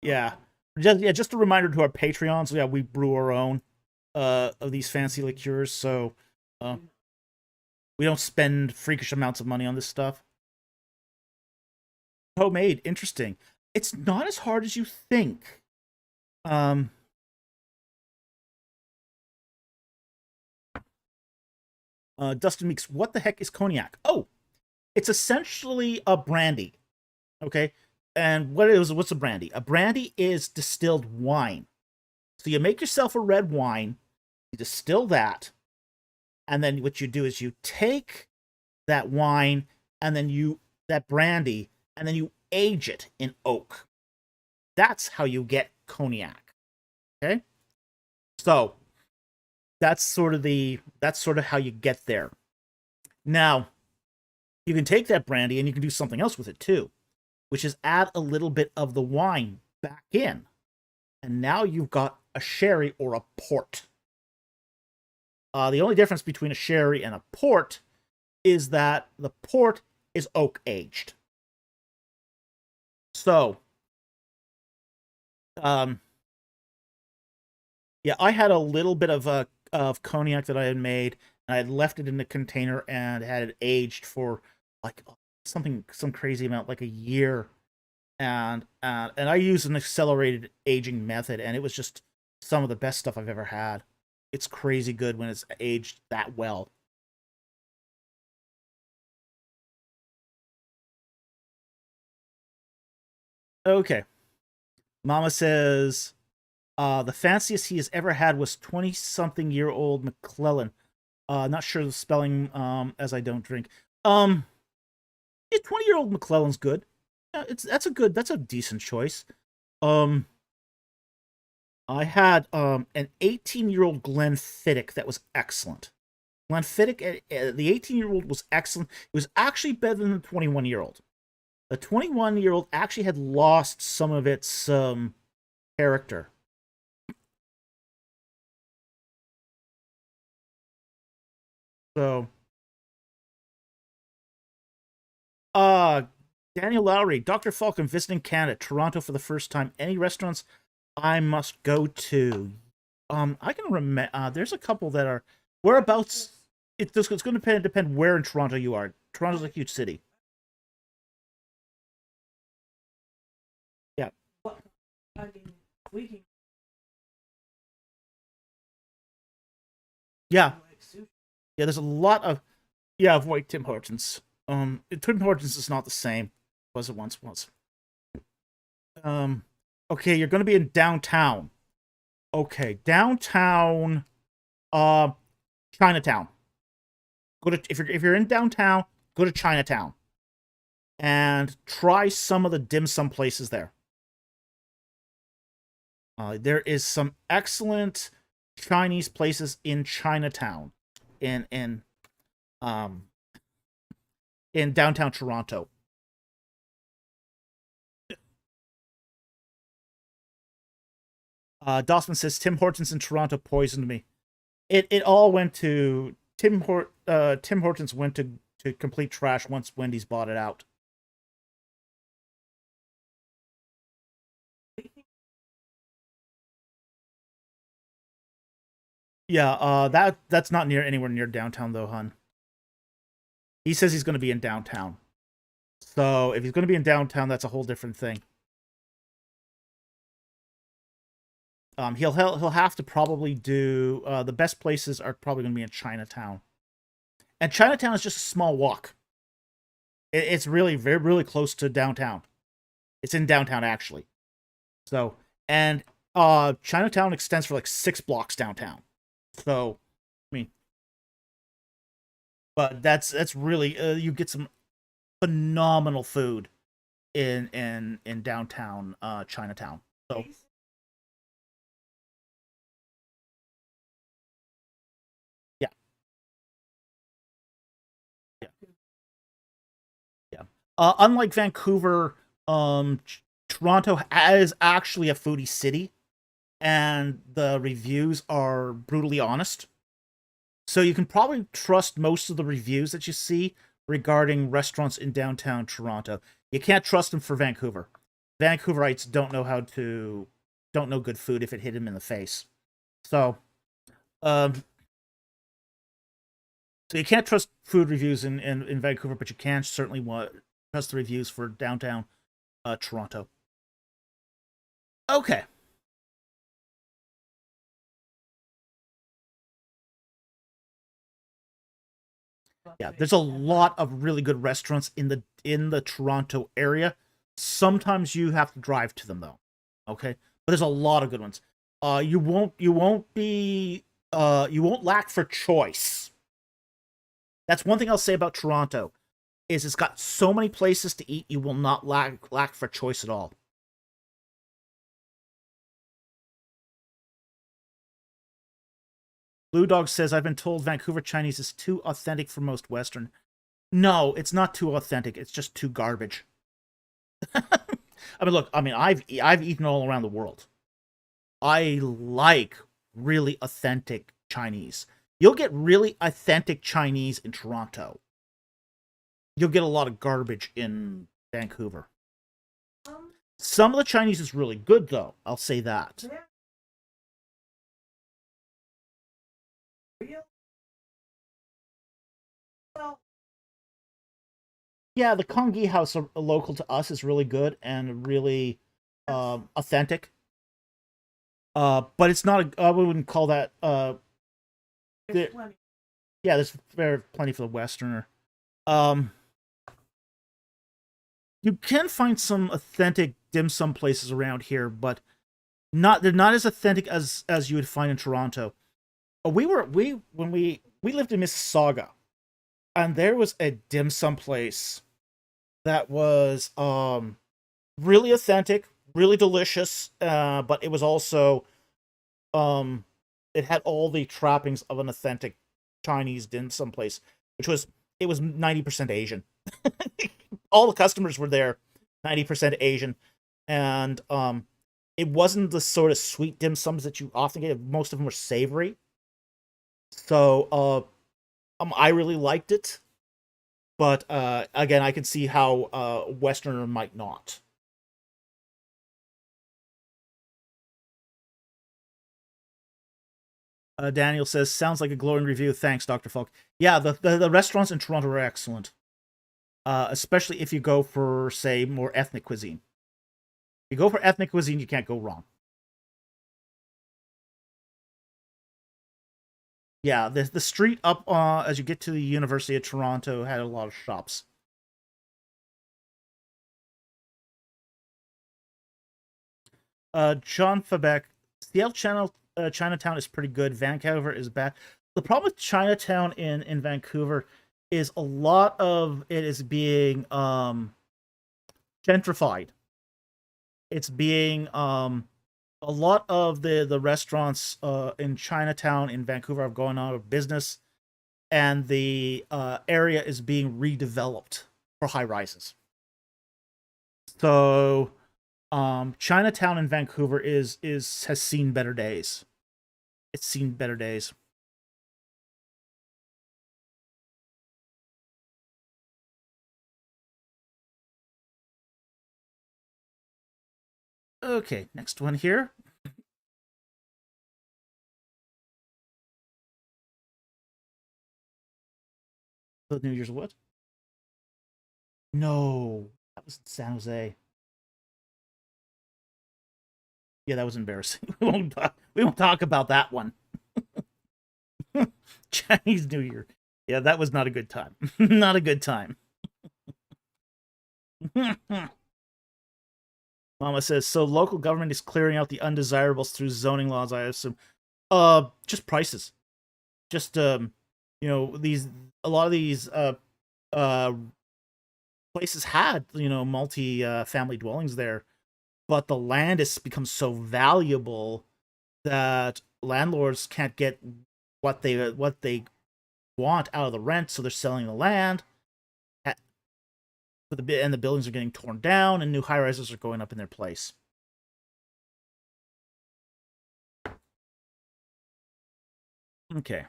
Yeah, just a reminder to our Patreons. Yeah, we brew our own of these fancy liqueurs, so uh, we don't spend freakish amounts of money on this stuff. Homemade, interesting. It's not as hard as you think. Um, Dustin Meeks, what the heck is cognac? Oh, it's essentially a brandy. Okay, and what's a brandy? A brandy is distilled wine. So you make yourself a red wine, you distill that, and then what you do is you take that wine and then you that brandy and then you age it in oak. That's how you get cognac. Okay? So, that's sort of how you get there. Now, you can take that brandy and you can do something else with it too, which is add a little bit of the wine back in. And now you've got a sherry or a port. The only difference between a sherry and a port is that the port is oak aged. So, um, yeah, I had a little bit of cognac that I had made, and I had left it in the container and had it aged for like some crazy amount, like a year, and I used an accelerated aging method, and it was just some of the best stuff I've ever had. It's crazy good when it's aged that well. Okay, Mama says the fanciest he has ever had was 20-something-year-old McClellan. Not sure the spelling, as I don't drink. Yeah, 20-year-old McClellan's good. That's a decent choice. Um, I had an 18-year-old Glenfiddich that was excellent. Glenfiddich, the 18-year-old was excellent. It was actually better than the 21-year-old. The 21-year-old actually had lost some of its character. So, uh, Daniel Lowry, Dr. Falcon visiting Canada, Toronto for the first time. Any restaurants I must go to? I can remember. There's a couple that are whereabouts. It's going to depend where in Toronto you are. Toronto's a huge city. Yeah, What? I mean, we can yeah, like sushi. yeah. There's a lot of avoid Tim Hortons. Tim Hortons is not the same as it once was. Um, okay, you're going to be in downtown. Okay, downtown. Uh, Chinatown. Go to if you're in downtown, go to Chinatown and try some of the dim sum places there. There is some excellent Chinese places in Chinatown, in um in downtown Toronto. Dossman says Tim Hortons in Toronto poisoned me. It all went to Tim Hortons went to complete trash once Wendy's bought it out. Yeah, that's not anywhere near downtown though, hun. He says he's going to be in downtown. So if he's going to be in downtown, that's a whole different thing. He'll have to probably do the best places are probably going to be in Chinatown, and Chinatown is just a small walk. It's really really close to downtown. It's in downtown actually. So and Chinatown extends for like 6 blocks downtown. So I mean, but that's really you get some phenomenal food in downtown Chinatown. So yeah, yeah, yeah. Unlike Vancouver, Toronto is actually a foodie city, and the reviews are brutally honest. So you can probably trust most of the reviews that you see regarding restaurants in downtown Toronto. You can't trust them for Vancouver. Vancouverites don't know good food if it hit them in the face. So, um, so you can't trust food reviews in Vancouver, but you can certainly trust the reviews for downtown Toronto. Okay. Yeah, there's a lot of really good restaurants in the Toronto area. Sometimes you have to drive to them though. Okay? But there's a lot of good ones. You won't lack for choice. That's one thing I'll say about Toronto is it's got so many places to eat you will not lack for choice at all. Blue Dog says I've been told Vancouver Chinese is too authentic for most Western. No, it's not too authentic. It's just too garbage. I mean, look. I mean, I've eaten all around the world. I like really authentic Chinese. You'll get really authentic Chinese in Toronto. You'll get a lot of garbage in Vancouver. Um, Some of the Chinese is really good, though. I'll say that. yeah, real. Well, Yeah, the Kongi House, local to us, is really good and really authentic. But it's not. I wouldn't call that. there's There, plenty. yeah, there's plenty for the Westerner. Um, you can find some authentic dim sum places around here, but they're not as authentic as you would find in Toronto. We lived in Mississauga, and there was a dim sum place that was really authentic, really delicious, but it was also um it had all the trappings of an authentic Chinese dim sum place, which was it was 90% Asian. All the customers were there 90% Asian, and it wasn't the sort of sweet dim sums that you often get. Most of them were savory. So I really liked it, but again, I can see how a Westerner might not. Daniel says, "Sounds like a glowing review. Thanks, Dr. Falk." Yeah, the restaurants in Toronto are excellent, especially if you go for, say, more ethnic cuisine. If you go for ethnic cuisine, you can't go wrong. Yeah, the street up as you get to the University of Toronto had a lot of shops. John Fabeck, Seattle Chinatown is pretty good. Vancouver is bad. The problem with Chinatown in Vancouver is a lot of it is being gentrified. It's being a lot of the restaurants in Chinatown in Vancouver are going out of business, and the area is being redeveloped for high rises. So Chinatown in Vancouver has seen better days. It's seen better days. Okay, next one here. The New Year's what? No, that was in San Jose. Yeah, that was embarrassing. We won't talk about that one. Chinese New Year. Yeah, that was not a good time. Not a good time. Mama says, so local government is clearing out the undesirables through zoning laws, I assume. Just prices. Just these a lot of these uh places had, multi family dwellings there, but the land has become so valuable that landlords can't get what they want out of the rent, so they're selling the land. And the buildings are getting torn down, and new high rises are going up in their place. Okay.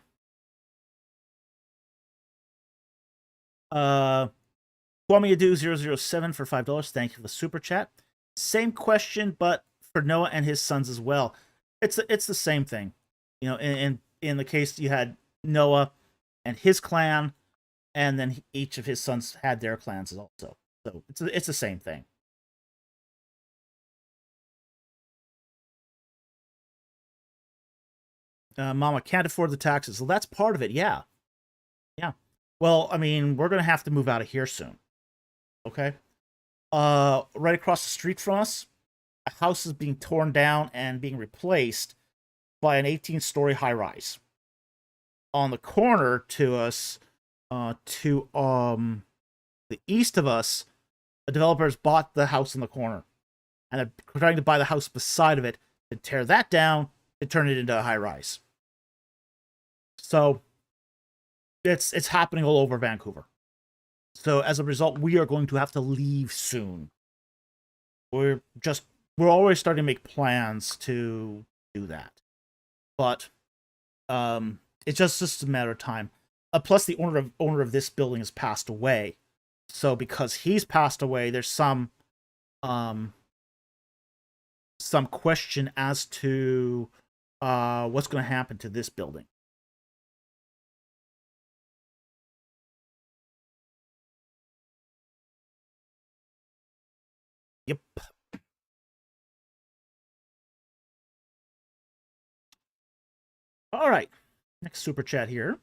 Kwame007 for $5. Thank you for the super chat. Same question, but for Noah and his sons as well. It's the same thing. In the case you had Noah and his clan, and then each of his sons had their clans also. So it's the same thing. Mama can't afford the taxes. Well, that's part of it. Yeah. Yeah. Well, I mean, we're gonna have to move out of here soon. Okay. Right across the street from us, a house is being torn down and being replaced by an 18-story high-rise. On the corner to us, to the east of us, a developer's bought the house in the corner, and they're trying to buy the house beside of it to tear that down and turn it into a high-rise. So it's happening all over Vancouver. So as a result, we are going to have to leave soon. We're already starting to make plans to do that, but it's just a matter of time. Plus, the owner of this building has passed away, so because he's passed away, there's some question as to what's going to happen to this building. Yep. All right. Next super chat here.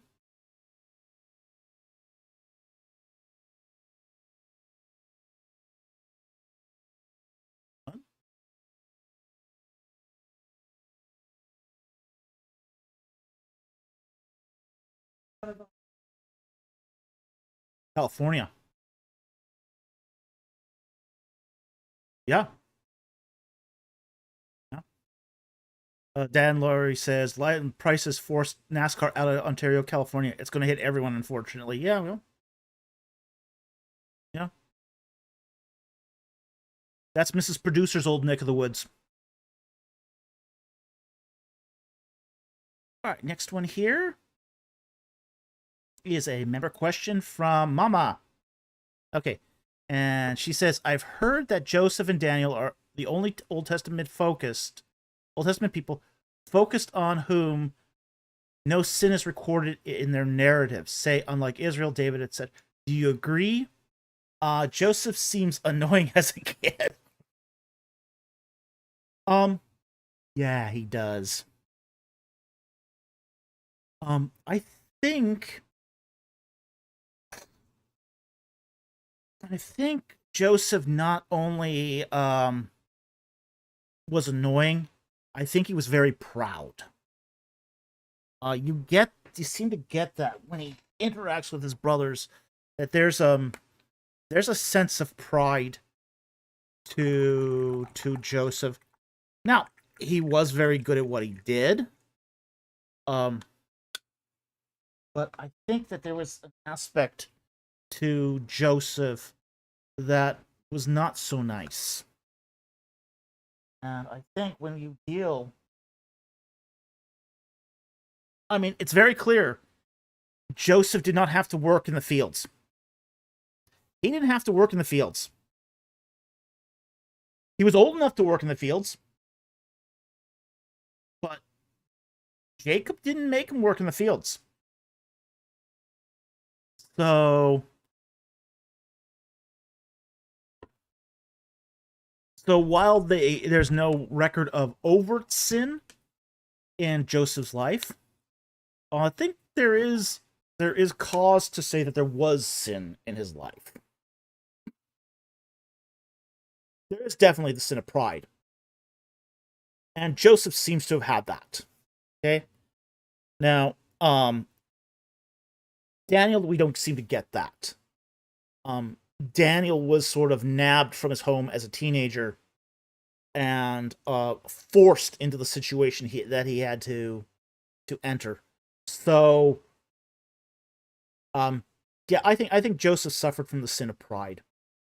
California. Yeah. Yeah. Dan Laurie says, light prices forced NASCAR out of Ontario, California. It's going to hit everyone, unfortunately. Yeah, well. Yeah. That's Mrs. Producer's old neck of the woods. All right, next one here. is a member question from Mama. Okay. And she says, I've heard that Joseph and Daniel are the only Old Testament people focused on whom no sin is recorded in their narratives. Say, unlike Israel, David had said. Do you agree? Joseph seems annoying as a kid. Yeah, he does. I think Joseph not only was annoying, I think he was very proud. You seem to get that when he interacts with his brothers, that there's a sense of pride to Joseph. Now, he was very good at what he did. But I think that there was an aspect to Joseph that was not so nice. And I think when you deal, I mean, it's very clear Joseph did not have to work in the fields. He didn't have to work in the fields. He was old enough to work in the fields, but Jacob didn't make him work in the fields. So while there's no record of overt sin in Joseph's life, I think there is cause to say that there was sin in his life. There is definitely the sin of pride. And Joseph seems to have had that. Okay? Now, Daniel, we don't seem to get that. Daniel was sort of nabbed from his home as a teenager and forced into the situation that he had to enter. So, yeah, I think Joseph suffered from the sin of pride.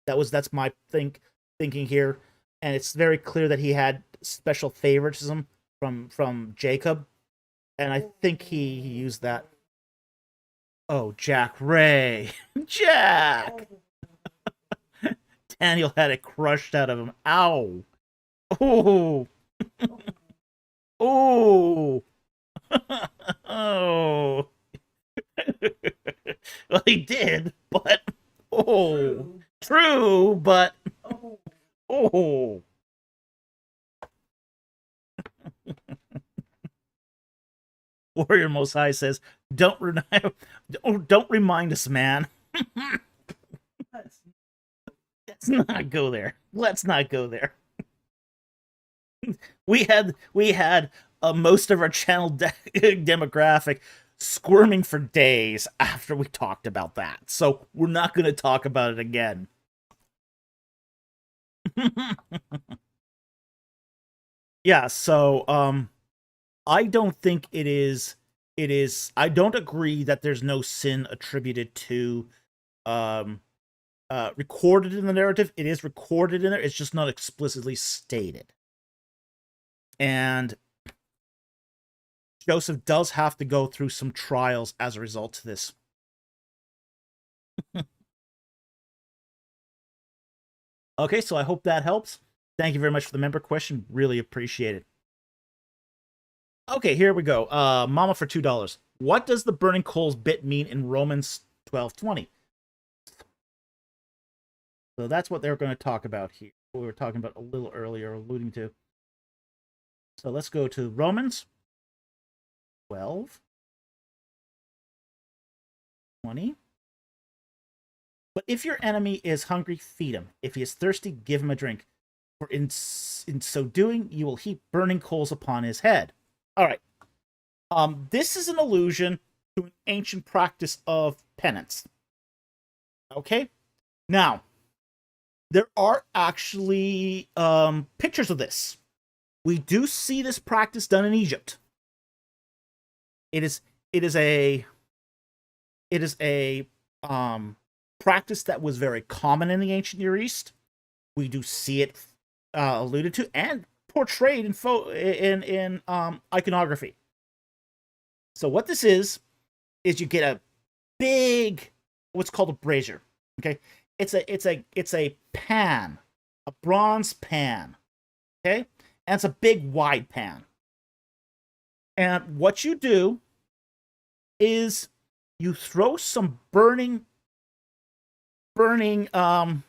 That's my thinking here, and it's very clear that he had special favoritism from Jacob, and I think he used that. Oh, Jack Ray, Jack. Daniel had it crushed out of him. Ow. Oh. Oh. Oh. Well, he did, but true, but oh. Warrior Most High says, "Don't remind us, man." Let's not go there. Let's not go there. We had most of our channel demographic squirming for days after we talked about that, so we're not going to talk about it again. Yeah, so I don't think it is I don't agree that there's no sin attributed to recorded in the narrative. It is recorded in there, it's just not explicitly stated. And Joseph does have to go through some trials as a result to this. Okay, so I hope that helps. Thank you very much for the member question. Really appreciate it. Okay, here we go. Mama for $2. What does the burning coals bit mean in Romans 12:20? So that's what they're going to talk about here. What we were talking about a little earlier, alluding to. So let's go to Romans 12:20. But if your enemy is hungry, feed him. If he is thirsty, give him a drink. For in so doing, you will heap burning coals upon his head. All right. This is an allusion to an ancient practice of penance. Okay? Now, there are actually pictures of this. We do see this practice done in Egypt. It is a practice that was very common in the ancient Near East. We do see it alluded to and portrayed in iconography. So what this is you get big, what's called a brazier. Okay, it's a pan, a bronze pan. Okay, and it's a big wide pan. And what you do is you throw some burning um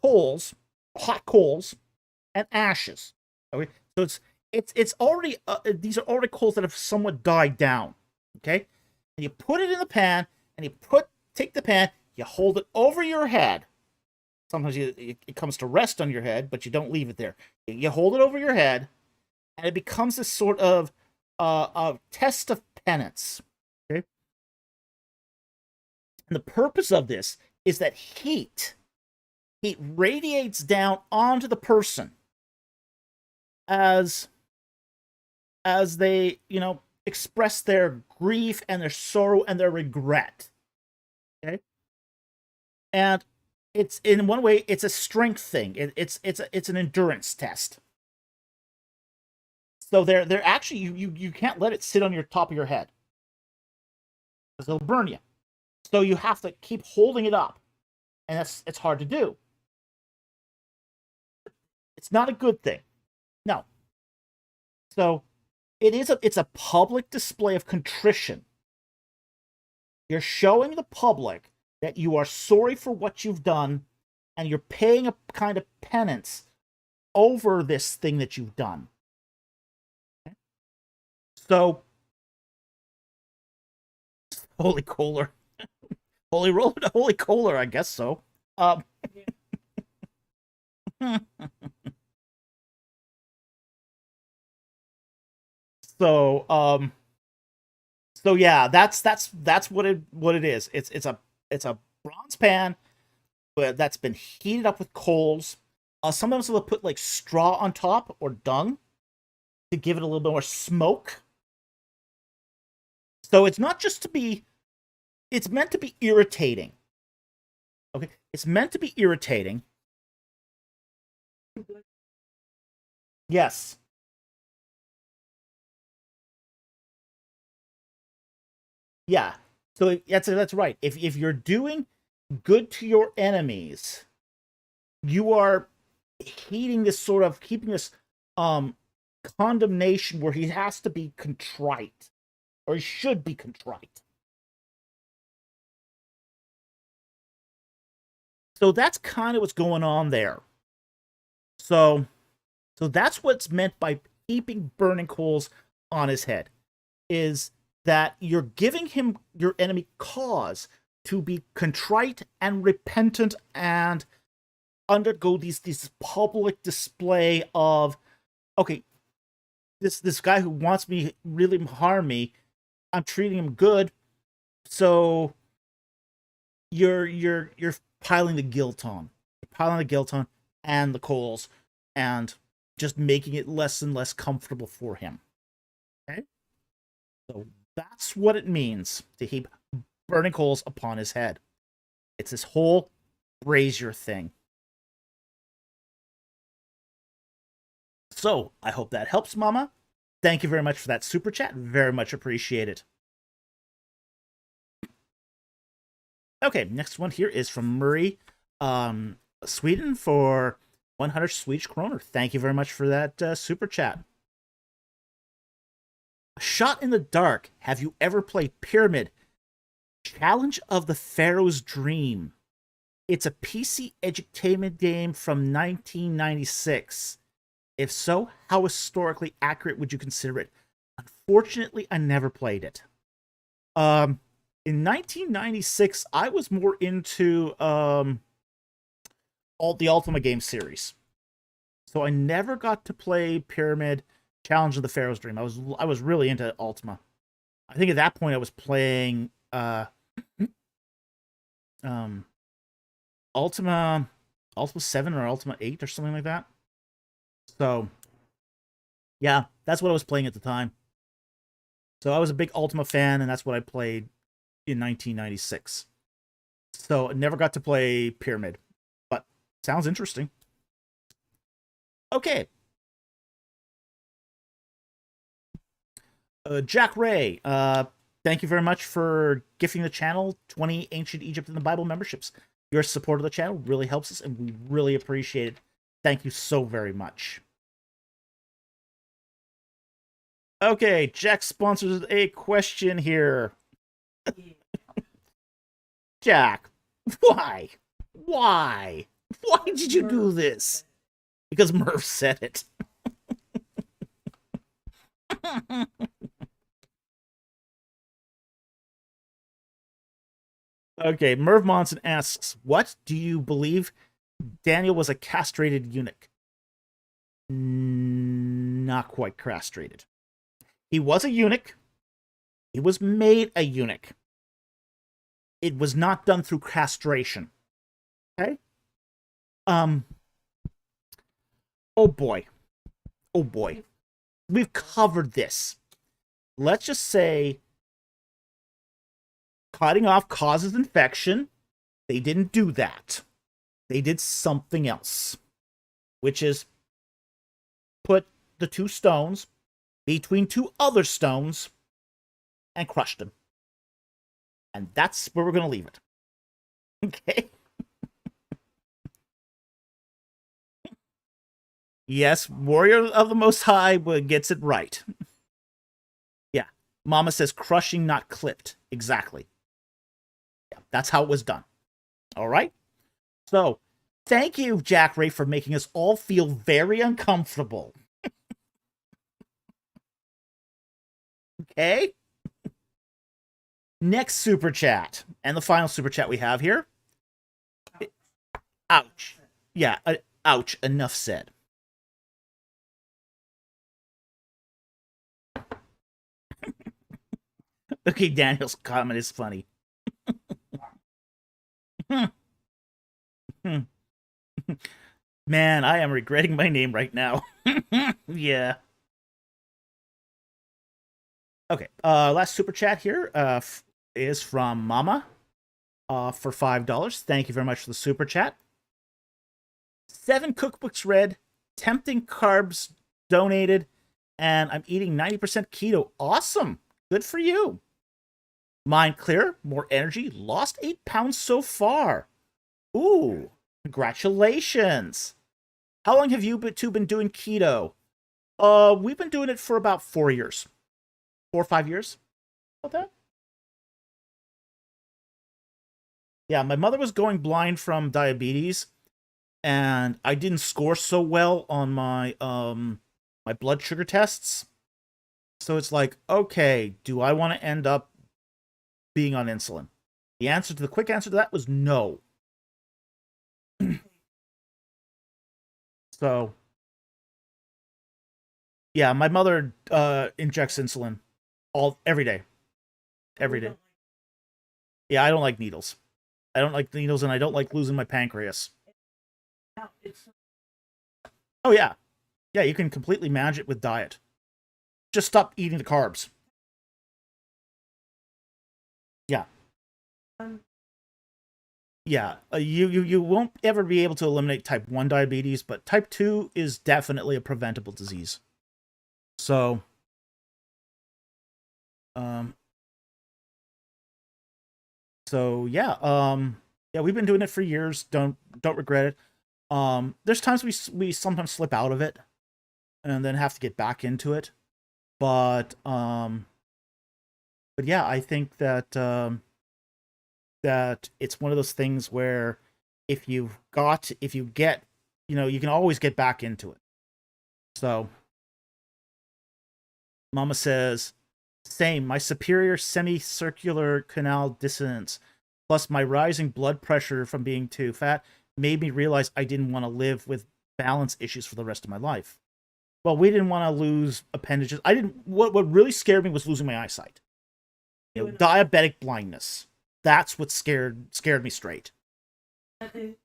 coals, hot coals, and ashes. Okay, so it's already these are already coals that have somewhat died down. Okay, and you put it in the pan, and take the pan, you hold it over your head. Sometimes it comes to rest on your head, but you don't leave it there. You hold it over your head, and it becomes this sort of test of penance. Okay, and the purpose of this is that heat radiates down onto the person as they express their grief and their sorrow and their regret. Okay, and it's in one way it's a strength thing. It's an endurance test. So they're actually you can't let it sit on your top of your head because it'll burn you. So you have to keep holding it up, and it's hard to do. It's not a good thing. No. So it's a public display of contrition. You're showing the public that you are sorry for what you've done, and you're paying a kind of penance over this thing that you've done. Okay? So, holy coaler, holy coaler, I guess so. So, so yeah, that's what it is. It's a bronze pan that's been heated up with coals. Sometimes they'll put like straw on top or dung to give it a little bit more smoke. So it's not just to be, it's meant to be irritating. Okay, it's meant to be irritating. Yes. Yeah. So that's right. If you're doing good to your enemies, you are heeding this sort of keeping this um condemnation where he has to be contrite, or he should be contrite. So that's kind of what's going on there. So that's what's meant by heaping burning coals on his head, is that you're giving him, your enemy, cause to be contrite and repentant and undergo these public display of, okay, this guy who wants me really harm me, I'm treating him good, so you're piling the guilt on, and the coals, and just making it less and less comfortable for him. Okay, so that's what it means to heap burning coals upon his head. It's this whole brazier thing. So I hope that helps, Mama. Thank you very much for that super chat. Very much appreciate it. Okay, next one here is from Murray, Sweden, for 100 Swedish kroner. Thank you very much for that super chat. Shot in the dark. Have you ever played Pyramid? Challenge of the Pharaoh's Dream. It's a PC edutainment game from 1996. If so, how historically accurate would you consider it? Unfortunately, I never played it. In 1996, I was more into all the Ultima game series, so I never got to play Pyramid, Challenge of the Pharaoh's Dream. I was really into Ultima. I think at that point I was playing Ultima 7 or Ultima 8 or something like that. So yeah, that's what I was playing at the time. So I was a big Ultima fan, and that's what I played in 1996. So I never got to play Pyramid, but sounds interesting. Okay. Jack Ray, thank you very much for gifting the channel 20 Ancient Egypt in the Bible memberships. Your support of the channel really helps us, and we really appreciate it. Thank you so very much. Okay, Jack sponsors a question here. Jack, why? Why? Why did you do this? Because Murph said it. Okay, Merv Monson asks, what do you believe Daniel was a castrated eunuch? Not quite castrated. He was a eunuch. He was made a eunuch. It was not done through castration. Okay? Oh boy. Oh boy. We've covered this. Let's just say cutting off causes infection. They didn't do that. They did something else, which is put the two stones between two other stones and crushed them. And that's where we're going to leave it. Okay? Yes, Warrior of the Most High gets it right. Yeah. Mama says crushing, not clipped. Exactly. Yeah, that's how it was done. All right? So, thank you, Jack Ray, for making us all feel very uncomfortable. Okay? Next super chat, and the final super chat we have here. Ouch. Yeah, ouch. Enough said. Okay, Daniel's comment is funny. Man, I am regretting my name right now. Yeah. Okay, last super chat here is from Mama for $5. Thank you very much for the super chat. 7 cookbooks read, tempting carbs donated, and I'm eating 90% keto. Awesome. Good for you. Mind clear, more energy, lost 8 pounds so far. Ooh, congratulations. How long have you two been doing keto? We've been doing it for about 4 years. 4 or 5 years. About that? Yeah, my mother was going blind from diabetes, and I didn't score so well on my my blood sugar tests. So it's like, okay, do I want to end up being on insulin? The quick answer to that was no. So, yeah, my mother injects insulin every day. Every day. Yeah, I don't like needles. I don't like needles, and I don't like losing my pancreas. Oh, yeah. Yeah, you can completely manage it with diet. Just stop eating the carbs. Yeah. Yeah, you won't ever be able to eliminate type 1 diabetes, but type 2 is definitely a preventable disease. So, yeah, we've been doing it for years. Don't regret it. There's times we sometimes slip out of it and then have to get back into it. But yeah, I think that that it's one of those things where if you get, you can always get back into it. So, Mama says, same, my superior semicircular canal dissonance, plus my rising blood pressure from being too fat, made me realize I didn't want to live with balance issues for the rest of my life. Well, we didn't want to lose appendages. What really scared me was losing my eyesight. Diabetic blindness. That's what scared me straight. It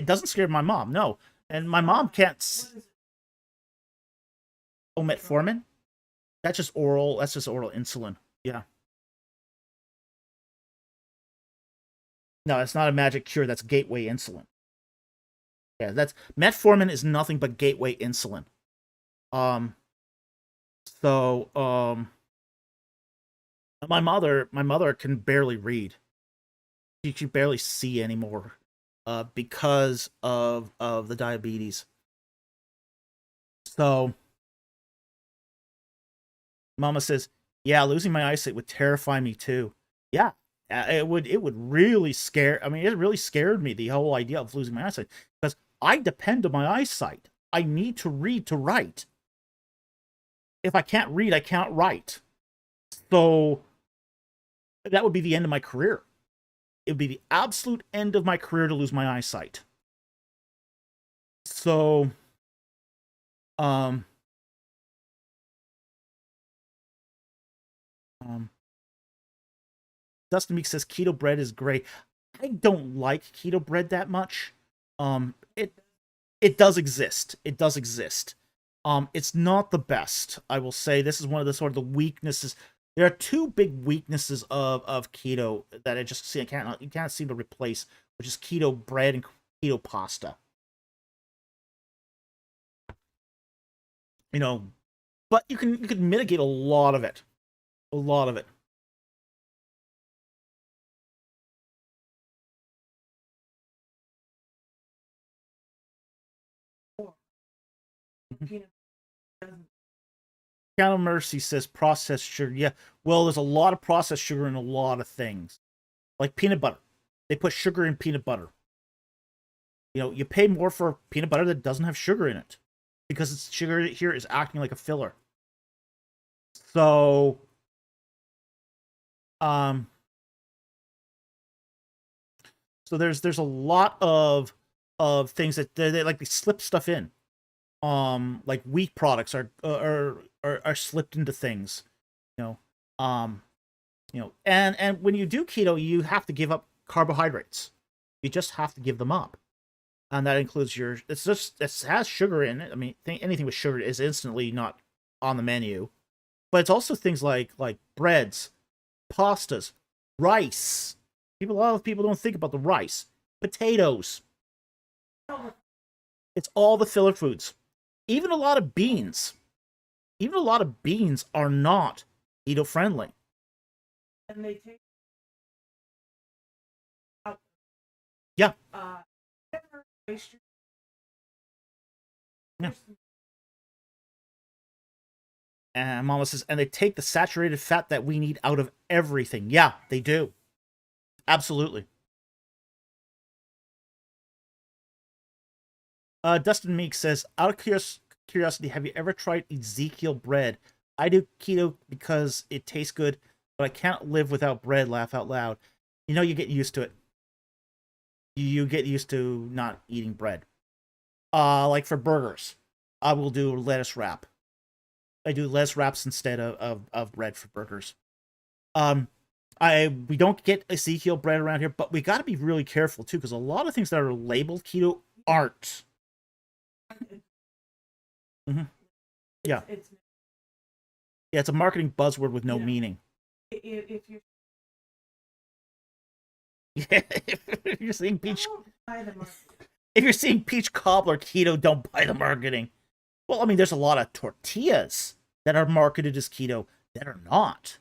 doesn't scare my mom, no. And my mom can't. Metformin? That's just oral insulin. Yeah. No, it's not a magic cure. That's gateway insulin. Yeah, metformin is nothing but gateway insulin. So, my mother can barely read. She can barely see anymore, because of the diabetes. So, Mama says, "Yeah, losing my eyesight would terrify me too." Yeah, it would really scare. I mean, it really scared me, the whole idea of losing my eyesight, because I depend on my eyesight. I need to read to write. If I can't read, I can't write. So that would be the end of my career. It would be the absolute end of my career to lose my eyesight. So, um, um, Dustin Meek says keto bread is great. I don't like keto bread that much. It does exist. It does exist. It's not the best. I will say this is one of the sort of the weaknesses. There are two big weaknesses of keto that I just see. You can't seem to replace, which is keto bread and keto pasta. You know, but you can mitigate a lot of it. A lot of it. Or peanut doesn't. Count of Mercy says processed sugar. Yeah, well, there's a lot of processed sugar in a lot of things, like peanut butter. They put sugar in peanut butter. You pay more for peanut butter that doesn't have sugar in it because its sugar here is acting like a filler. So, um, so there's a lot of things that they slip stuff in. Like wheat products are slipped into things. You know, um, and when you do keto, you have to give up carbohydrates. You just have to give them up, and that includes it has sugar in it. I mean, anything with sugar is instantly not on the menu, but it's also things like breads, pastas, rice. A lot of people don't think about the rice, potatoes. It's all the filler foods. Even a lot of beans. Even a lot of beans are not keto friendly. And they take out Yeah. never waste your Yeah. And Mama says, and they take the saturated fat that we need out of everything. Yeah, they do. Absolutely. Dustin Meek says, out of curiosity, have you ever tried Ezekiel bread? I do keto because it tastes good, but I can't live without bread. Laugh out loud. You get used to it. You get used to not eating bread. Like for burgers, I will do lettuce wrap. I do lettuce wraps instead of bread for burgers. Um, we don't get Ezekiel bread around here, but we got to be really careful too, because a lot of things that are labeled keto aren't. Mm-hmm. Yeah, yeah, it's a marketing buzzword with no meaning. if you're Yeah, if you're seeing peach, don't buy the market. if you're seeing peach cobbler keto, don't buy the marketing. Well, I mean, there's a lot of tortillas that are marketed as keto that are not.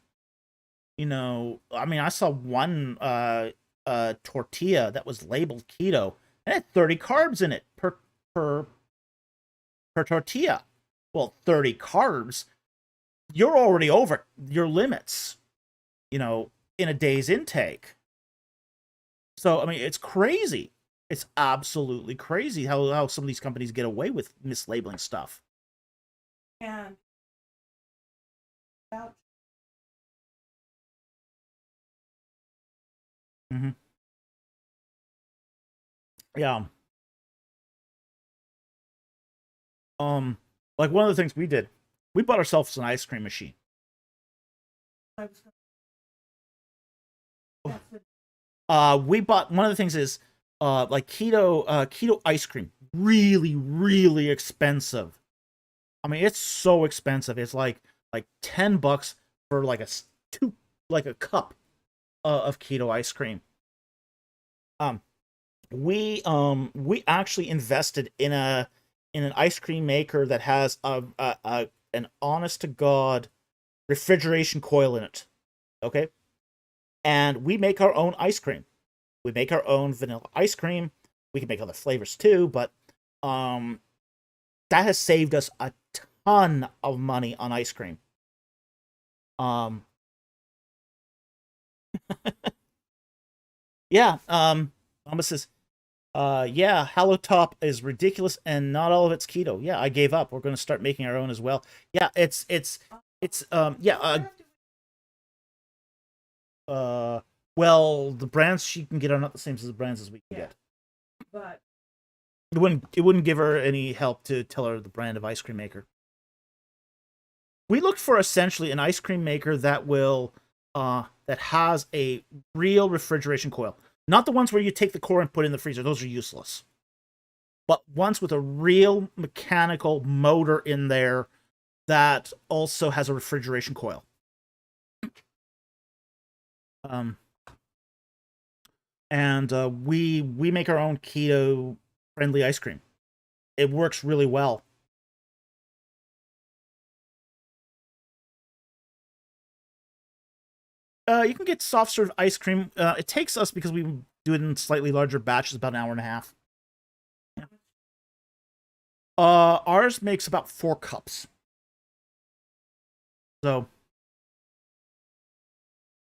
I mean, I saw one tortilla that was labeled keto and it had 30 carbs in it per per tortilla. Well, 30 carbs, you're already over your limits, in a day's intake. So, I mean, it's crazy. It's absolutely crazy how some of these companies get away with mislabeling stuff. And about Mm-hmm. Yeah. Like one of the things we did, we bought ourselves an ice cream machine. I was We bought one of the things is like keto ice cream, really really expensive. I mean, it's so expensive. It's like $10 for like two like a cup of keto ice cream. Um, we actually invested in an ice cream maker that has an honest to God refrigeration coil in it. Okay? And we make our own ice cream. We make our own vanilla ice cream. We can make other flavors too, but that has saved us a ton of money on ice cream. Yeah, Mama says, yeah, Hollow Top is ridiculous and not all of it's keto. Yeah, I gave up. We're going to start making our own as well. Yeah, well, the brands she can get are not the same as the brands as we can get. But It wouldn't give her any help to tell her the brand of ice cream maker. We looked for essentially an ice cream maker that will that has a real refrigeration coil. Not the ones where you take the core and put it in the freezer. Those are useless. But ones with a real mechanical motor in there that also has a refrigeration coil. And we make our own keto friendly ice cream. It works really well. You can get soft serve ice cream. It takes us, because we do it in slightly larger batches, about an hour and a half. Yeah. Ours makes about 4 cups. So.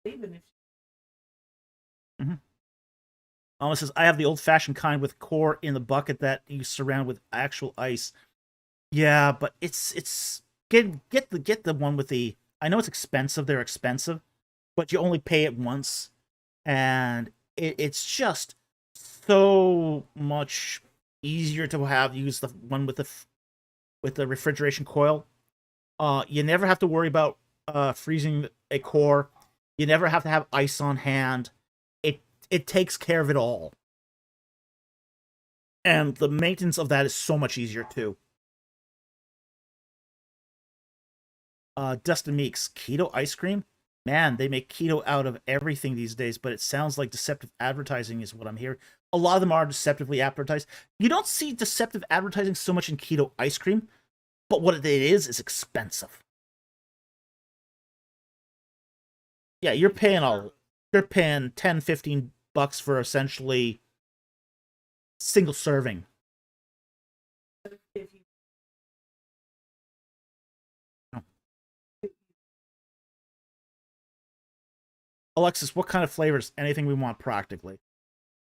even if Almost says, I have the old-fashioned kind with core in the bucket that you surround with actual ice. Yeah, but it's get the one with the. I know it's expensive. They're expensive, but you only pay it once, and it's just so much easier to use the one with the refrigeration coil. You never have to worry about freezing a core. You never have to have ice on hand. It takes care of it all. And the maintenance of that is so much easier too. Dustin Meeks, keto ice cream? Man, they make keto out of everything these days, but it sounds like deceptive advertising is what I'm hearing. A lot of them are deceptively advertised. You don't see deceptive advertising so much in keto ice cream, but what it is expensive. Yeah, you're paying 10, 15 bucks for essentially single serving. if you Alexis, what kind of flavors? Anything we want practically.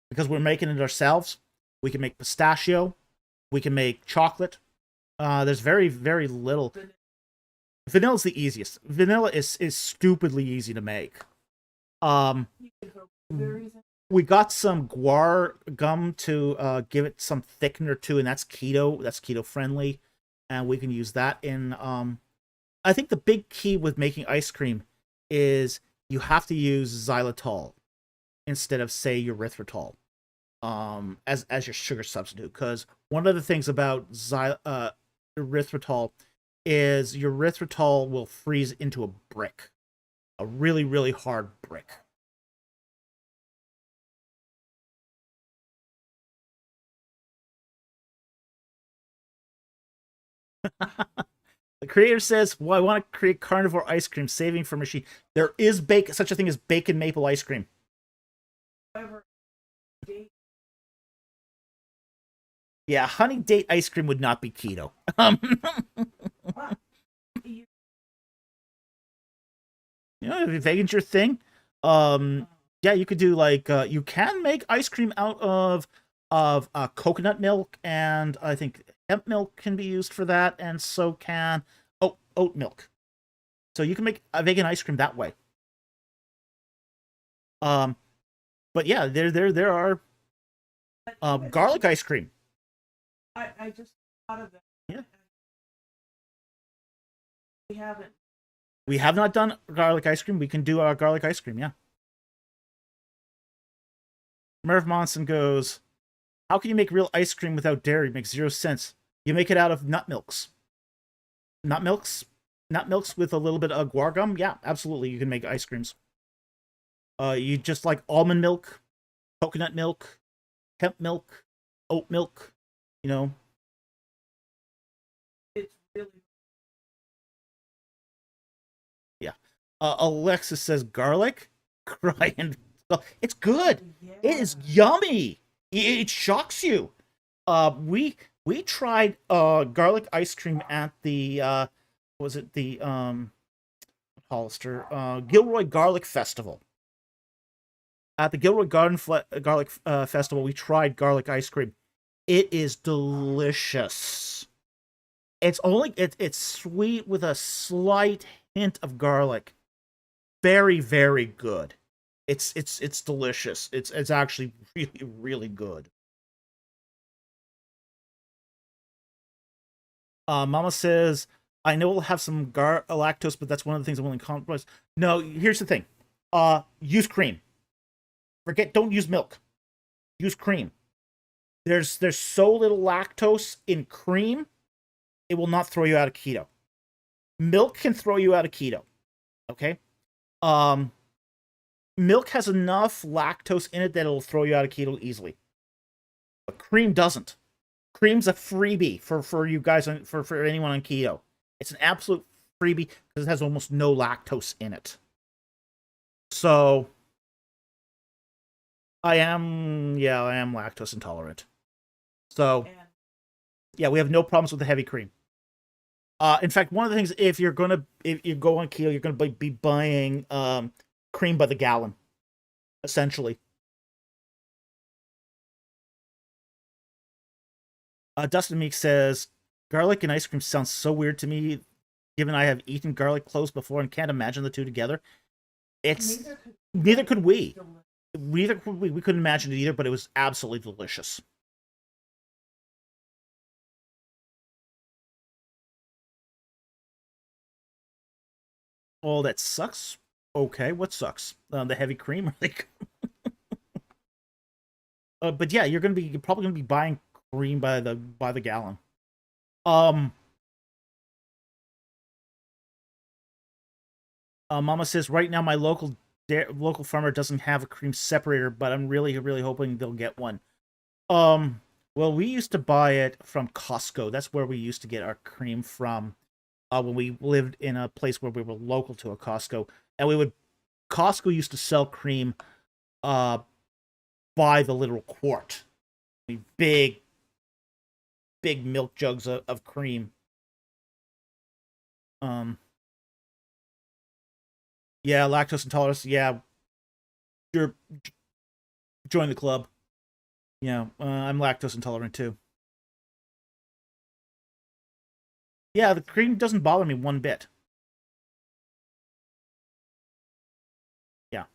Because we're making it ourselves. We can make pistachio. We can make chocolate. There's very, very little. Vanilla is the easiest. Vanilla is stupidly easy to make. can throw blueberries in, We got some guar gum to give it some thickener too, and that's keto. That's keto friendly, and we can use that in. I think the big key with making ice cream is you have to use xylitol instead of, say, erythritol as your sugar substitute, because one of the things about erythritol is your erythritol will freeze into a brick, a really, really hard brick. The creator says, well, I want to create carnivore ice cream, saving for machine. There is such a thing as bacon maple ice cream. however, date Yeah, honey date ice cream would not be keto. you If vegan's your thing, yeah, you could do like you can make ice cream out of coconut milk, and I think hemp milk can be used for that, and so can oat milk. So you can make a vegan ice cream that way. But yeah, there are garlic ice cream. I just thought of that. Yeah. We haven't. We have not done garlic ice cream. We can do our garlic ice cream, yeah. Merv Monson goes, how can you make real ice cream without dairy? It makes 0 sense. You make it out of nut milks. Nut milks with a little bit of guar gum. Yeah, absolutely. You can make ice creams. You just like almond milk, coconut milk, hemp milk, oat milk. It's really Alexis says garlic. Crying. It's good. Yeah. It is yummy. It shocks you. We tried garlic ice cream at the was it the Hollister Gilroy Garlic Festival. At the Gilroy Garlic Festival, we tried garlic ice cream. It is delicious. It's sweet with a slight hint of garlic. Very, very good. It's delicious. It's actually really, really good. Mama says, I know we'll have some lactose, but that's one of the things I'm willing to compromise. No, here's the thing. Use cream. Don't use milk. Use cream. There's so little lactose in cream, it will not throw you out of keto. Milk can throw you out of keto. Okay? Milk has enough lactose in it that it'll throw you out of keto easily. But cream doesn't. Cream's a freebie for you guys, for anyone on keto. It's an absolute freebie because it has almost no lactose in it. So I am lactose intolerant. So yeah, we have no problems with the heavy cream. In fact, one of the things, if you go on keto, you're gonna be buying cream by the gallon, essentially. Dustin Meek says, garlic and ice cream sounds so weird to me, given I have eaten garlic cloves before and can't imagine the two together. Neither could we. We couldn't imagine it either, but it was absolutely delicious. Oh, that sucks. Okay, what sucks? The heavy cream, like. But yeah, you're probably gonna be buying cream by the gallon. Mama says right now my local farmer doesn't have a cream separator, but I'm really, really hoping they'll get one. Well, we used to buy it from Costco. That's where we used to get our cream from. When we lived in a place where we were local to a Costco, and Costco used to sell cream, by the literal quart. I mean, big milk jugs of cream. Yeah, lactose intolerance. Yeah, you're join the club. Yeah, I'm lactose intolerant too. Yeah, the cream doesn't bother me one bit. Yeah.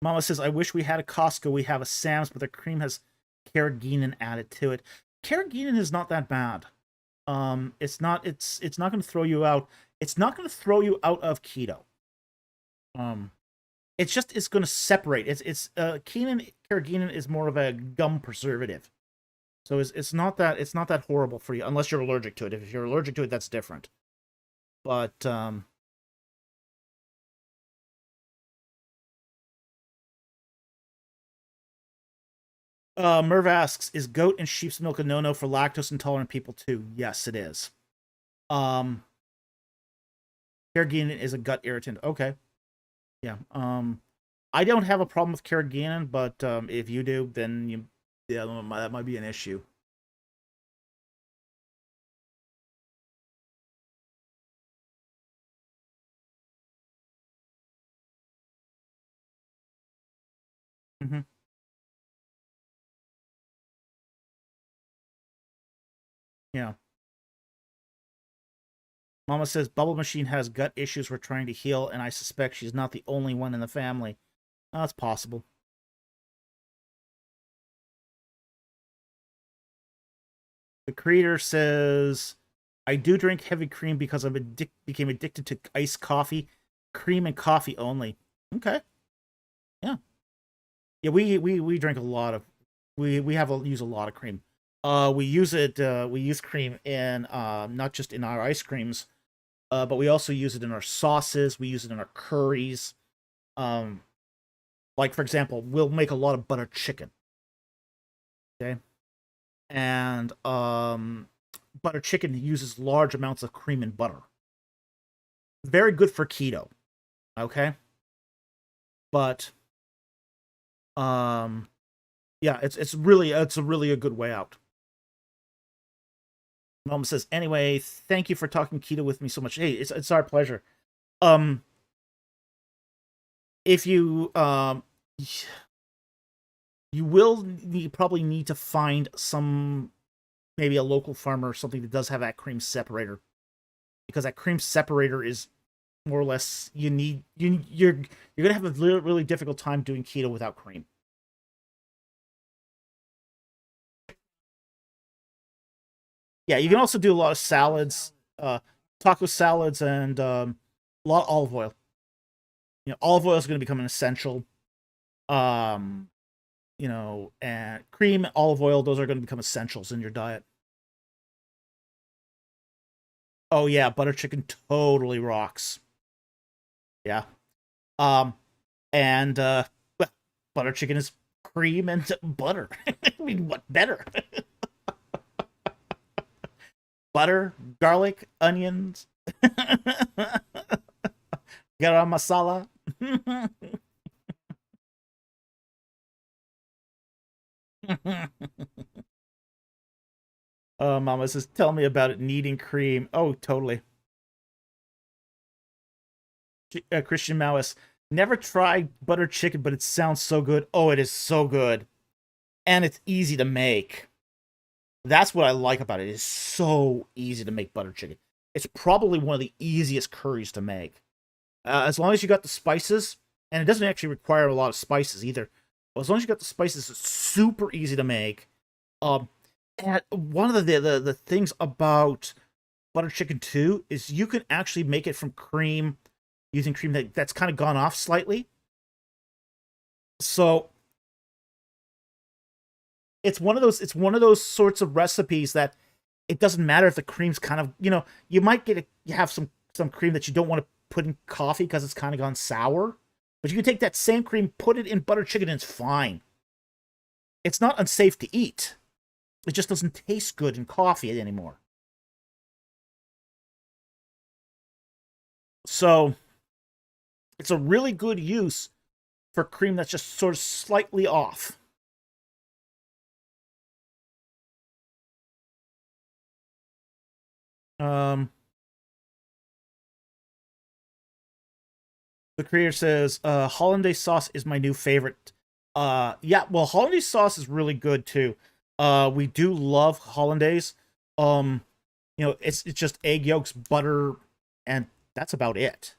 Mama says, I wish we had a Costco. We have a Sam's, but the cream has carrageenan added to it. Carrageenan is not that bad. It's not going to throw you out. It's not going to throw you out of keto. It's going to separate. Carrageenan is more of a gum preservative. So it's not that horrible for you unless you're allergic to it. If you're allergic to it, that's different. But Merv asks, is goat and sheep's milk a no-no for lactose intolerant people too? Yes, it is. Carrageenan is a gut irritant. Okay. Yeah. I don't have a problem with carrageenan, but if you do, then that might be an issue. Mm-hmm. Yeah. Mama says Bubble Machine has gut issues we're trying to heal, and I suspect she's not the only one in the family. That's possible. The creator says, I do drink heavy cream because I became addicted to iced coffee. Cream and coffee only. Okay. Yeah. Yeah, we drink a lot of we use a lot of cream. We use cream in not just in our ice creams, but we also use it in our sauces, we use it in our curries. Like for example, we'll make a lot of butter chicken. Okay? And butter chicken uses large amounts of cream and butter. Very good for keto. Okay? But yeah, it's a really a good way out. Mom says, anyway, thank you for talking keto with me so much. Hey, it's our pleasure. If you you will probably need to find maybe a local farmer or something that does have that cream separator, because that cream separator is more or less you're gonna have a really difficult time doing keto without cream. Yeah, you can also do a lot of salads, taco salads, and a lot of olive oil. Olive oil is going to become an essential. And cream, olive oil, those are going to become essentials in your diet. Oh yeah, butter chicken totally rocks. Yeah. And well, butter chicken is cream and butter. I mean, what better? Butter, garlic, onions, garam masala. Oh, Mama says, tell me about it needing cream. Oh, totally. Christian Malice, never tried butter chicken, but it sounds so good. Oh, it is so good. And it's easy to make. That's what I like about it. It's so easy to make butter chicken. It's probably one of the easiest curries to make. As long as you got the spices, and it doesn't actually require a lot of spices either. But as long as you got the spices, it's super easy to make. And one of the things about butter chicken too is you can actually make it from cream, using cream that's kind of gone off slightly. So it's one of those sorts of recipes that it doesn't matter if the cream's kind of, you might you have some cream that you don't want to put in coffee because it's kind of gone sour, but you can take that same cream, put it in butter chicken, and it's fine. It's not unsafe to eat. It just doesn't taste good in coffee anymore. So it's a really good use for cream that's just sort of slightly off. The creator says, hollandaise sauce is my new favorite. Yeah, well, hollandaise sauce is really good too. We do love hollandaise. It's just egg yolks, butter, and that's about it.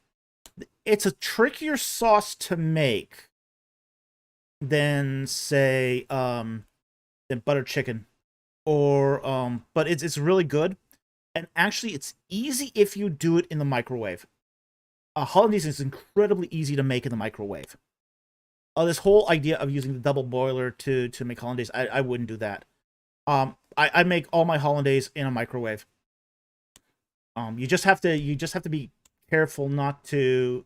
It's a trickier sauce to make than, say, than butter chicken, or but it's really good. And actually, it's easy if you do it in the microwave. Hollandaise is incredibly easy to make in the microwave. This whole idea of using the double boiler to make hollandaise, I wouldn't do that. I make all my hollandaise in a microwave. You just have to be careful not to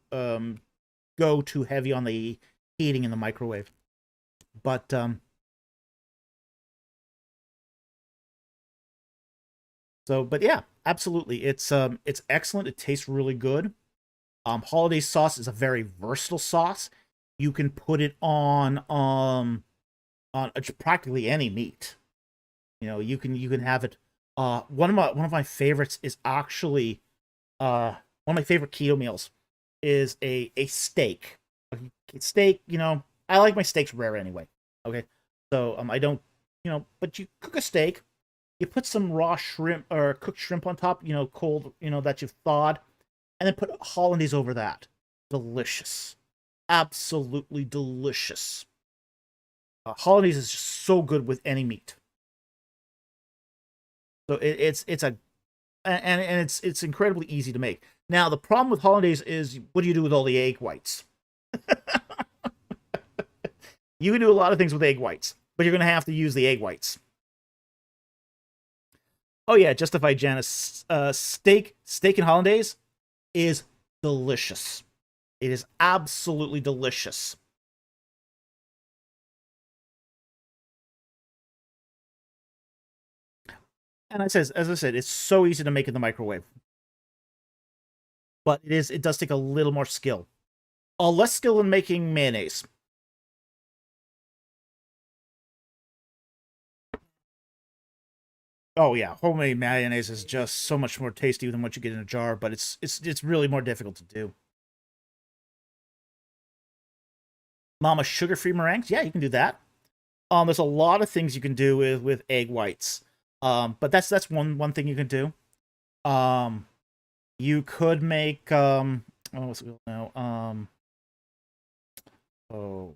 go too heavy on the heating in the microwave. But but yeah, absolutely, it's excellent. It tastes really good. Hollandaise sauce is a very versatile sauce. You can put it on practically any meat. You can have it. One of my favorites is actually one of my favorite keto meals is a steak. Steak, I like my steaks rare anyway. Okay, so I don't, but you cook a steak, you put some raw shrimp or cooked shrimp on top, cold, that you've thawed, and then put hollandaise over that. Delicious, absolutely delicious. Hollandaise is just so good with any meat. So it's incredibly easy to make. Now the problem with hollandaise is, what do you do with all the egg whites? You can do a lot of things with egg whites, but you're going to have to use the egg whites. Oh yeah, Justified Janice. Steak and hollandaise is delicious. It is absolutely delicious. And as I said, it's so easy to make in the microwave. But it does take a little more skill. Less skill in making mayonnaise. Oh yeah, homemade mayonnaise is just so much more tasty than what you get in a jar, but it's really more difficult to do. Mama, sugar-free meringues? Yeah, you can do that. There's a lot of things you can do with egg whites. But that's one thing you can do. You could make oh, what's it now? Oh,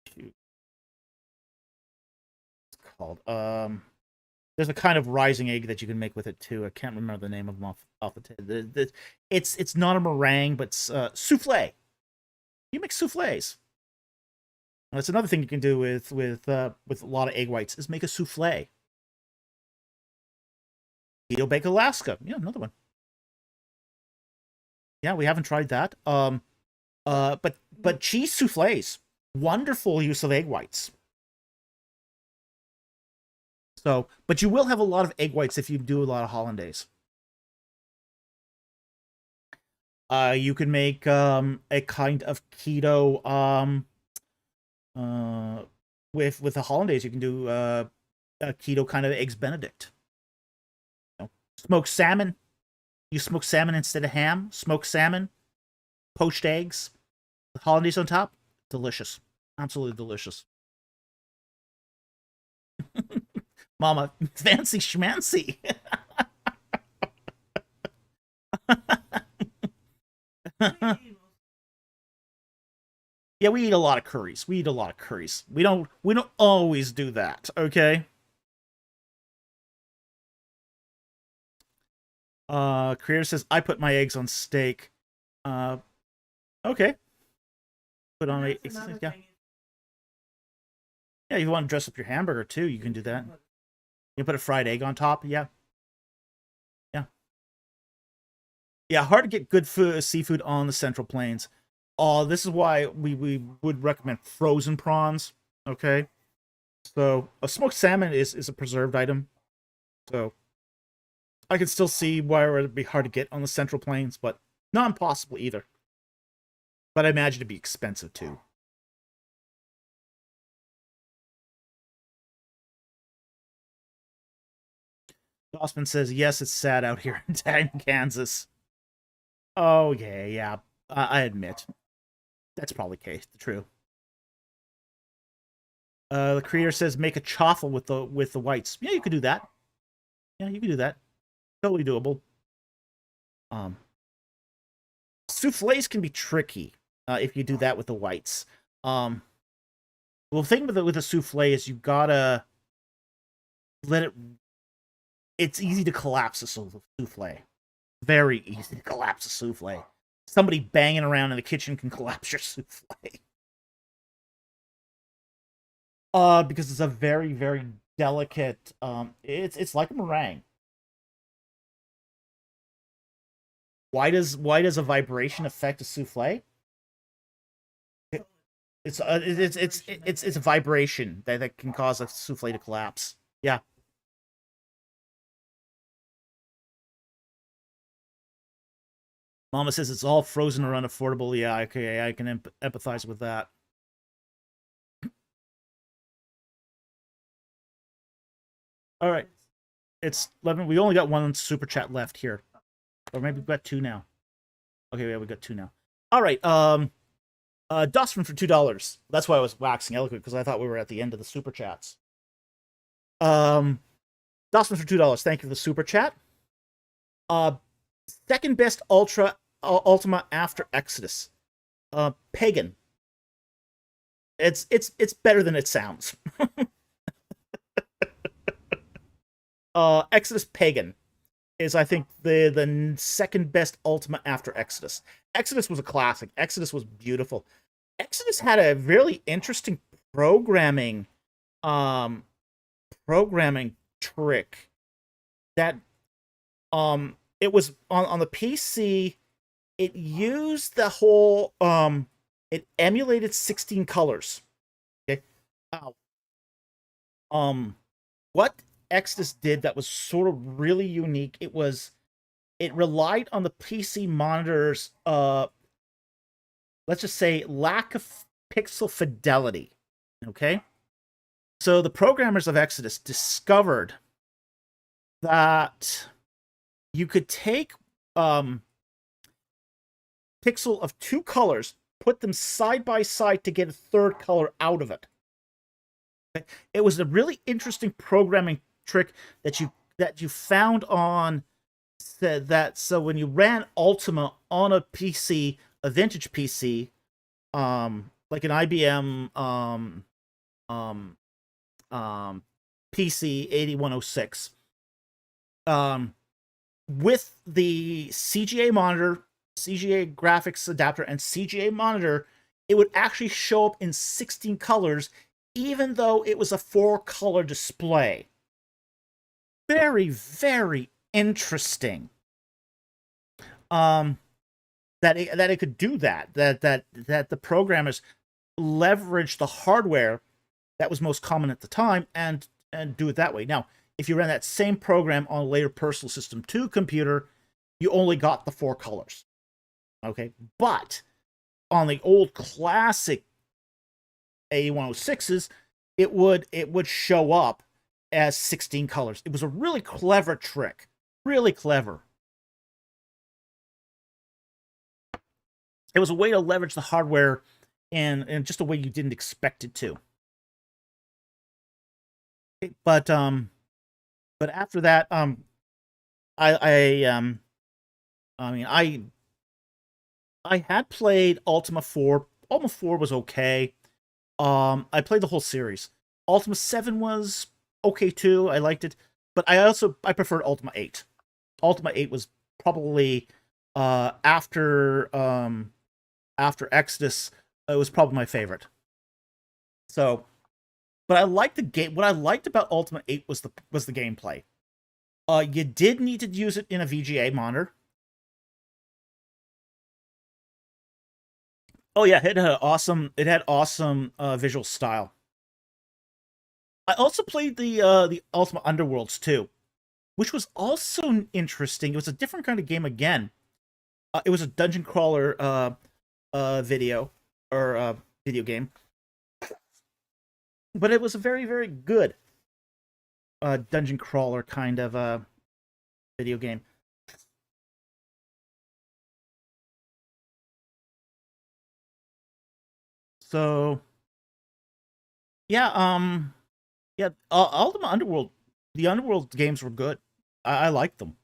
shoot. It's called there's a kind of rising egg that you can make with it too. I can't remember the name of them off the tip. It's not a meringue, but it's souffle. You make souffles. That's another thing you can do with a lot of egg whites is make a souffle. Keto Bake Alaska. Yeah, another one. Yeah, we haven't tried that. But cheese souffles. Wonderful use of egg whites. So, but you will have a lot of egg whites if you do a lot of hollandaise. You can make a kind of keto with the hollandaise. You can do a keto kind of eggs Benedict. You know, smoked salmon. You smoke salmon instead of ham. Smoked salmon, poached eggs, with hollandaise on top. Delicious, absolutely delicious. Mama, fancy schmancy. Yeah, we eat a lot of curries. We eat a lot of curries. We don't always do that, okay? Creator says I put my eggs on steak. Okay. Put on a yeah. Yeah, if you want to dress up your hamburger too, you can do that. You put a fried egg on top, yeah. Yeah. Yeah, hard to get good food, seafood on the Central Plains. This is why we would recommend frozen prawns. Okay, so a smoked salmon is a preserved item, so I can still see why it would be hard to get on the Central Plains, but not impossible either. But I imagine it'd be expensive too. Dossman says yes, it's sad out here in Kansas. Oh yeah, yeah. I admit that's probably true. The creator says make a chaffle with the whites. Yeah, you could do that. Yeah, you could do that. Totally doable. Souffles can be tricky if you do that with the whites. Well, the thing with a souffle is you gotta let it. It's easy to collapse a souffle. Very easy to collapse a souffle. Somebody banging around in the kitchen can collapse your souffle. Because it's a very, very delicate. It's like a meringue. Why does a vibration affect a souffle? It's a vibration that can cause a souffle to collapse. Yeah. Mama says it's all frozen or unaffordable. Yeah, okay, I can empathize with that. All right, it's 11. We only got one super chat left here, or maybe we've got two now. Okay, yeah, we got two now. All right, Dustin for $2. That's why I was waxing eloquent because I thought we were at the end of the super chats. Dustin for $2. Thank you for the super chat. Second best Ultima after Exodus. Pagan. It's better than it sounds. Exodus Pagan is, I think, the second best Ultima after Exodus. Exodus was a classic. Exodus was beautiful. Exodus had a really interesting programming trick that it was on the PC. It used the whole it emulated 16 colors. Okay. What Exodus did that was sort of really unique. It relied on the PC monitor's let's just say lack of pixel fidelity. Okay? So the programmers of Exodus discovered that you could take pixel of two colors, put them side by side to get a third color out of it. Okay? It was a really interesting programming trick that you found on that. So when you ran Ultima on a PC, a vintage PC, like an IBM PC 8106, with the CGA monitor, CGA graphics adapter, and CGA monitor, it would actually show up in 16 colors, even though it was a 4-color display. Very, very interesting. That it could do that. That the programmers leveraged the hardware that was most common at the time and do it that way. Now, if you ran that same program on a later Personal System 2 computer, you only got the 4 colors. Okay, but on the old classic 8106s, it would show up as 16 colors. It was a really clever trick. Really clever. It was a way to leverage the hardware in just a way you didn't expect it to. Okay, but after that, I had played Ultima 4. Ultima 4 was okay. I played the whole series. Ultima 7 was okay too. I liked it, but I preferred Ultima 8. Ultima 8 was probably after Exodus, it was probably my favorite. So, but I liked the game. What I liked about Ultima 8 was the gameplay. You did need to use it in a VGA monitor. Oh yeah, it had awesome visual style. I also played the Ultima Underworlds too, which was also interesting. It was a different kind of game again. It was a dungeon crawler video game, but it was a very, very good dungeon crawler kind of video game. So yeah, Ultima Underworld, the Underworld games were good. I liked them.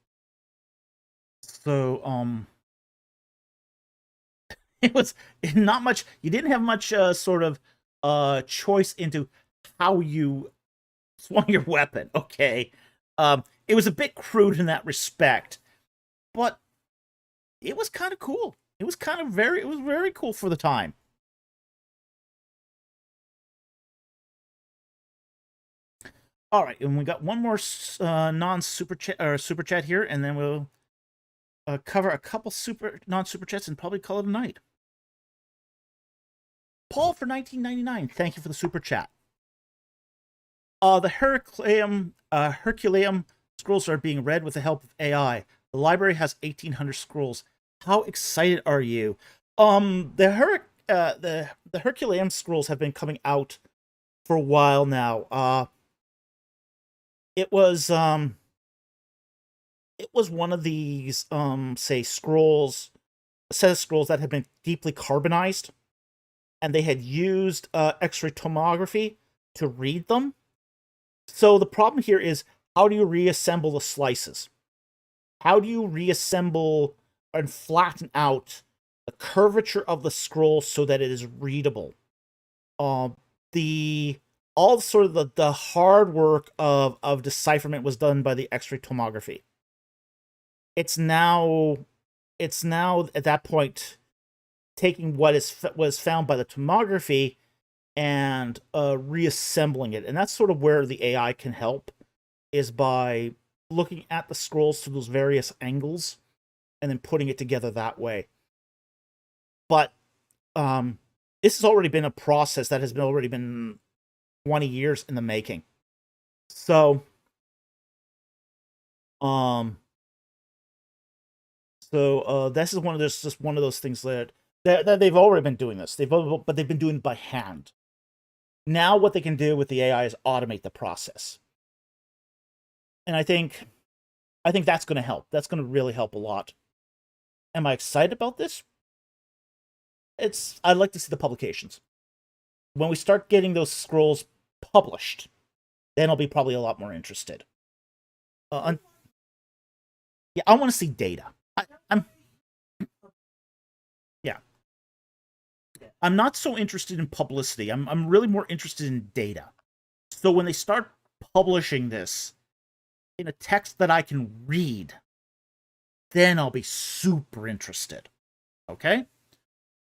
So it was not much. You didn't have much sort of choice into how you swung your weapon. Okay, it was a bit crude in that respect, but it was kind of cool. It was very cool for the time. All right, and we got one more non super chat or super chat here, and then we'll cover a couple non super chats and probably call it a night. Paul for 1999, thank you for the super chat. The Herculeum scrolls are being read with the help of AI. The library has 1,800 scrolls. How excited are you? The Herculeum scrolls have been coming out for a while now. It was one of these say scrolls, a set of scrolls that had been deeply carbonized, and they had used X-ray tomography to read them. So the problem here is, how do you reassemble the slices? How do you reassemble and flatten out the curvature of the scroll so that it is readable? All sort of the hard work of decipherment was done by the X-ray tomography. It's now at that point taking what was found by the tomography and reassembling it, and that's sort of where the AI can help, is by looking at the scrolls through those various angles and then putting it together that way. But this has already been a process that has already been 20 years in the making. So Um, so this is one of those just one of those things that they've already been doing this. But they've been doing it by hand. Now what they can do with the AI is automate the process. And I think that's going to help. That's going to really help a lot. Am I excited about this? I'd like to see the publications. When we start getting those scrolls published, then I'll be probably a lot more interested. Yeah, I want to see data. I'm yeah. I'm not so interested in publicity. I'm really more interested in data. So when they start publishing this in a text that I can read, then I'll be super interested. Okay?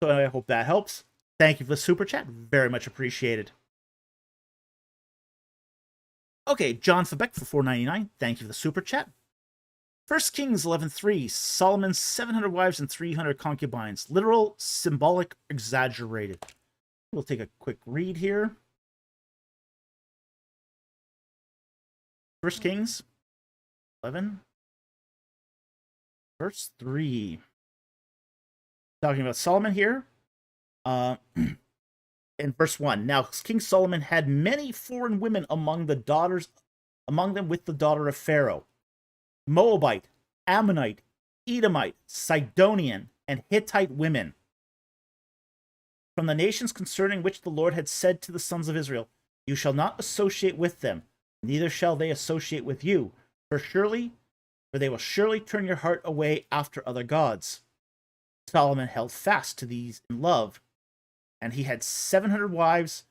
So I hope that helps. Thank you for the super chat. Very much appreciated. Okay, John Febeck for $4.99. Thank you for the super chat. 1 Kings 11:3. Solomon's 700 wives and 300 concubines. Literal, symbolic, exaggerated. We'll take a quick read here. 1 Kings 11, verse 3. Talking about Solomon here. In verse 1. Now King Solomon had many foreign women among them with the daughter of Pharaoh. Moabite, Ammonite, Edomite, Sidonian, and Hittite women. From the nations concerning which the Lord had said to the sons of Israel, you shall not associate with them, neither shall they associate with you, for they will surely turn your heart away after other gods. Solomon held fast to these in love, and he had 700 wives,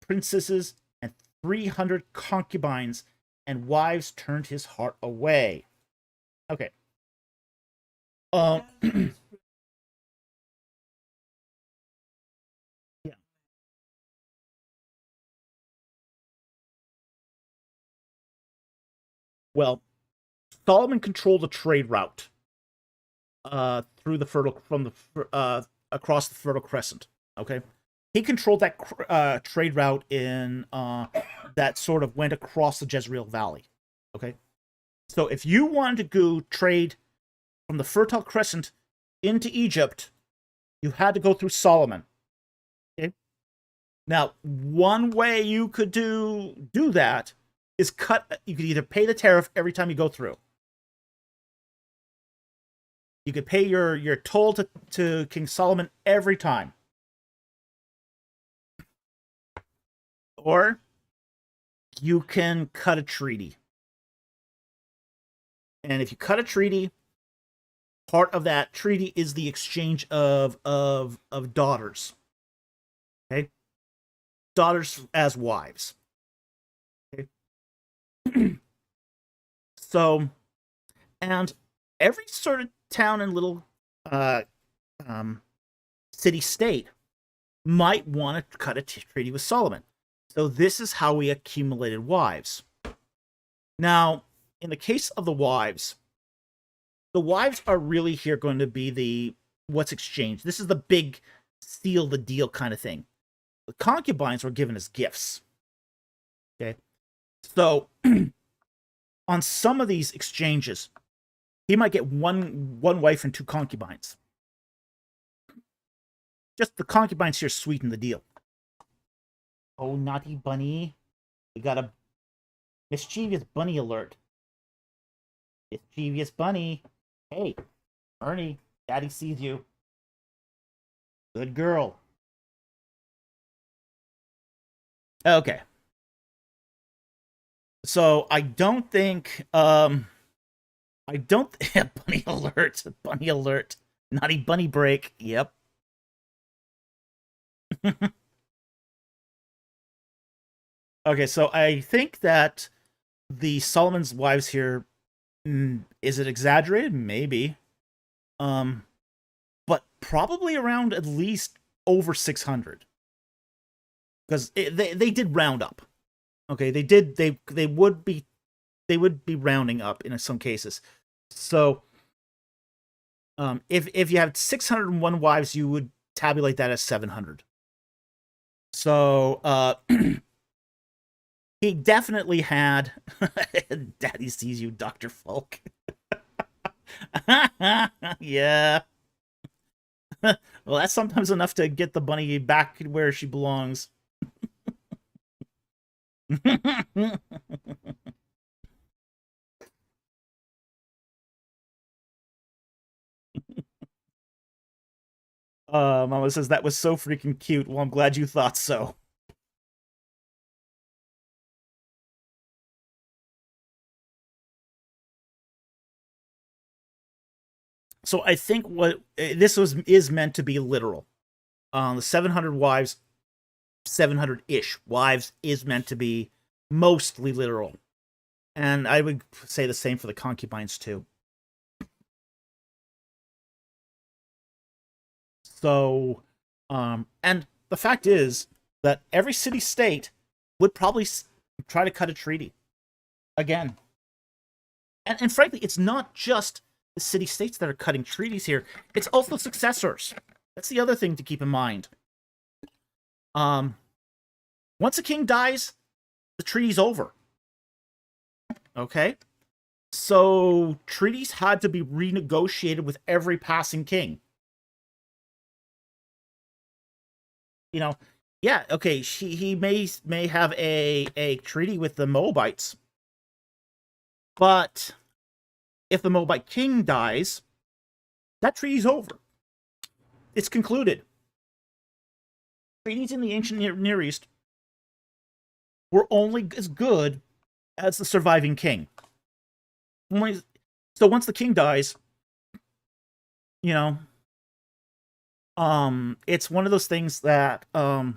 princesses, and 300 concubines, and wives turned his heart away. Okay. Yeah. Well, Solomon controlled the trade route through the across the Fertile Crescent. Okay, he controlled that trade route in that sort of went across the Jezreel Valley. Okay, so if you wanted to go trade from the Fertile Crescent into Egypt, you had to go through Solomon. Okay, now one way you could do that is you could either pay the tariff every time you go through. You could pay your toll to King Solomon every time. Or you can cut a treaty. And if you cut a treaty, part of that treaty is the exchange of daughters. Okay? Daughters as wives. Okay? So, and every sort of town and little city-state might want to cut a treaty with Solomon. So this is how we accumulated wives. Now, in the case of the wives are really here going to be what's exchanged. This is the big seal the deal kind of thing. The concubines were given as gifts. Okay? So, on some of these exchanges, he might get one wife and 2 concubines. Just the concubines here sweeten the deal. Oh, naughty bunny. We got a mischievous bunny alert. Mischievous bunny. Hey, Ernie, Daddy sees you. Good girl. Okay. So I don't think bunny alert. Bunny alert. Naughty bunny break. Yep. Okay, so I think that the Solomon's wives here, is it exaggerated? Maybe. But probably around at least over 600. Because they did round up. Okay, they would be rounding up in some cases. So if you have 601 wives, you would tabulate that as 700. So he definitely had. Daddy sees you, Dr. Falk. Yeah. Well, that's sometimes enough to get the bunny back where she belongs. Mama says that was so freaking cute. Well, I'm glad you thought so. So I think what this is meant to be literal. The 700 wives, 700-ish wives is meant to be mostly literal. And I would say the same for the concubines too. So, and the fact is that every city-state would probably try to cut a treaty again. And frankly, it's not just the city-states that are cutting treaties here. It's also successors. That's the other thing to keep in mind. Once a king dies, the treaty's over. Okay? So treaties had to be renegotiated with every passing king. You know, yeah, okay, he may have a treaty with the Moabites, but if the Moabite king dies, that treaty's over. It's concluded. Treaties in the ancient Near East were only as good as the surviving king. So once the king dies, you know, it's one of those things that so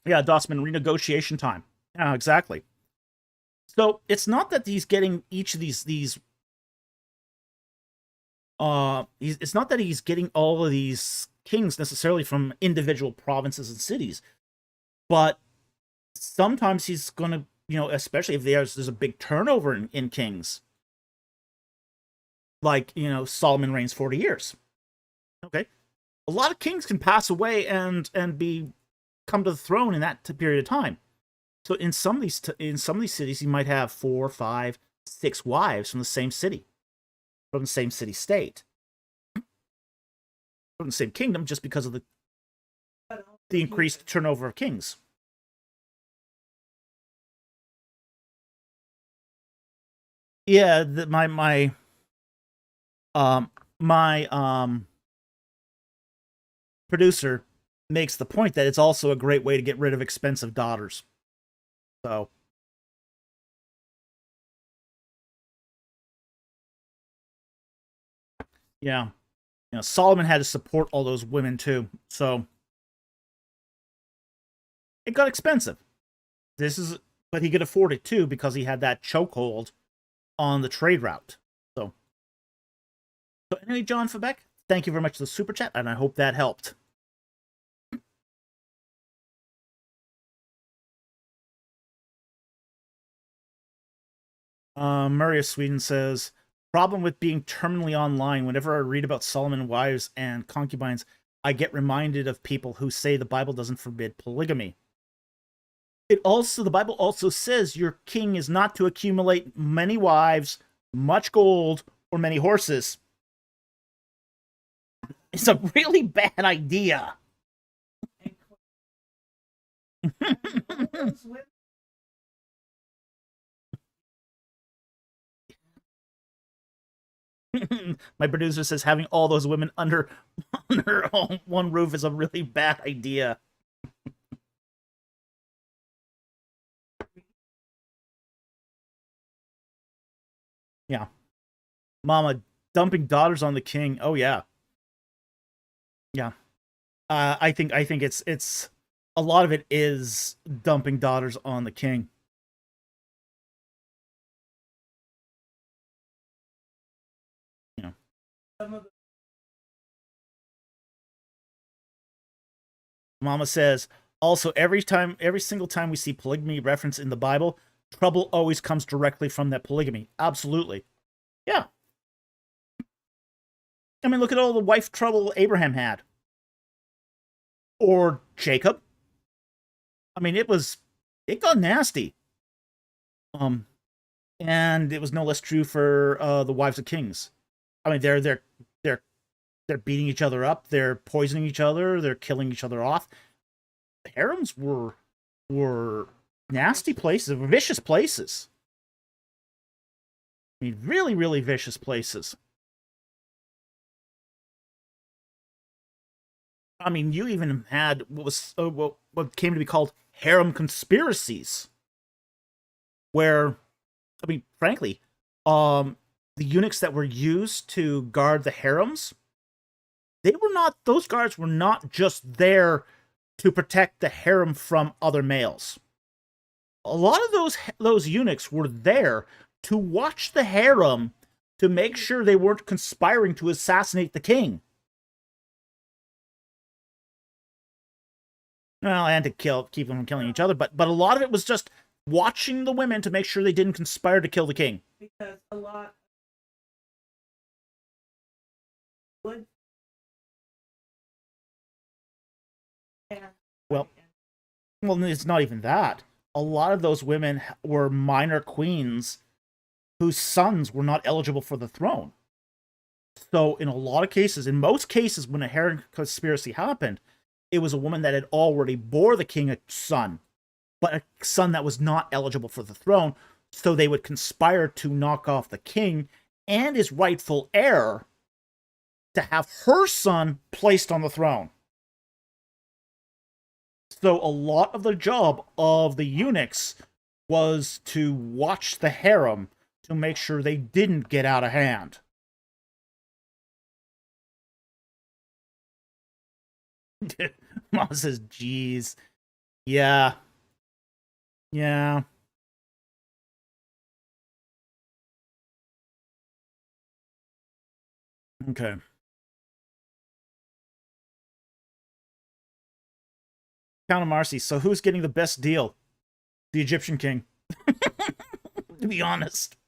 yeah, Dossman, renegotiation time. Yeah, exactly. So it's not that he's getting each of these it's not that he's getting all of these kings necessarily from individual provinces and cities, but sometimes he's gonna, especially if there's a big turnover in kings, like, Solomon reigns 40 years. Okay, a lot of kings can pass away and be come to the throne in that period of time. So in some of these cities, you might have 4, 5, 6 wives from the same city, from the same city state, from the same kingdom, just because of the increased turnover of kings. Yeah, my producer makes the point that it's also a great way to get rid of expensive daughters. So yeah, Solomon had to support all those women too, so it got expensive. But he could afford it too because he had that chokehold on the trade route. So anyway, John Febeck, thank you very much for the super chat, and I hope that helped. Murray of Sweden says, problem with being terminally online. Whenever I read about Solomon wives and concubines, I get reminded of people who say the Bible doesn't forbid polygamy. The Bible also says your king is not to accumulate many wives, much gold, or many horses. It's a really bad idea. My producer says having all those women under one roof is a really bad idea. Yeah. Mama dumping daughters on the king. Oh yeah. Yeah. I think it's a lot of it is dumping daughters on the king. You know. Mama says Also, every single time we see polygamy reference in the Bible, trouble always comes directly from that polygamy. Absolutely. Yeah. I mean, look at all the wife trouble Abraham had. Or Jacob. I mean, it got nasty. And it was no less true for the wives of kings. I mean, they're beating each other up, they're poisoning each other, they're killing each other off. Harems were nasty places, vicious places. I mean, really, really vicious places. I mean, you even had what came to be called harem conspiracies, where, I mean, frankly, the eunuchs that were used to guard the harems, those guards were not just there to protect the harem from other males. A lot of those eunuchs were there to watch the harem to make sure they weren't conspiring to assassinate the king. Well, and to keep them from killing each other, but a lot of it was just watching the women to make sure they didn't conspire to kill the king. Because a lot would. Well, it's not even that. A lot of those women were minor queens whose sons were not eligible for the throne. So in a lot of cases, in most cases, when a harem conspiracy happened, it was a woman that had already bore the king a son, but a son that was not eligible for the throne. So they would conspire to knock off the king and his rightful heir to have her son placed on the throne. So a lot of the job of the eunuchs was to watch the harem to make sure they didn't get out of hand. Mom says, geez. Yeah. Yeah. Okay. Count of Marcy. So who's getting the best deal? The Egyptian king. To be honest.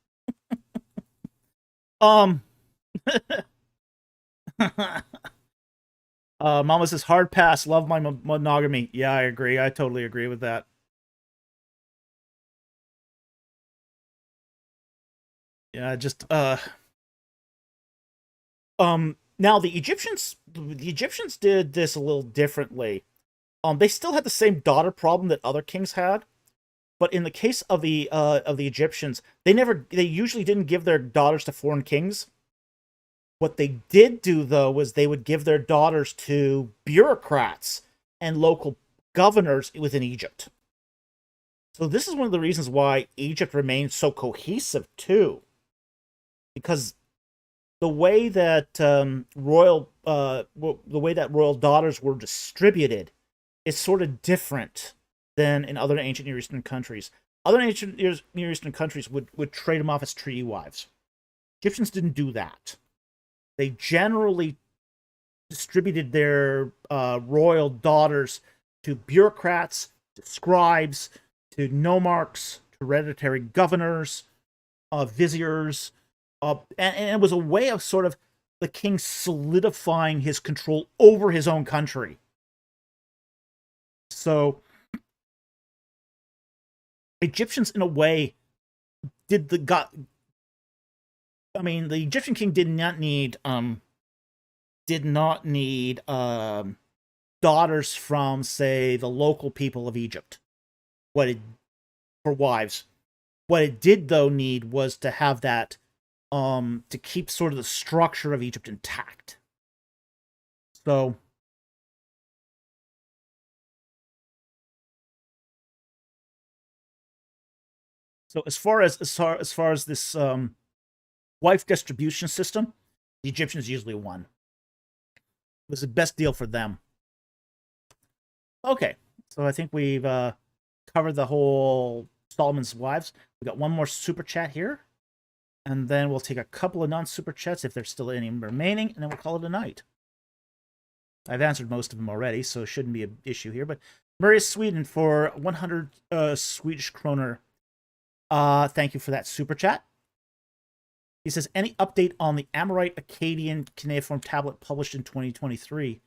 Mama says, hard pass. Love my monogamy. Yeah, I agree. I totally agree with that. Yeah, just now the Egyptians did this a little differently. They still had the same daughter problem that other kings had, but in the case of the Egyptians, they usually didn't give their daughters to foreign kings. What they did do, though, was they would give their daughters to bureaucrats and local governors within Egypt. So this is one of the reasons why Egypt remained so cohesive, too. Because the way that royal daughters were distributed is sort of different than in other ancient Near Eastern countries. Other ancient Near Eastern countries would trade them off as treaty wives. Egyptians didn't do that. They generally distributed their royal daughters to bureaucrats, to scribes, to nomarchs, to hereditary governors, viziers, and it was a way of sort of the king solidifying his control over his own country. So Egyptians, in a way, the Egyptian king did not need daughters from, say, the local people of Egypt. For wives. What it did, though, need was to have that to keep sort of the structure of Egypt intact. So as far as this wife distribution system, the Egyptians usually won. It was the best deal for them. Okay, so I think we've covered the whole Solomon's wives. We got one more super chat here, and then we'll take a couple of non-super chats if there's still any remaining, and then we'll call it a night. I've answered most of them already, so it shouldn't be an issue here, but Murray Sweden for 100 Swedish kroner. Thank you for that super chat. He says, any update on the Amorite Akkadian cuneiform tablet published in 2023?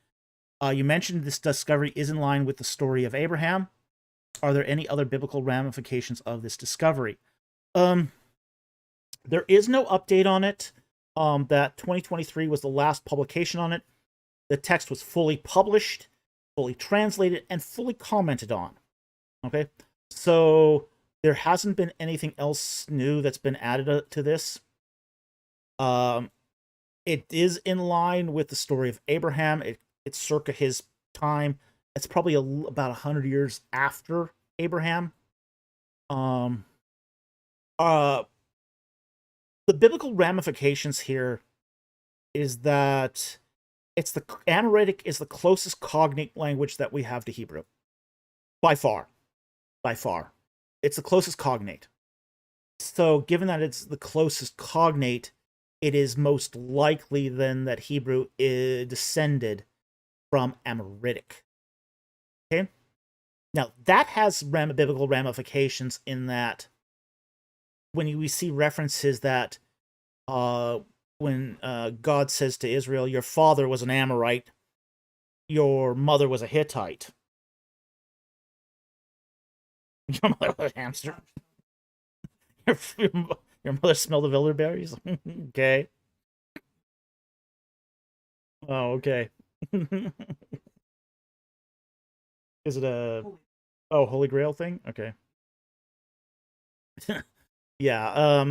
You mentioned this discovery is in line with the story of Abraham. Are there any other biblical ramifications of this discovery? There is no update on it. That 2023 was the last publication on it. The text was fully published, fully translated, and fully commented on. Okay, so there hasn't been anything else new that's been added to this. It is in line with the story of Abraham. It's circa his time. It's probably about 100 years after Abraham. The biblical ramifications here is that the Amoritic is the closest cognate language that we have to Hebrew, by far. It's the closest cognate. So, given that it's the closest cognate, it is most likely then that Hebrew is descended from Amoritic. Okay? Now, that has biblical ramifications in that when we see references that when God says to Israel, your father was an Amorite, your mother was a Hittite. Your mother was a hamster. Your mother smelled of elderberries? Okay. Oh, okay. Is it a Holy Grail thing? Okay. Yeah,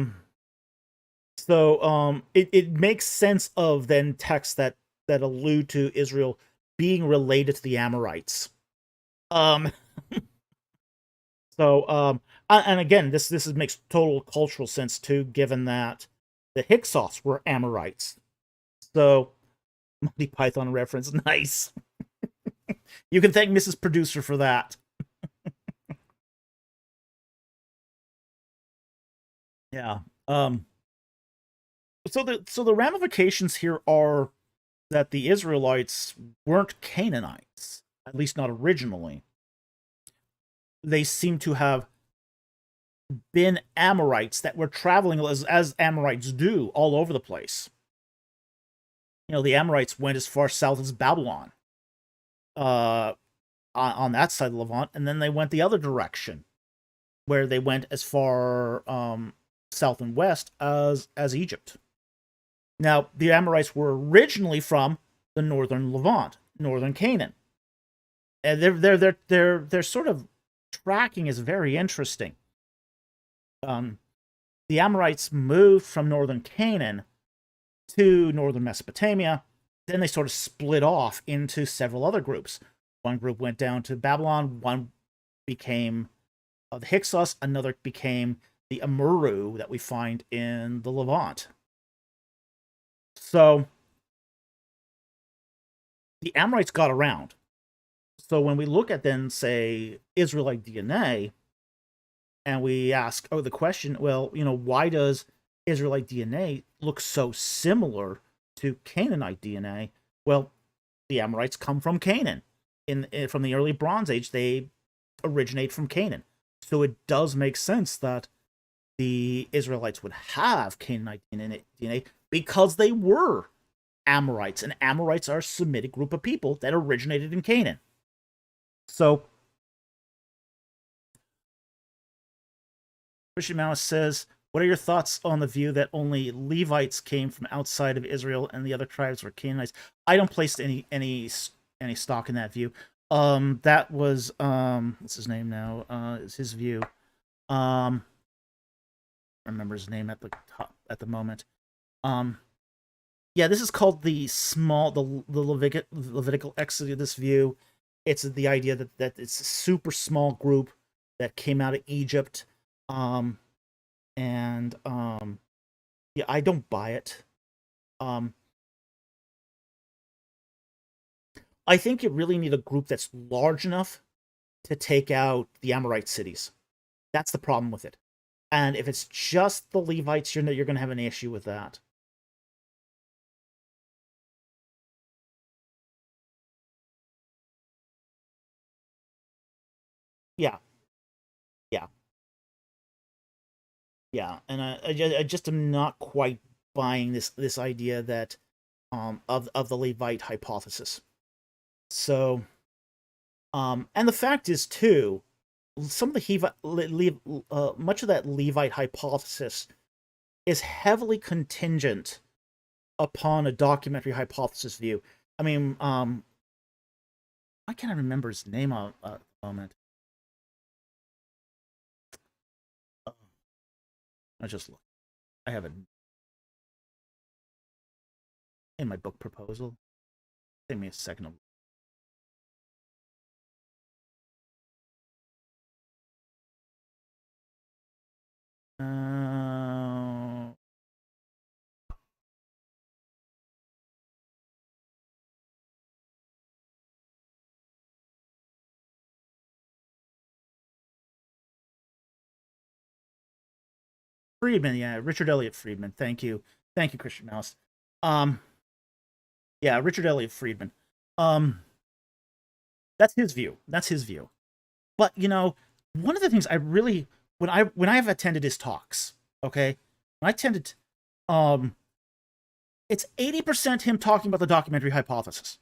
so it makes sense of then texts that allude to Israel being related to the Amorites. Um and again, this makes total cultural sense too, given that the Hyksos were Amorites. So Monty Python reference, nice. You can thank Mrs. Producer for that. Yeah. So the ramifications here are that the Israelites weren't Canaanites, at least not originally. They seem to have been Amorites that were traveling as Amorites do all over the place. You know, the Amorites went as far south as Babylon, on that side of Levant, and then they went the other direction, where they went as far south and west as Egypt. Now, the Amorites were originally from the northern Levant, northern Canaan, and their sort of tracking is very interesting. The Amorites moved from northern Canaan to northern Mesopotamia. Then they sort of split off into several other groups. One group went down to Babylon. One became the Hyksos. Another became the Amurru that we find in the Levant. So the Amorites got around. So when we look at then, say, Israelite DNA, and we ask, the question, well, why does Israelite DNA look so similar to Canaanite DNA? Well, the Amorites come from Canaan. From the early Bronze Age, they originate from Canaan. So it does make sense that the Israelites would have Canaanite DNA because they were Amorites, and Amorites are a Semitic group of people that originated in Canaan. So Christian Mouse says, what are your thoughts on the view that only Levites came from outside of Israel and the other tribes were Canaanites? I don't place any stock in that view. That was what's his name now? Is his view. I remember his name at the top at the moment. Yeah, this is called the Levitical Exodus view. It's the idea that it's a super small group that came out of Egypt. Yeah, I don't buy it. I think you really need a group that's large enough to take out the Amorite cities. That's the problem with it. And if it's just the Levites, you're going to have an issue with that. Yeah, yeah, yeah. And I just am not quite buying this idea that of the Levite hypothesis. So and the fact is too, some of the much of that Levite hypothesis is heavily contingent upon a documentary hypothesis view. I mean, why can't I remember his name at the moment? I just look. I have it in my book proposal. Give me a second. Uh, Friedman, yeah, Richard Elliott Friedman. Thank you, Christian Mouse. Um, yeah, Richard Elliott Friedman. Um, that's his view. That's his view. But one of the things I really when I have attended his talks, okay, when I attended, um, it's 80% him talking about the documentary hypothesis.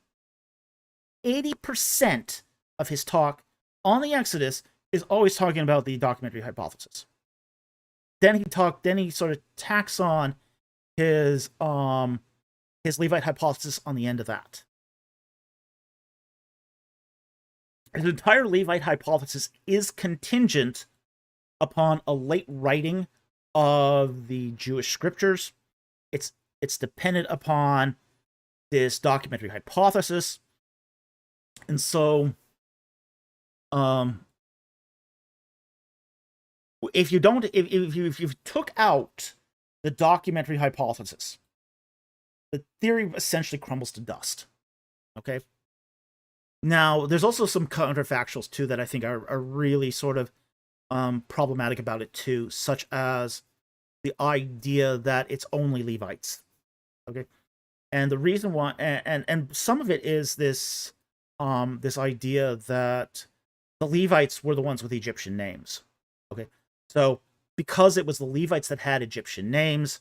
80% of his talk on the Exodus is always talking about the documentary hypothesis. Then he sort of tacks on his Levite hypothesis on the end of that. His entire Levite hypothesis is contingent upon a late writing of the Jewish scriptures. It's dependent upon this documentary hypothesis. And so if you took out the documentary hypothesis, the theory essentially crumbles to dust. Okay? Now, there's also some counterfactuals too that I think are really sort of problematic about it too, such as the idea that it's only Levites. Okay, and the reason why, and some of it is this this idea that the Levites were the ones with Egyptian names. Okay, so because it was the Levites that had Egyptian names,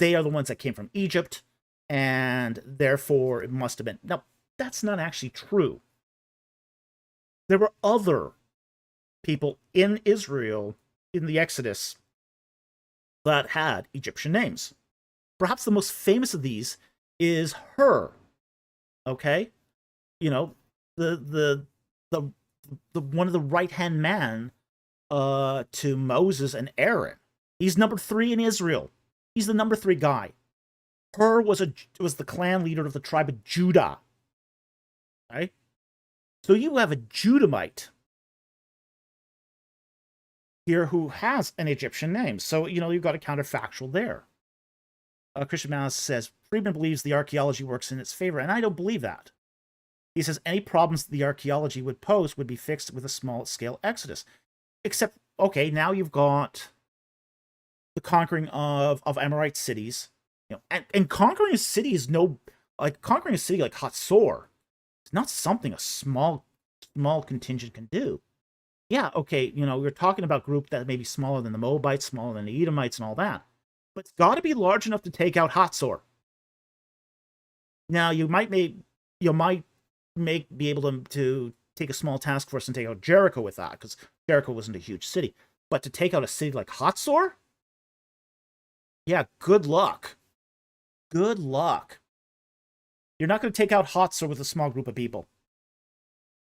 they are the ones that came from Egypt, and therefore it must have been. Now, that's not actually true. There were other people in Israel in the Exodus that had Egyptian names. Perhaps the most famous of these is Hur. Okay, the one of the right hand man to Moses and Aaron. He's number 3 in Israel. He's the number 3 guy. Hur was the clan leader of the tribe of Judah. Right? So you have a Judahite here who has an Egyptian name. So, you've got a counterfactual there. Christian Mouse says, Friedman believes the archaeology works in its favor, and I don't believe that. He says, any problems the archaeology would pose would be fixed with a small-scale exodus. Except, okay, now you've got the conquering of Amorite cities. And conquering a city is conquering a city like Hatzor. It's not something a small contingent can do. Yeah, okay, you're talking about a group that may be smaller than the Moabites, smaller than the Edomites and all that. But it's got to be large enough to take out Hatzor. Now, you might be able to take a small task force and take out Jericho with that, because Jericho wasn't a huge city. But to take out a city like Hatzor? Yeah, good luck. Good luck. You're not going to take out Hatzor with a small group of people.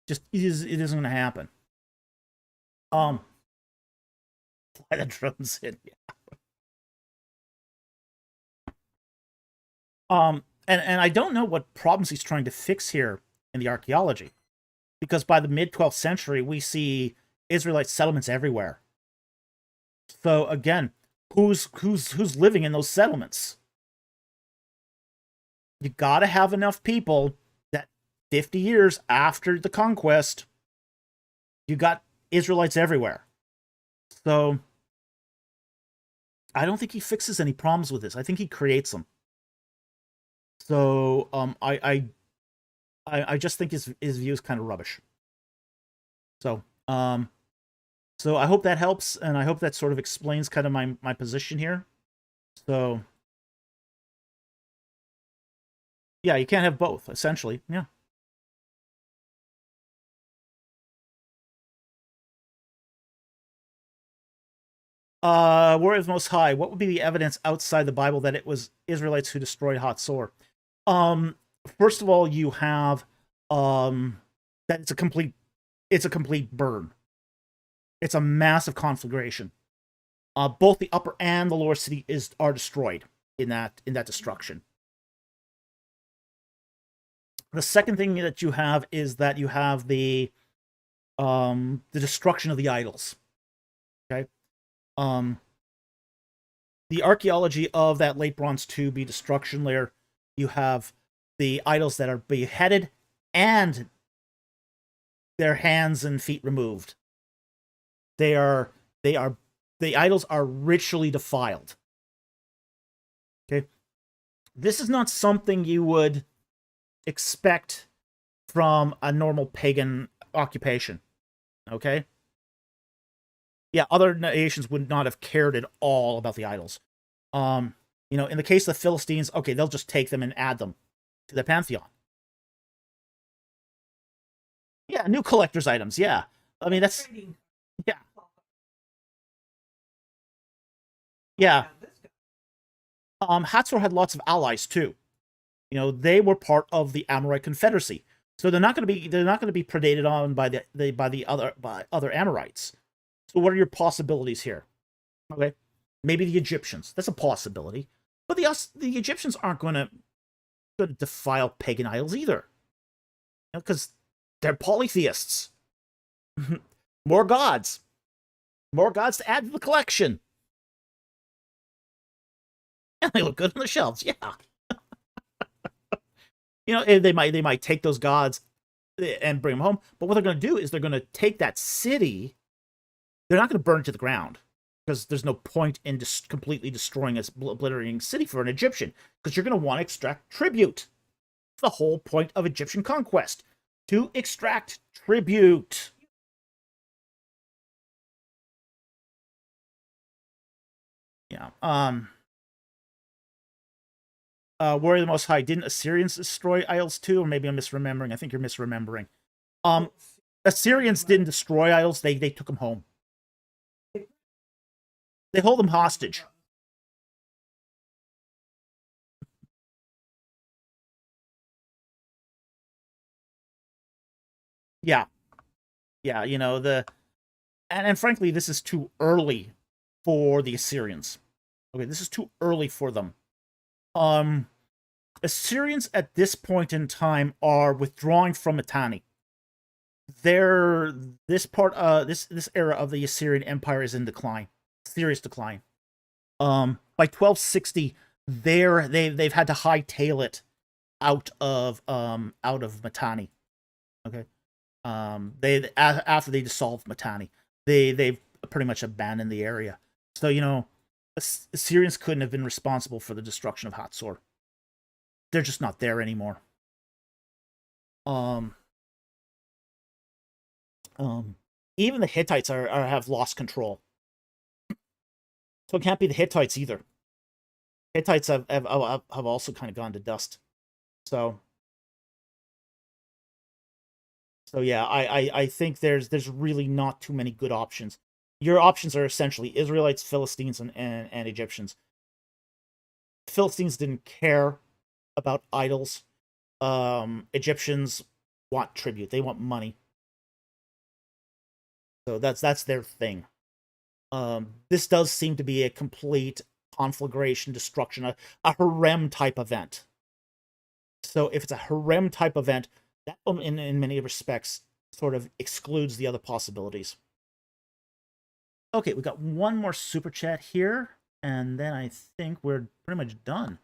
It isn't going to happen. Fly the drones in. Yeah. And I don't know what problems he's trying to fix here in the archaeology, because by the mid-12th century we see Israelite settlements everywhere. So again, who's living in those settlements? You got to have enough people that 50 years after the conquest, you got Israelites everywhere. So I don't think he fixes any problems with this. I think he creates them. So I just think his view is kind of rubbish. So So I hope that helps, and I hope that sort of explains kind of my position here. So yeah, you can't have both, essentially. Yeah. Word of Most High. What would be the evidence outside the Bible that it was Israelites who destroyed Hatzor? Um, First of all, you have that it's a complete burn. It's a massive conflagration. Both the upper and the lower city are destroyed in that destruction. The second thing that you have is that you have the destruction of the idols. Okay. The archaeology of that late Bronze 2B destruction layer, you have the idols that are beheaded and their hands and feet removed. They are the idols are ritually defiled. Okay. This is not something you would expect from a normal pagan occupation. Okay? Yeah, other nations would not have cared at all about the idols. In the case of the Philistines, okay, they'll just take them and add them to the pantheon. Yeah, new collector's items. Yeah, I mean that's yeah, yeah. Hatzor had lots of allies too. They were part of the Amorite Confederacy, so they're not going to be predated on by by other Amorites. So what are your possibilities here? Okay, maybe the Egyptians. That's a possibility, but the Egyptians aren't going to defile pagan idols either, because they're polytheists. More gods, more gods to add to the collection. And they look good on the shelves. Yeah. They might take those gods and bring them home, but what they're going to do is they're going to take that city. They're not going to burn it to the ground, because there's no point in just completely destroying a obliterating city for an Egyptian, because you're going to want to extract tribute. The whole point of Egyptian conquest, to extract tribute. Yeah. Warrior of the Most High. Didn't Assyrians destroy idols too? Or maybe I'm misremembering. I think you're misremembering. Assyrians didn't destroy idols. They took them home. They hold them hostage. Yeah. Yeah, and frankly, this is too early for the Assyrians. Okay, this is too early for them. Assyrians at this point in time are withdrawing from Mitanni. This era of the Assyrian Empire is in decline, serious decline. By 1260, they've had to hightail it out of Mitanni. Okay. After they dissolved Mitanni, they've pretty much abandoned the area. So Assyrians couldn't have been responsible for the destruction of Hatzor. They're just not there anymore. Even the Hittites have lost control. So it can't be the Hittites either. Hittites have also kind of gone to dust. So yeah, I think there's really not too many good options. Your options are essentially Israelites, Philistines, and Egyptians. Philistines didn't care about idols. Egyptians want tribute. They want money. So that's their thing. This does seem to be a complete conflagration, destruction, a harem type event. So if it's a harem type event, that in many respects sort of excludes the other possibilities. Okay, we got one more super chat here, and then I think we're pretty much done.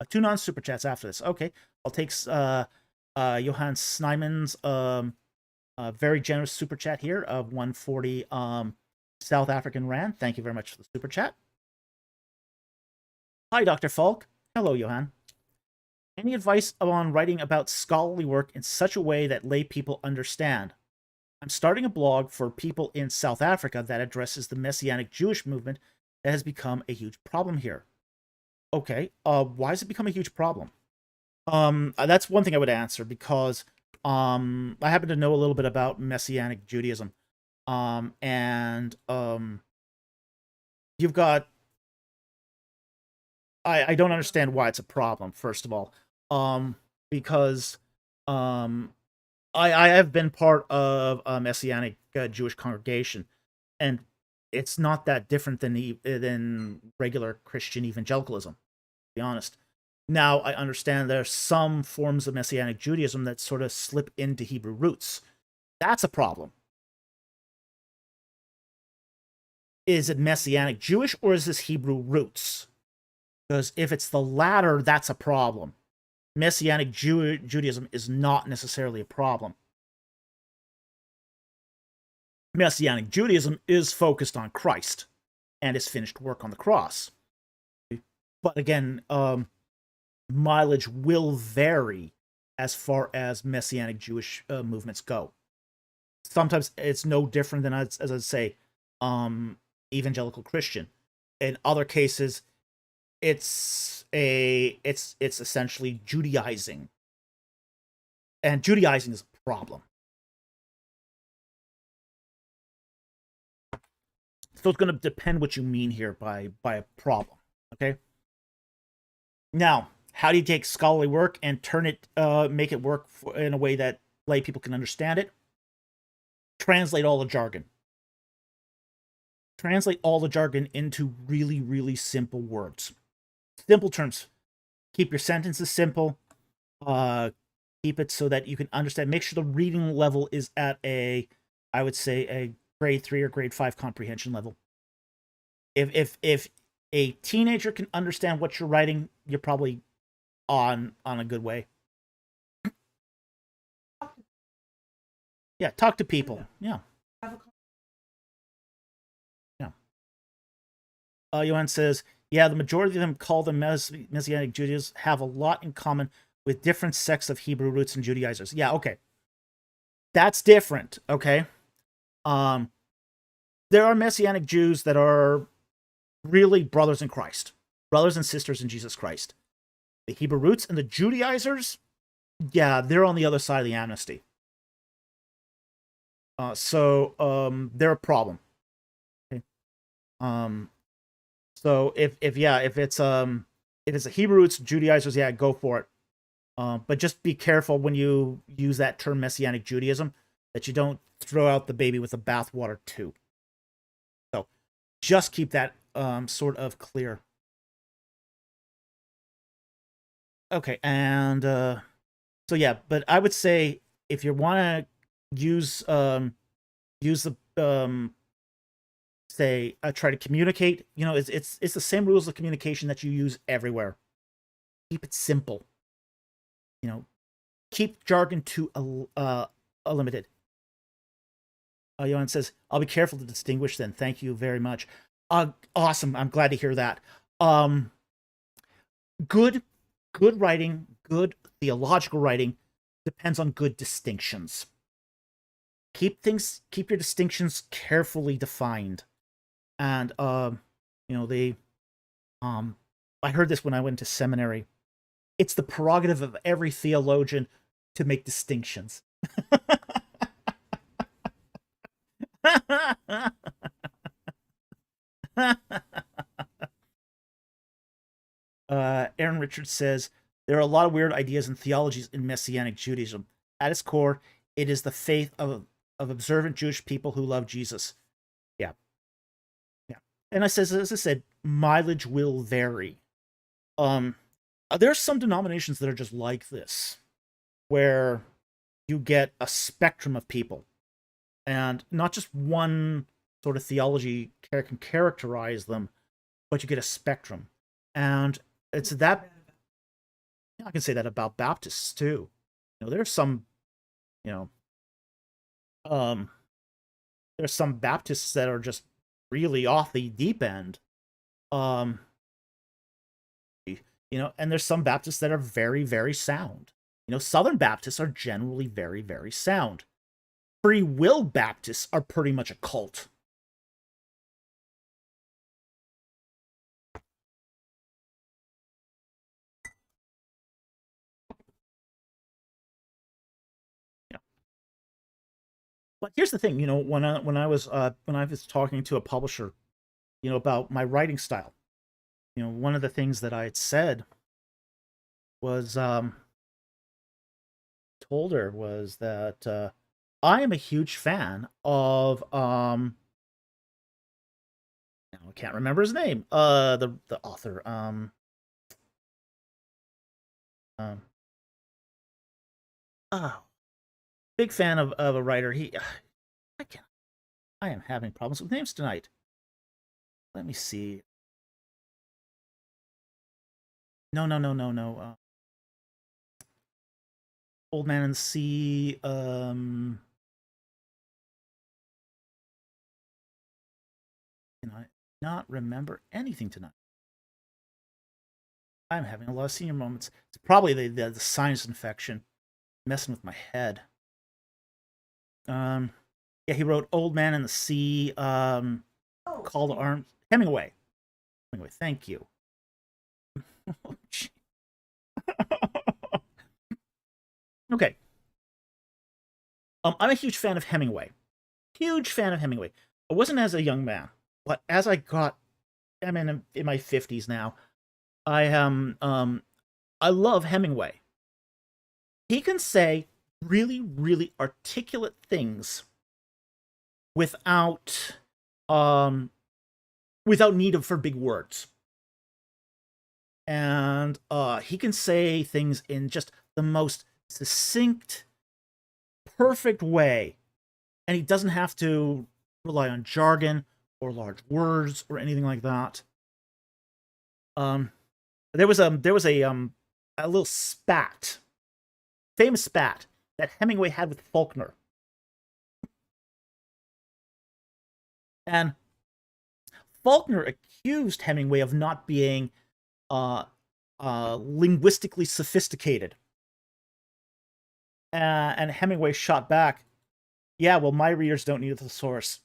2 non-super chats after this. Okay, I'll take Johann Snyman's very generous super chat here of 140 South African Rand. Thank you very much for the super chat. Hi, Dr. Falk. Hello, Johann. Any advice on writing about scholarly work in such a way that lay people understand? I'm starting a blog for people in South Africa that addresses the Messianic Jewish movement that has become a huge problem here. Okay, why has it become a huge problem? That's one thing I would answer because I happen to know a little bit about Messianic Judaism. And you've got I don't understand why it's a problem, first of all. Because um I have been part of a Messianic Jewish congregation, and it's not that different than regular Christian evangelicalism, to be honest. Now, I understand there are some forms of Messianic Judaism that sort of slip into Hebrew roots. That's a problem. Is it Messianic Jewish or is this Hebrew roots? Because if it's the latter, that's a problem. Messianic Judaism is not necessarily a problem. Messianic Judaism is focused on Christ and his finished work on the cross. But again, mileage will vary as far as Messianic Jewish movements go. Sometimes it's no different than, as I say, evangelical Christian. In other cases, it's essentially Judaizing, and Judaizing is a problem. So it's going to depend what you mean here by a problem. Okay. Now, how do you take scholarly work and turn it, make it work in a way that lay people can understand it? Translate all the jargon. Translate all the jargon into really, really simple words. Simple terms. Keep your sentences simple. Keep it so that you can understand. Make sure the reading level is at I would say, a grade 3 or grade 5 comprehension level. If a teenager can understand what you're writing, you're probably on a good way. Yeah, talk to people. Yeah. Yeah. Johan says, yeah, the majority of them call them Messianic Judaizers have a lot in common with different sects of Hebrew roots and Judaizers. Yeah, okay. That's different, okay? There are Messianic Jews that are really brothers in Christ, brothers and sisters in Jesus Christ. The Hebrew roots and the Judaizers, yeah, they're on the other side of the amnesty. So they're a problem. Okay. So if it's a Hebrew roots Judaizers, yeah, go for it. But just be careful when you use that term Messianic Judaism that you don't throw out the baby with the bathwater too. So just keep that sort of clear. Okay, and so yeah, but I would say if you want to use the say try to communicate, it's the same rules of communication that you use everywhere. Keep it simple. Keep jargon to a limited. Johan says, I'll be careful to distinguish then. Thank you very much. Awesome. I'm glad to hear that. Good writing, good theological writing depends on good distinctions. Keep your distinctions carefully defined. And I heard this when I went to seminary. It's the prerogative of every theologian to make distinctions. Aaron Richards says, there are a lot of weird ideas and theologies in Messianic Judaism. At its core, it is the faith of observant Jewish people who love Jesus. Yeah. Yeah. And as I said, mileage will vary. There's some denominations that are just like this, where you get a spectrum of people, and not just one sort of theology can characterize them, but you get a spectrum. And it's that, I can say that about Baptists too. There's some, there's some Baptists that are just really off the deep end. And there's some Baptists that are very, very sound. Southern Baptists are generally very, very sound. Free Will Baptists are pretty much a cult. Yeah. But here's the thing, when I was talking to a publisher, about my writing style, one of the things that I had said was told her was that I am a huge fan of now I can't remember his name, the author, um oh, big fan of a writer. I can't I am having problems with names tonight. Let me see. No, no, no, no, no. Old Man in the Sea. Can I not remember anything tonight? I'm having a lot of senior moments. It's probably the sinus infection messing with my head. Yeah, he wrote Old Man in the Sea. Call to Arms. Hemingway. Thank you. Okay. I'm a huge fan of Hemingway. Huge fan of Hemingway. I wasn't as a young man, but as I'm in my 50s now. I love Hemingway. He can say really, really articulate things without need for big words. And he can say things in just the most succinct, perfect way. And he doesn't have to rely on jargon or large words or anything like that. There was a little spat, famous spat that Hemingway had with Faulkner. And Faulkner accused Hemingway of not being linguistically sophisticated. And Hemingway shot back, yeah, well, my readers don't need the source.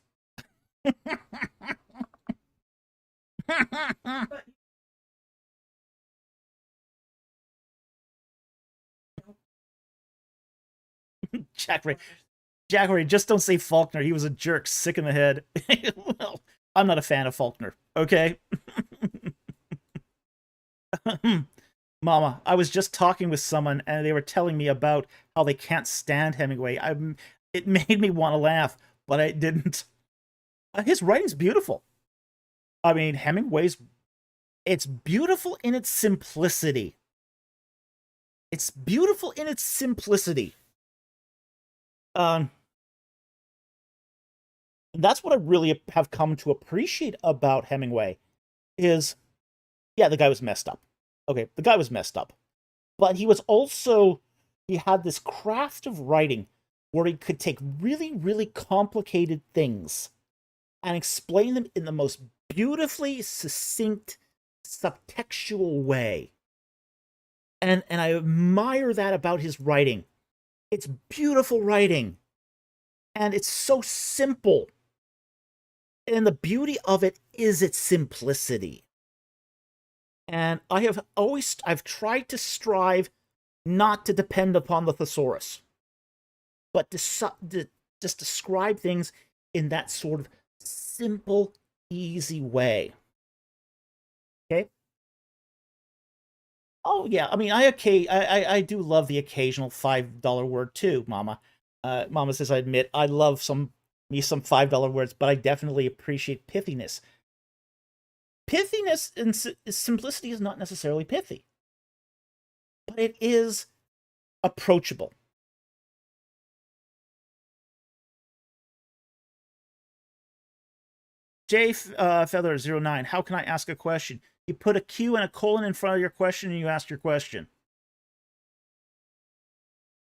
Jack Ray, just don't say Faulkner. He was a jerk, sick in the head. Well, I'm not a fan of Faulkner, okay? Mama, I was just talking with someone and they were telling me about how they can't stand Hemingway. It made me want to laugh, but I didn't. His writing's beautiful. I mean, it's beautiful in its simplicity. It's beautiful in its simplicity. That's what I really have come to appreciate about Hemingway is, yeah, the guy was messed up. Okay, the guy was messed up. But he had this craft of writing where he could take really, really complicated things and explain them in the most beautifully succinct, subtextual way. And I admire that about his writing. It's beautiful writing. And it's so simple. And the beauty of it is its simplicity. And I've tried to strive not to depend upon the thesaurus, but to just describe things in that sort of simple, easy way. Okay? Oh yeah, I mean, I do love the occasional $5 word too, Mama. Mama says, I admit I love some $5 words, but I definitely appreciate pithiness. Pithiness and simplicity is not necessarily pithy, but it is approachable. J Feather 09, how can I ask a question? You put a Q and a colon in front of your question and you ask your question.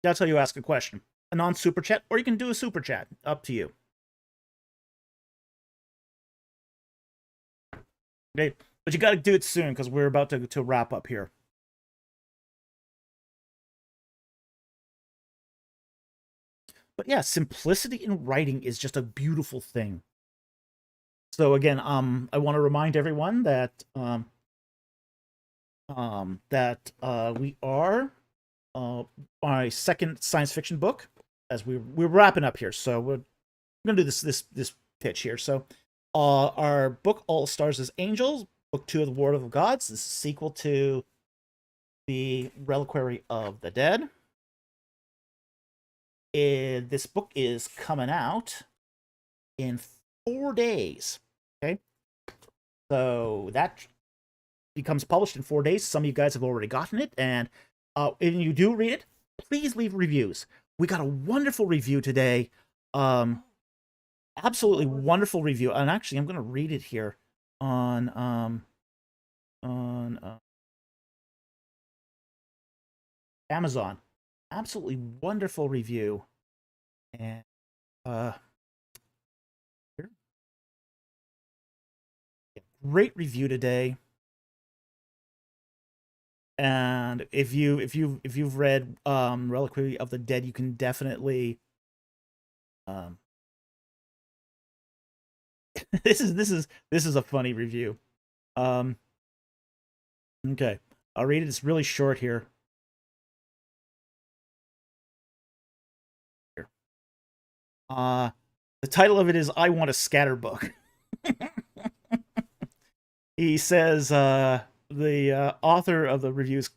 That's how you ask a question. A non-super chat, or you can do a super chat. Up to you. Okay, but you got to do it soon because we're about to wrap up here. But yeah, simplicity in writing is just a beautiful thing. So again, I want to remind everyone that we are my second science fiction book, as we're wrapping up here. So we're gonna do this pitch here. So our book All Stars as Angels, book 2 of the Word of Gods. This is a sequel to the Reliquary of the Dead. This book is coming out in 4 days. Okay, so that becomes published in 4 days. Some of you guys have already gotten it, and if you do read it, please leave reviews. We got a wonderful review today. Absolutely wonderful review, and actually, I'm going to read it here on Amazon. Absolutely wonderful review, and here. Great review today. And if you've read Reliquary of the Dead, you can definitely this is a funny review. Okay, I'll read it. It's really short here. The title of it is "I Want a Scatter Book." He says the author of the reviews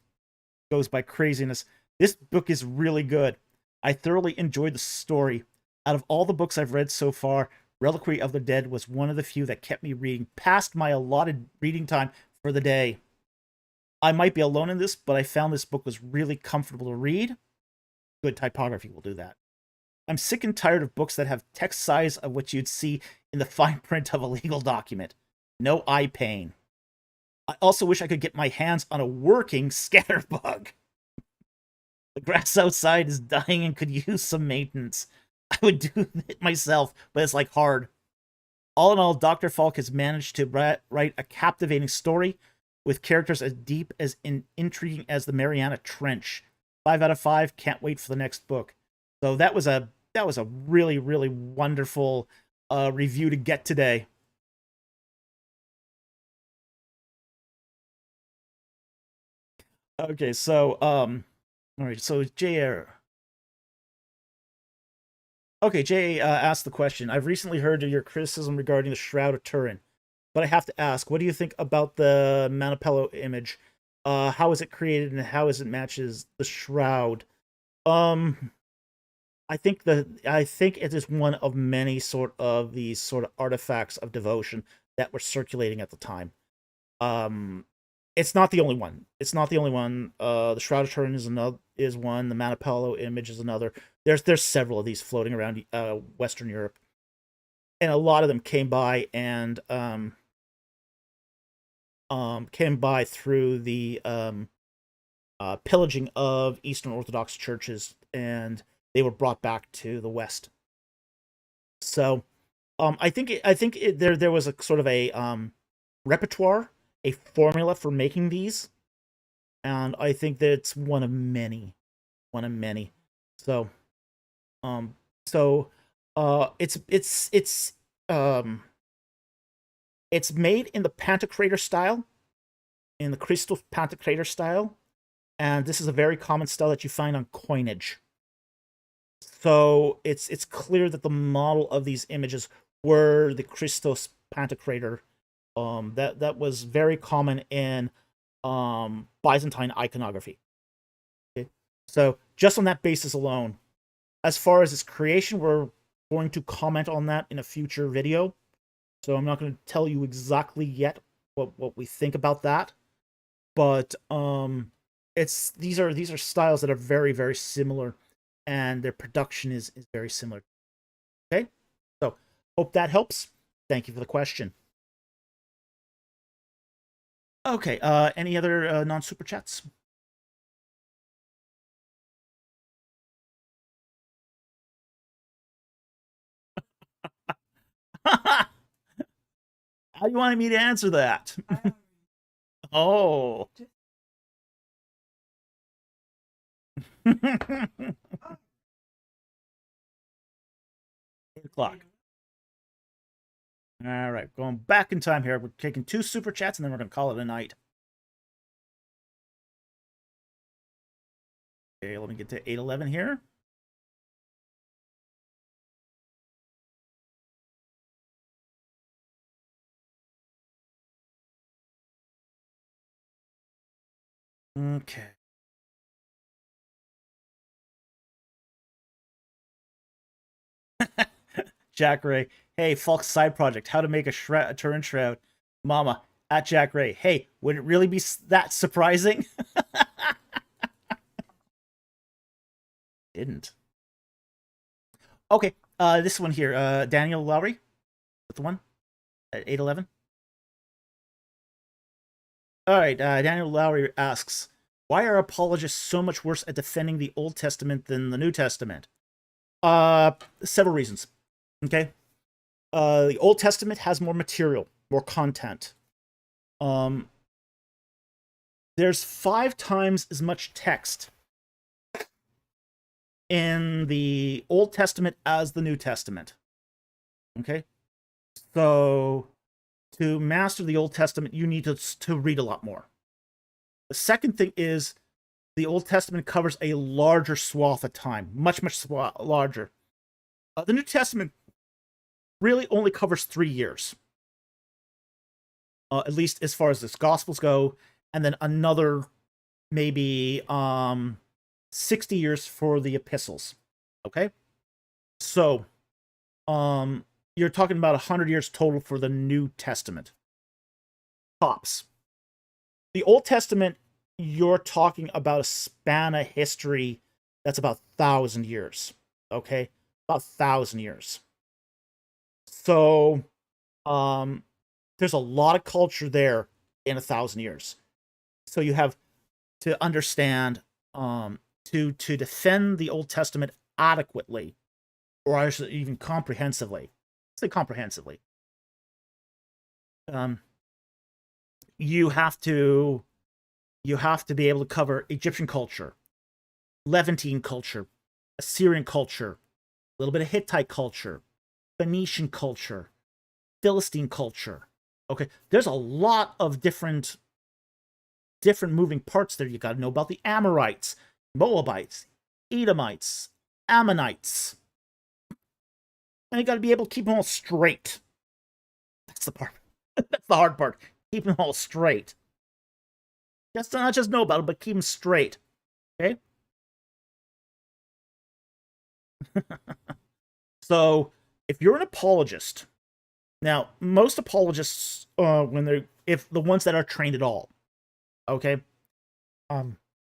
goes by craziness. This book is really good. I thoroughly enjoyed the story. Out of all the books I've read so far, Reliquary of the Dead was one of the few that kept me reading past my allotted reading time for the day. I might be alone in this, but I found this book was really comfortable to read. Good typography will do that. I'm sick and tired of books that have text size of what you'd see in the fine print of a legal document. No eye pain. I also wish I could get my hands on a working scatterbug. The grass outside is dying and could use some maintenance. I would do it myself, but it's like hard. All in all, Dr. Falk has managed to write a captivating story with characters as deep as intriguing as the Mariana Trench. 5 out of 5. Can't wait for the next book. So that was a really, really wonderful review to get today. Okay, so all right, so Jay asked the question. I've recently heard of your criticism regarding the Shroud of Turin, but I have to ask, what do you think about the Manipello image? How is it created and how is it matches the Shroud? Um, I think it is one of many sort of these sort of artifacts of devotion that were circulating at the time. Um, it's not the only one. It's not the only one. The Shroud of Turin is one. The Manipello image is another. There's several of these floating around Western Europe, and a lot of them came by and came by through the pillaging of Eastern Orthodox churches, and they were brought back to the West. So, there was a sort of a repertoire, a formula for making these, and I think that it's one of many, one of many. So, um, so, um, it's made in the Pantocrator style, in the Crystal Pantocrator style, and this is a very common style that you find on coinage. So it's clear that the model of these images were the Christos Pantocrator. That was very common in Byzantine iconography. Okay? So just on that basis alone, as far as its creation, we're going to comment on that in a future video. So I'm not going to tell you exactly yet what we think about that, but these are styles that are very, very similar, and their production is very similar. Okay, so hope that helps. Thank you for the question. Okay, any other non super chats? How do you want me to answer that? Oh. o'clock. All right, going back in time here. We're taking 2 super chats, and then we're going to call it a night. Okay, let me get to 8:11 here. Okay. Jack Ray. Hey, Falk's side project. How to make a Turin shroud. Mama, at Jack Ray. Hey, would it really be that surprising? Didn't. Okay, this one here. Daniel Lowry. That's the one at 8:11. All right, Daniel Lowry asks, why are apologists so much worse at defending the Old Testament than the New Testament? Several reasons. Okay. The Old Testament has more material, more content. There's 5 times as much text in the Old Testament as the New Testament. Okay. So to master the Old Testament, you need to read a lot more. The second thing is the Old Testament covers a larger swath of time, much larger. The New Testament really only covers 3 years, at least as far as the Gospels go, and then another maybe 60 years for the epistles. Okay, so you're talking about 100 years total for the New Testament. Tops. The Old Testament, you're talking about a span of history that's about 1,000 years. Okay, about 1,000 years. So, there's a lot of culture there in 1,000 years. So you have to understand, to defend the Old Testament adequately, or I should even comprehensively. Say comprehensively. You have to be able to cover Egyptian culture, Levantine culture, Assyrian culture, a little bit of Hittite culture, Phoenician culture, Philistine culture. Okay, there's a lot of different moving parts there. You got to know about the Amorites, Moabites, Edomites, Ammonites, and you got to be able to keep them all straight. That's the part. That's the hard part. Keep them all straight. Just not just know about them, but keep them straight. Okay. So, if you're an apologist, now most apologists, if the ones that are trained at all, okay,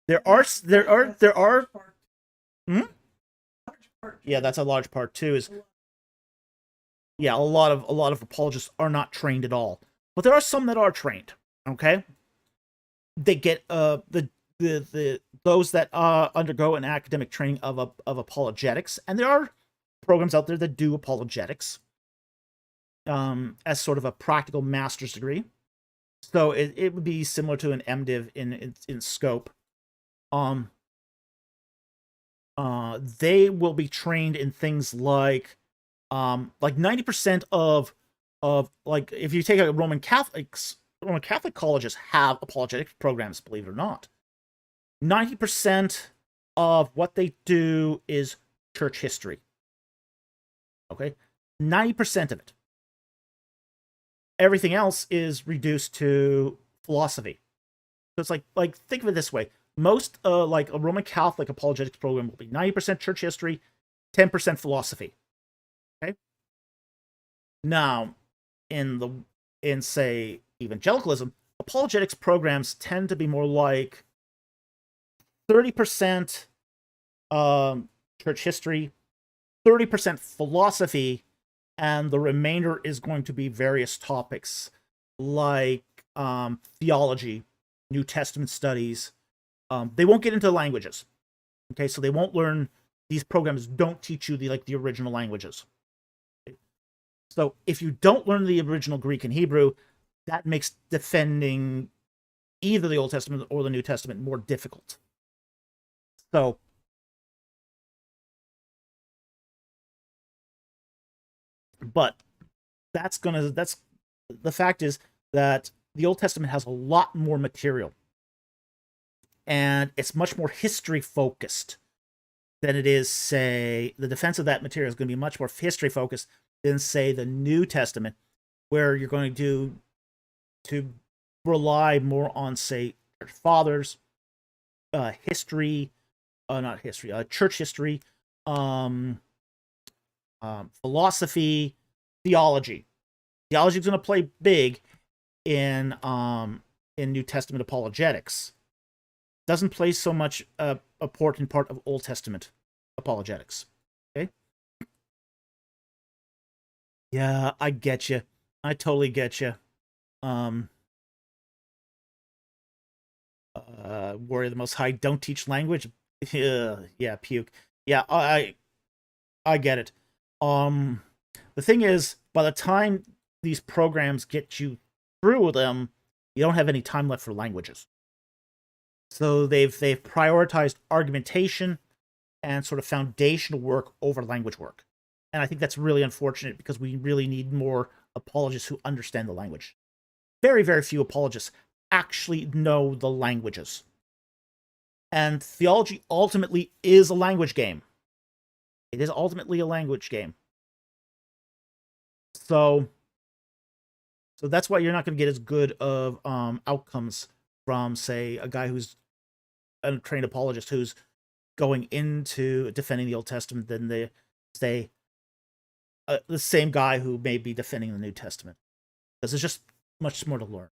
there are. Yeah, that's a large part too. Yeah, a lot of apologists are not trained at all, but there are some that are trained. Okay, they get those that undergo an academic training of apologetics, and there are programs out there that do apologetics as sort of a practical master's degree. So it would be similar to an MDiv in scope. They will be trained in things like 90% of like, if you take a Roman Catholic colleges have apologetic programs, believe it or not. 90% of what they do is church history. Okay? 90% of it. Everything else is reduced to philosophy. So it's like think of it this way. Most like a Roman Catholic apologetics program will be 90% church history, 10% philosophy. Okay? Now, in say evangelicalism, apologetics programs tend to be more like 30% church history, 30% philosophy, and the remainder is going to be various topics like theology, New Testament studies. They won't get into languages. Okay, so they won't learn. These programs don't teach you the original languages. So if you don't learn the original Greek and Hebrew, that makes defending either the Old Testament or the New Testament more difficult. So But that's the fact is that the Old Testament has a lot more material, and it's much more history focused than it is, say, the defense of that material is going to be much more history focused than, say, the New Testament, where you're going to rely more on, say, church fathers, history, not history, church history, philosophy, theology. Theology is going to play big in New Testament apologetics. Doesn't play so much important part of Old Testament apologetics. Okay. Yeah, I get you. I totally get you. Warrior the Most High, don't teach language. Yeah, puke. Yeah, I get it. The thing is, by the time these programs get you through them, you don't have any time left for languages. So they've prioritized argumentation and sort of foundational work over language work. And I think that's really unfortunate because we really need more apologists who understand the language. Very, very few apologists actually know the languages. And theology ultimately is a language game. It is ultimately a language game. So that's why you're not going to get as good of outcomes from, say, a guy who's a trained apologist who's going into defending the Old Testament than the same guy who may be defending the New Testament. Because there's just much more to learn.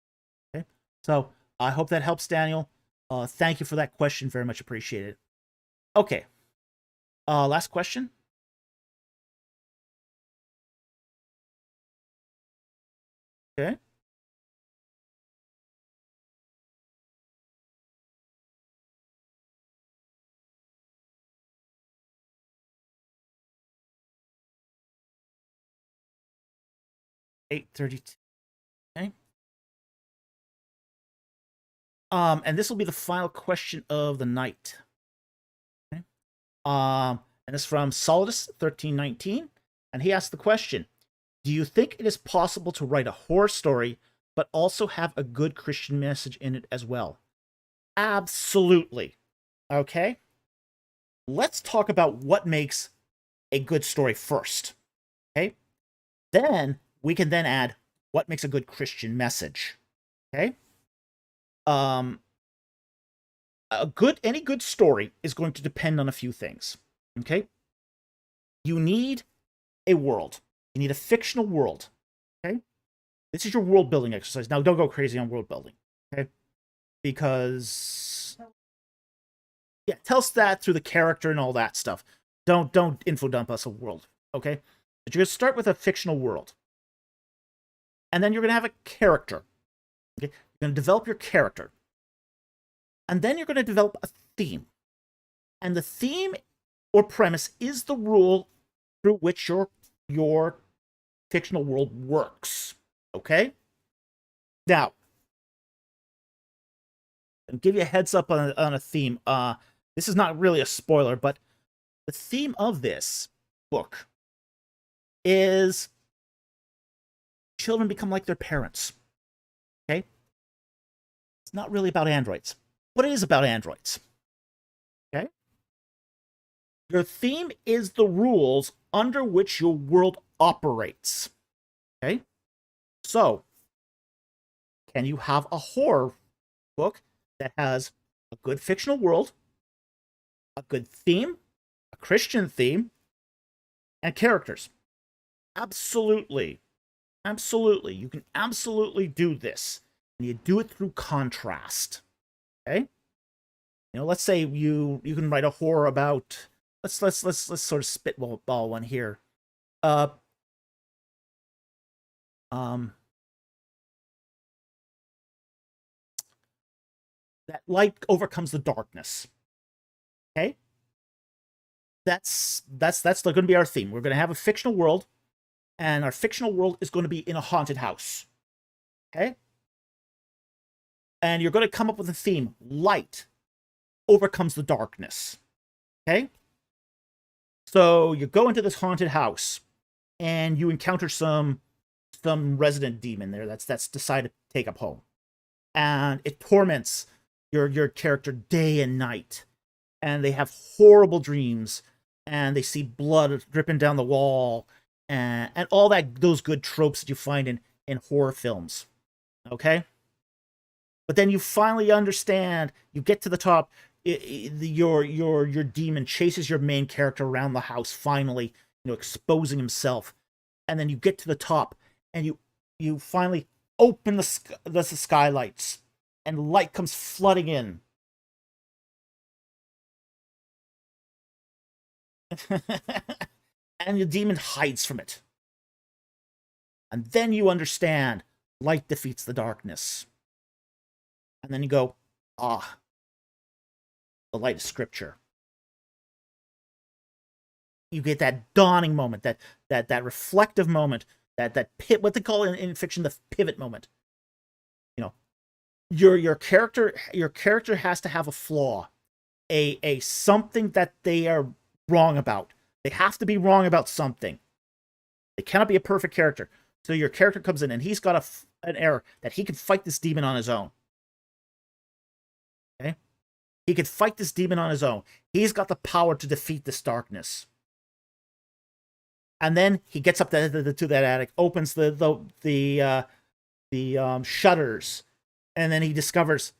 Okay, so I hope that helps, Daniel. Thank you for that question. Very much appreciated. Okay. Last question. Okay. $8:32. Okay. And this will be the final question of the night. Okay. And it's from Solidus1319, and he asked the question: do you think it is possible to write a horror story but also have a good Christian message in it as well? Absolutely. Okay. Let's talk about what makes a good story first. Okay. Then we can then add what makes a good Christian message. Okay. Any good story is going to depend on a few things. Okay. You need a world. You need a fictional world. Okay. This is your world building exercise. Now, don't go crazy on world building. Okay. Because tell us that through the character and all that stuff. Don't info dump us a world. Okay. But you're gonna start with a fictional world, and then you're gonna have a character. Okay. You're gonna develop your character. And then you're going to develop a theme. And the theme or premise is the rule through which your fictional world works. Okay? Now, I'll give you a heads up on a theme. This is not really a spoiler, but the theme of this book is children become like their parents. Okay? It's not really about androids. But it is about androids. Okay? Your theme is the rules under which your world operates. Okay? So, can you have a horror book that has a good fictional world, a good theme, a Christian theme, and characters? Absolutely. Absolutely. You can absolutely do this. And you do it through contrast. Okay, let's say you can write a horror about let's sort of spitball one here. That light overcomes the darkness. Okay, that's going to be our theme. We're going to have a fictional world, and our fictional world is going to be in a haunted house. Okay. And you're going to come up with a theme. Light overcomes the darkness. Okay? So you go into this haunted house. and you encounter some resident demon there that's decided to take up home, and it torments your character day and night, and they have horrible dreams, and they see blood dripping down the wall, and all those good tropes that you find in horror films. Okay, but then you finally understand. You get to the top. Your demon chases your main character around the house, finally, exposing himself, and then you get to the top, and you finally open the skylights, and light comes flooding in. And the demon hides from it. And then you understand light defeats the darkness. And then you go, ah, the light is scripture. You get that dawning moment, that reflective moment, that what they call in fiction the pivot moment. Your character has to have a flaw, a something that they are wrong about. They have to be wrong about something. They cannot be a perfect character. So your character comes in and he's got an error that he can fight this demon on his own. Okay? He can fight this demon on his own. He's got the power to defeat this darkness. And then he gets up to that attic, opens the shutters, and then he discovers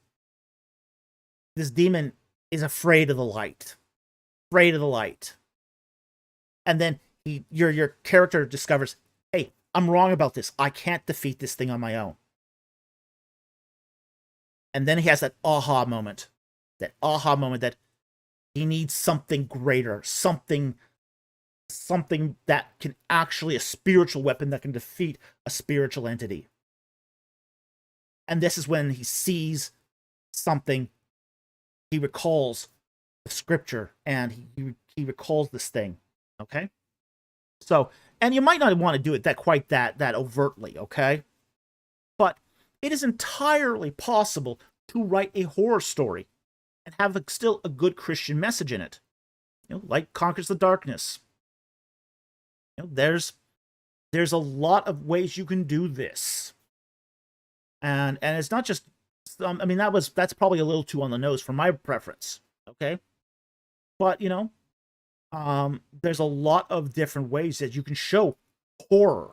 this demon is afraid of the light. Afraid of the light. And then your character discovers, hey, I'm wrong about this. I can't defeat this thing on my own. And then he has that aha moment. That aha moment that he needs something greater. Something that can actually, a spiritual weapon that can defeat a spiritual entity. And this is when he sees something. He recalls the scripture, and he recalls this thing. Okay? So, and you might not want to do it quite that overtly, okay? But it is entirely possible to write a horror story and have still a good Christian message in it. Light conquers the darkness. There's a lot of ways you can do this. And it's not just, that's probably a little too on the nose for my preference, okay? But, there's a lot of different ways that you can show horror.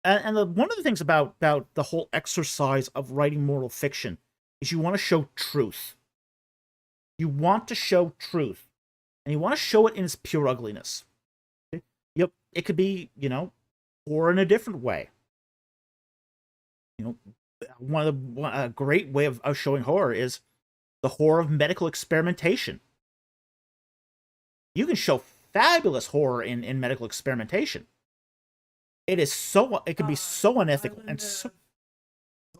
And one of the things about the whole exercise of writing moral fiction is you want to show truth. You want to show truth. And you want to show it in its pure ugliness. Okay? Yep, it could be, horror in a different way. A great way of showing horror is the horror of medical experimentation. You can show fabulous horror in medical experimentation. It can be so unethical and so.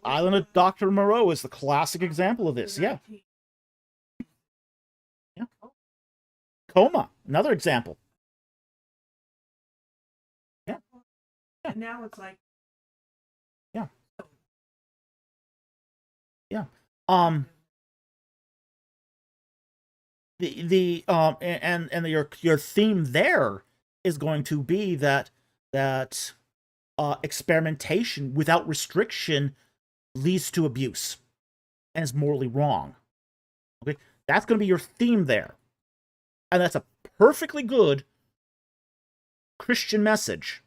Island of Dr. Moreau is the classic example of this. Yeah. Yeah. Coma, another example. Yeah. And now it's like. Yeah. Yeah. Your theme there is going to be that experimentation without restriction leads to abuse and is morally wrong. Okay, that's going to be your theme there, and that's a perfectly good Christian message.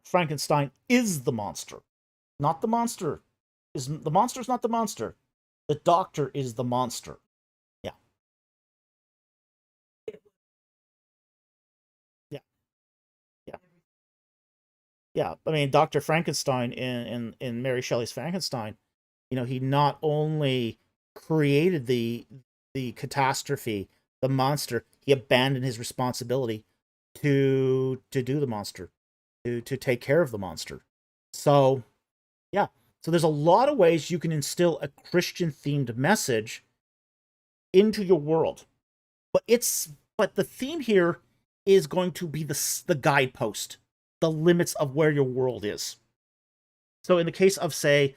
Frankenstein is the monster, not the monster. The monster's not the monster. The doctor is the monster. Yeah. Yeah. Yeah. Yeah. I mean, Dr. Frankenstein in Mary Shelley's Frankenstein, he not only created the catastrophe, the monster, he abandoned his responsibility to do the monster, to take care of the monster. So, yeah. So there's a lot of ways you can instill a Christian-themed message into your world. But the theme here is going to be the guidepost, the limits of where your world is. So in the case of, say,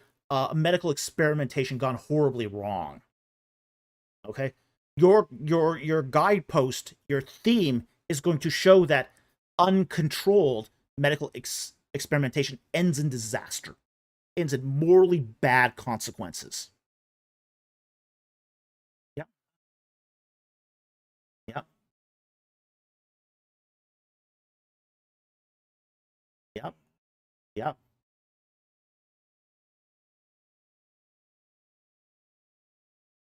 medical experimentation gone horribly wrong, okay, your guidepost, your theme is going to show that uncontrolled medical experimentation ends in disaster, ends in morally bad consequences. Yep. Yep. Yep. Yep.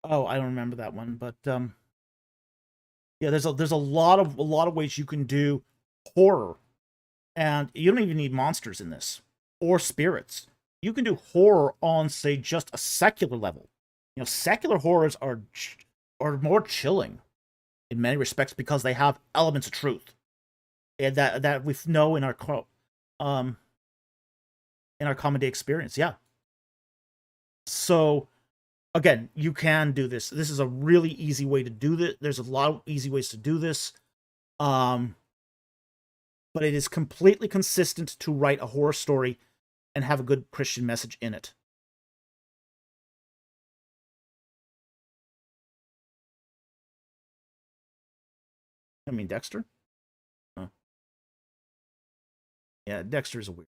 Oh, I don't remember that one, but yeah, there's a lot of ways you can do horror, and you don't even need monsters in this or spirits. You can do horror on, say, just a secular level. You know, secular horrors are more chilling in many respects because they have elements of truth, and that we know um in our common day experience. Yeah. So again, you can do this. This is a really easy way to do this. There's a lot of easy ways to do this. But it is completely consistent to write a horror story and have a good Christian message in it. I mean, Dexter? Oh. Yeah, Dexter's a weird.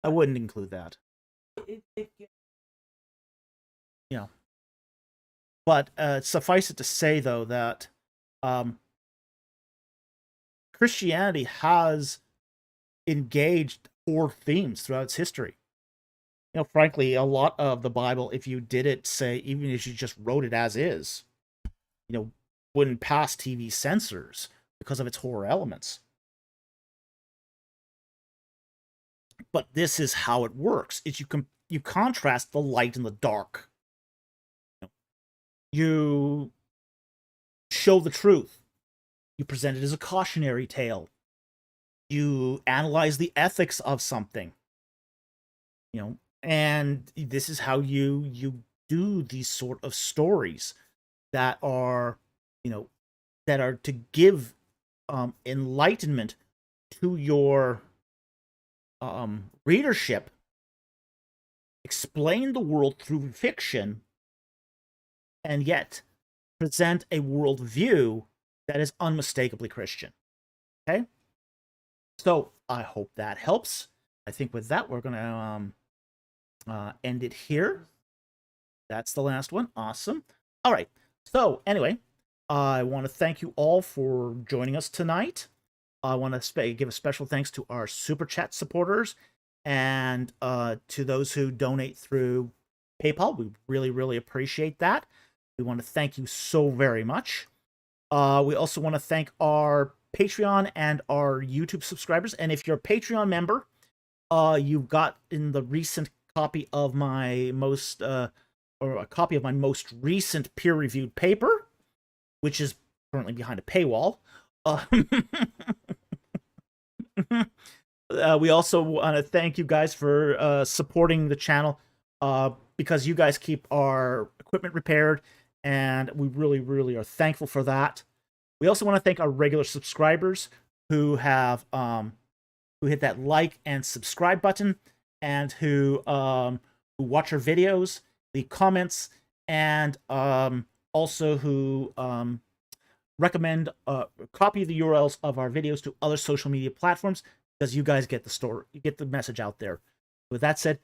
I wouldn't include that. You know. But suffice it to say, though, that Christianity has engaged horror themes throughout its history. You know, frankly, a lot of the Bible, if you did it, say, even if you just wrote it as is, you know, wouldn't pass TV censors because of its horror elements. But this is how it works: is you contrast the light and the dark. You show the truth. You present it as a cautionary tale. You analyze the ethics of something. You know, and this is how you do these sort of stories that are, you know, that are to give enlightenment to your readership, explain the world through fiction, and yet present a worldview that is unmistakably Christian. Okay? So I hope that helps. I think with that, we're going to end it here. That's the last one. Awesome. All right. So anyway, I want to thank you all for joining us tonight. I want to give a special thanks to our Super Chat supporters and to those who donate through PayPal. We really, really appreciate that. We want to thank you so very much. We also want to thank our Patreon and our YouTube subscribers. And if you're a Patreon member, you've got in the recent copy of my or a copy of my most recent peer-reviewed paper, which is currently behind a paywall. We also want to thank you guys for supporting the channel because you guys keep our equipment repaired, and we really, really are thankful for that. We also want to thank our regular subscribers who have who hit that like and subscribe button, and who watch our videos, leave comments, and also who recommend copy the URLs of our videos to other social media platforms, because you guys get the story, you get the message out there. With that said,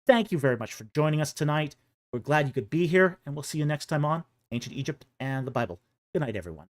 thank you very much for joining us tonight. We're glad you could be here, and we'll see you next time on Ancient Egypt and the Bible. Good night, everyone.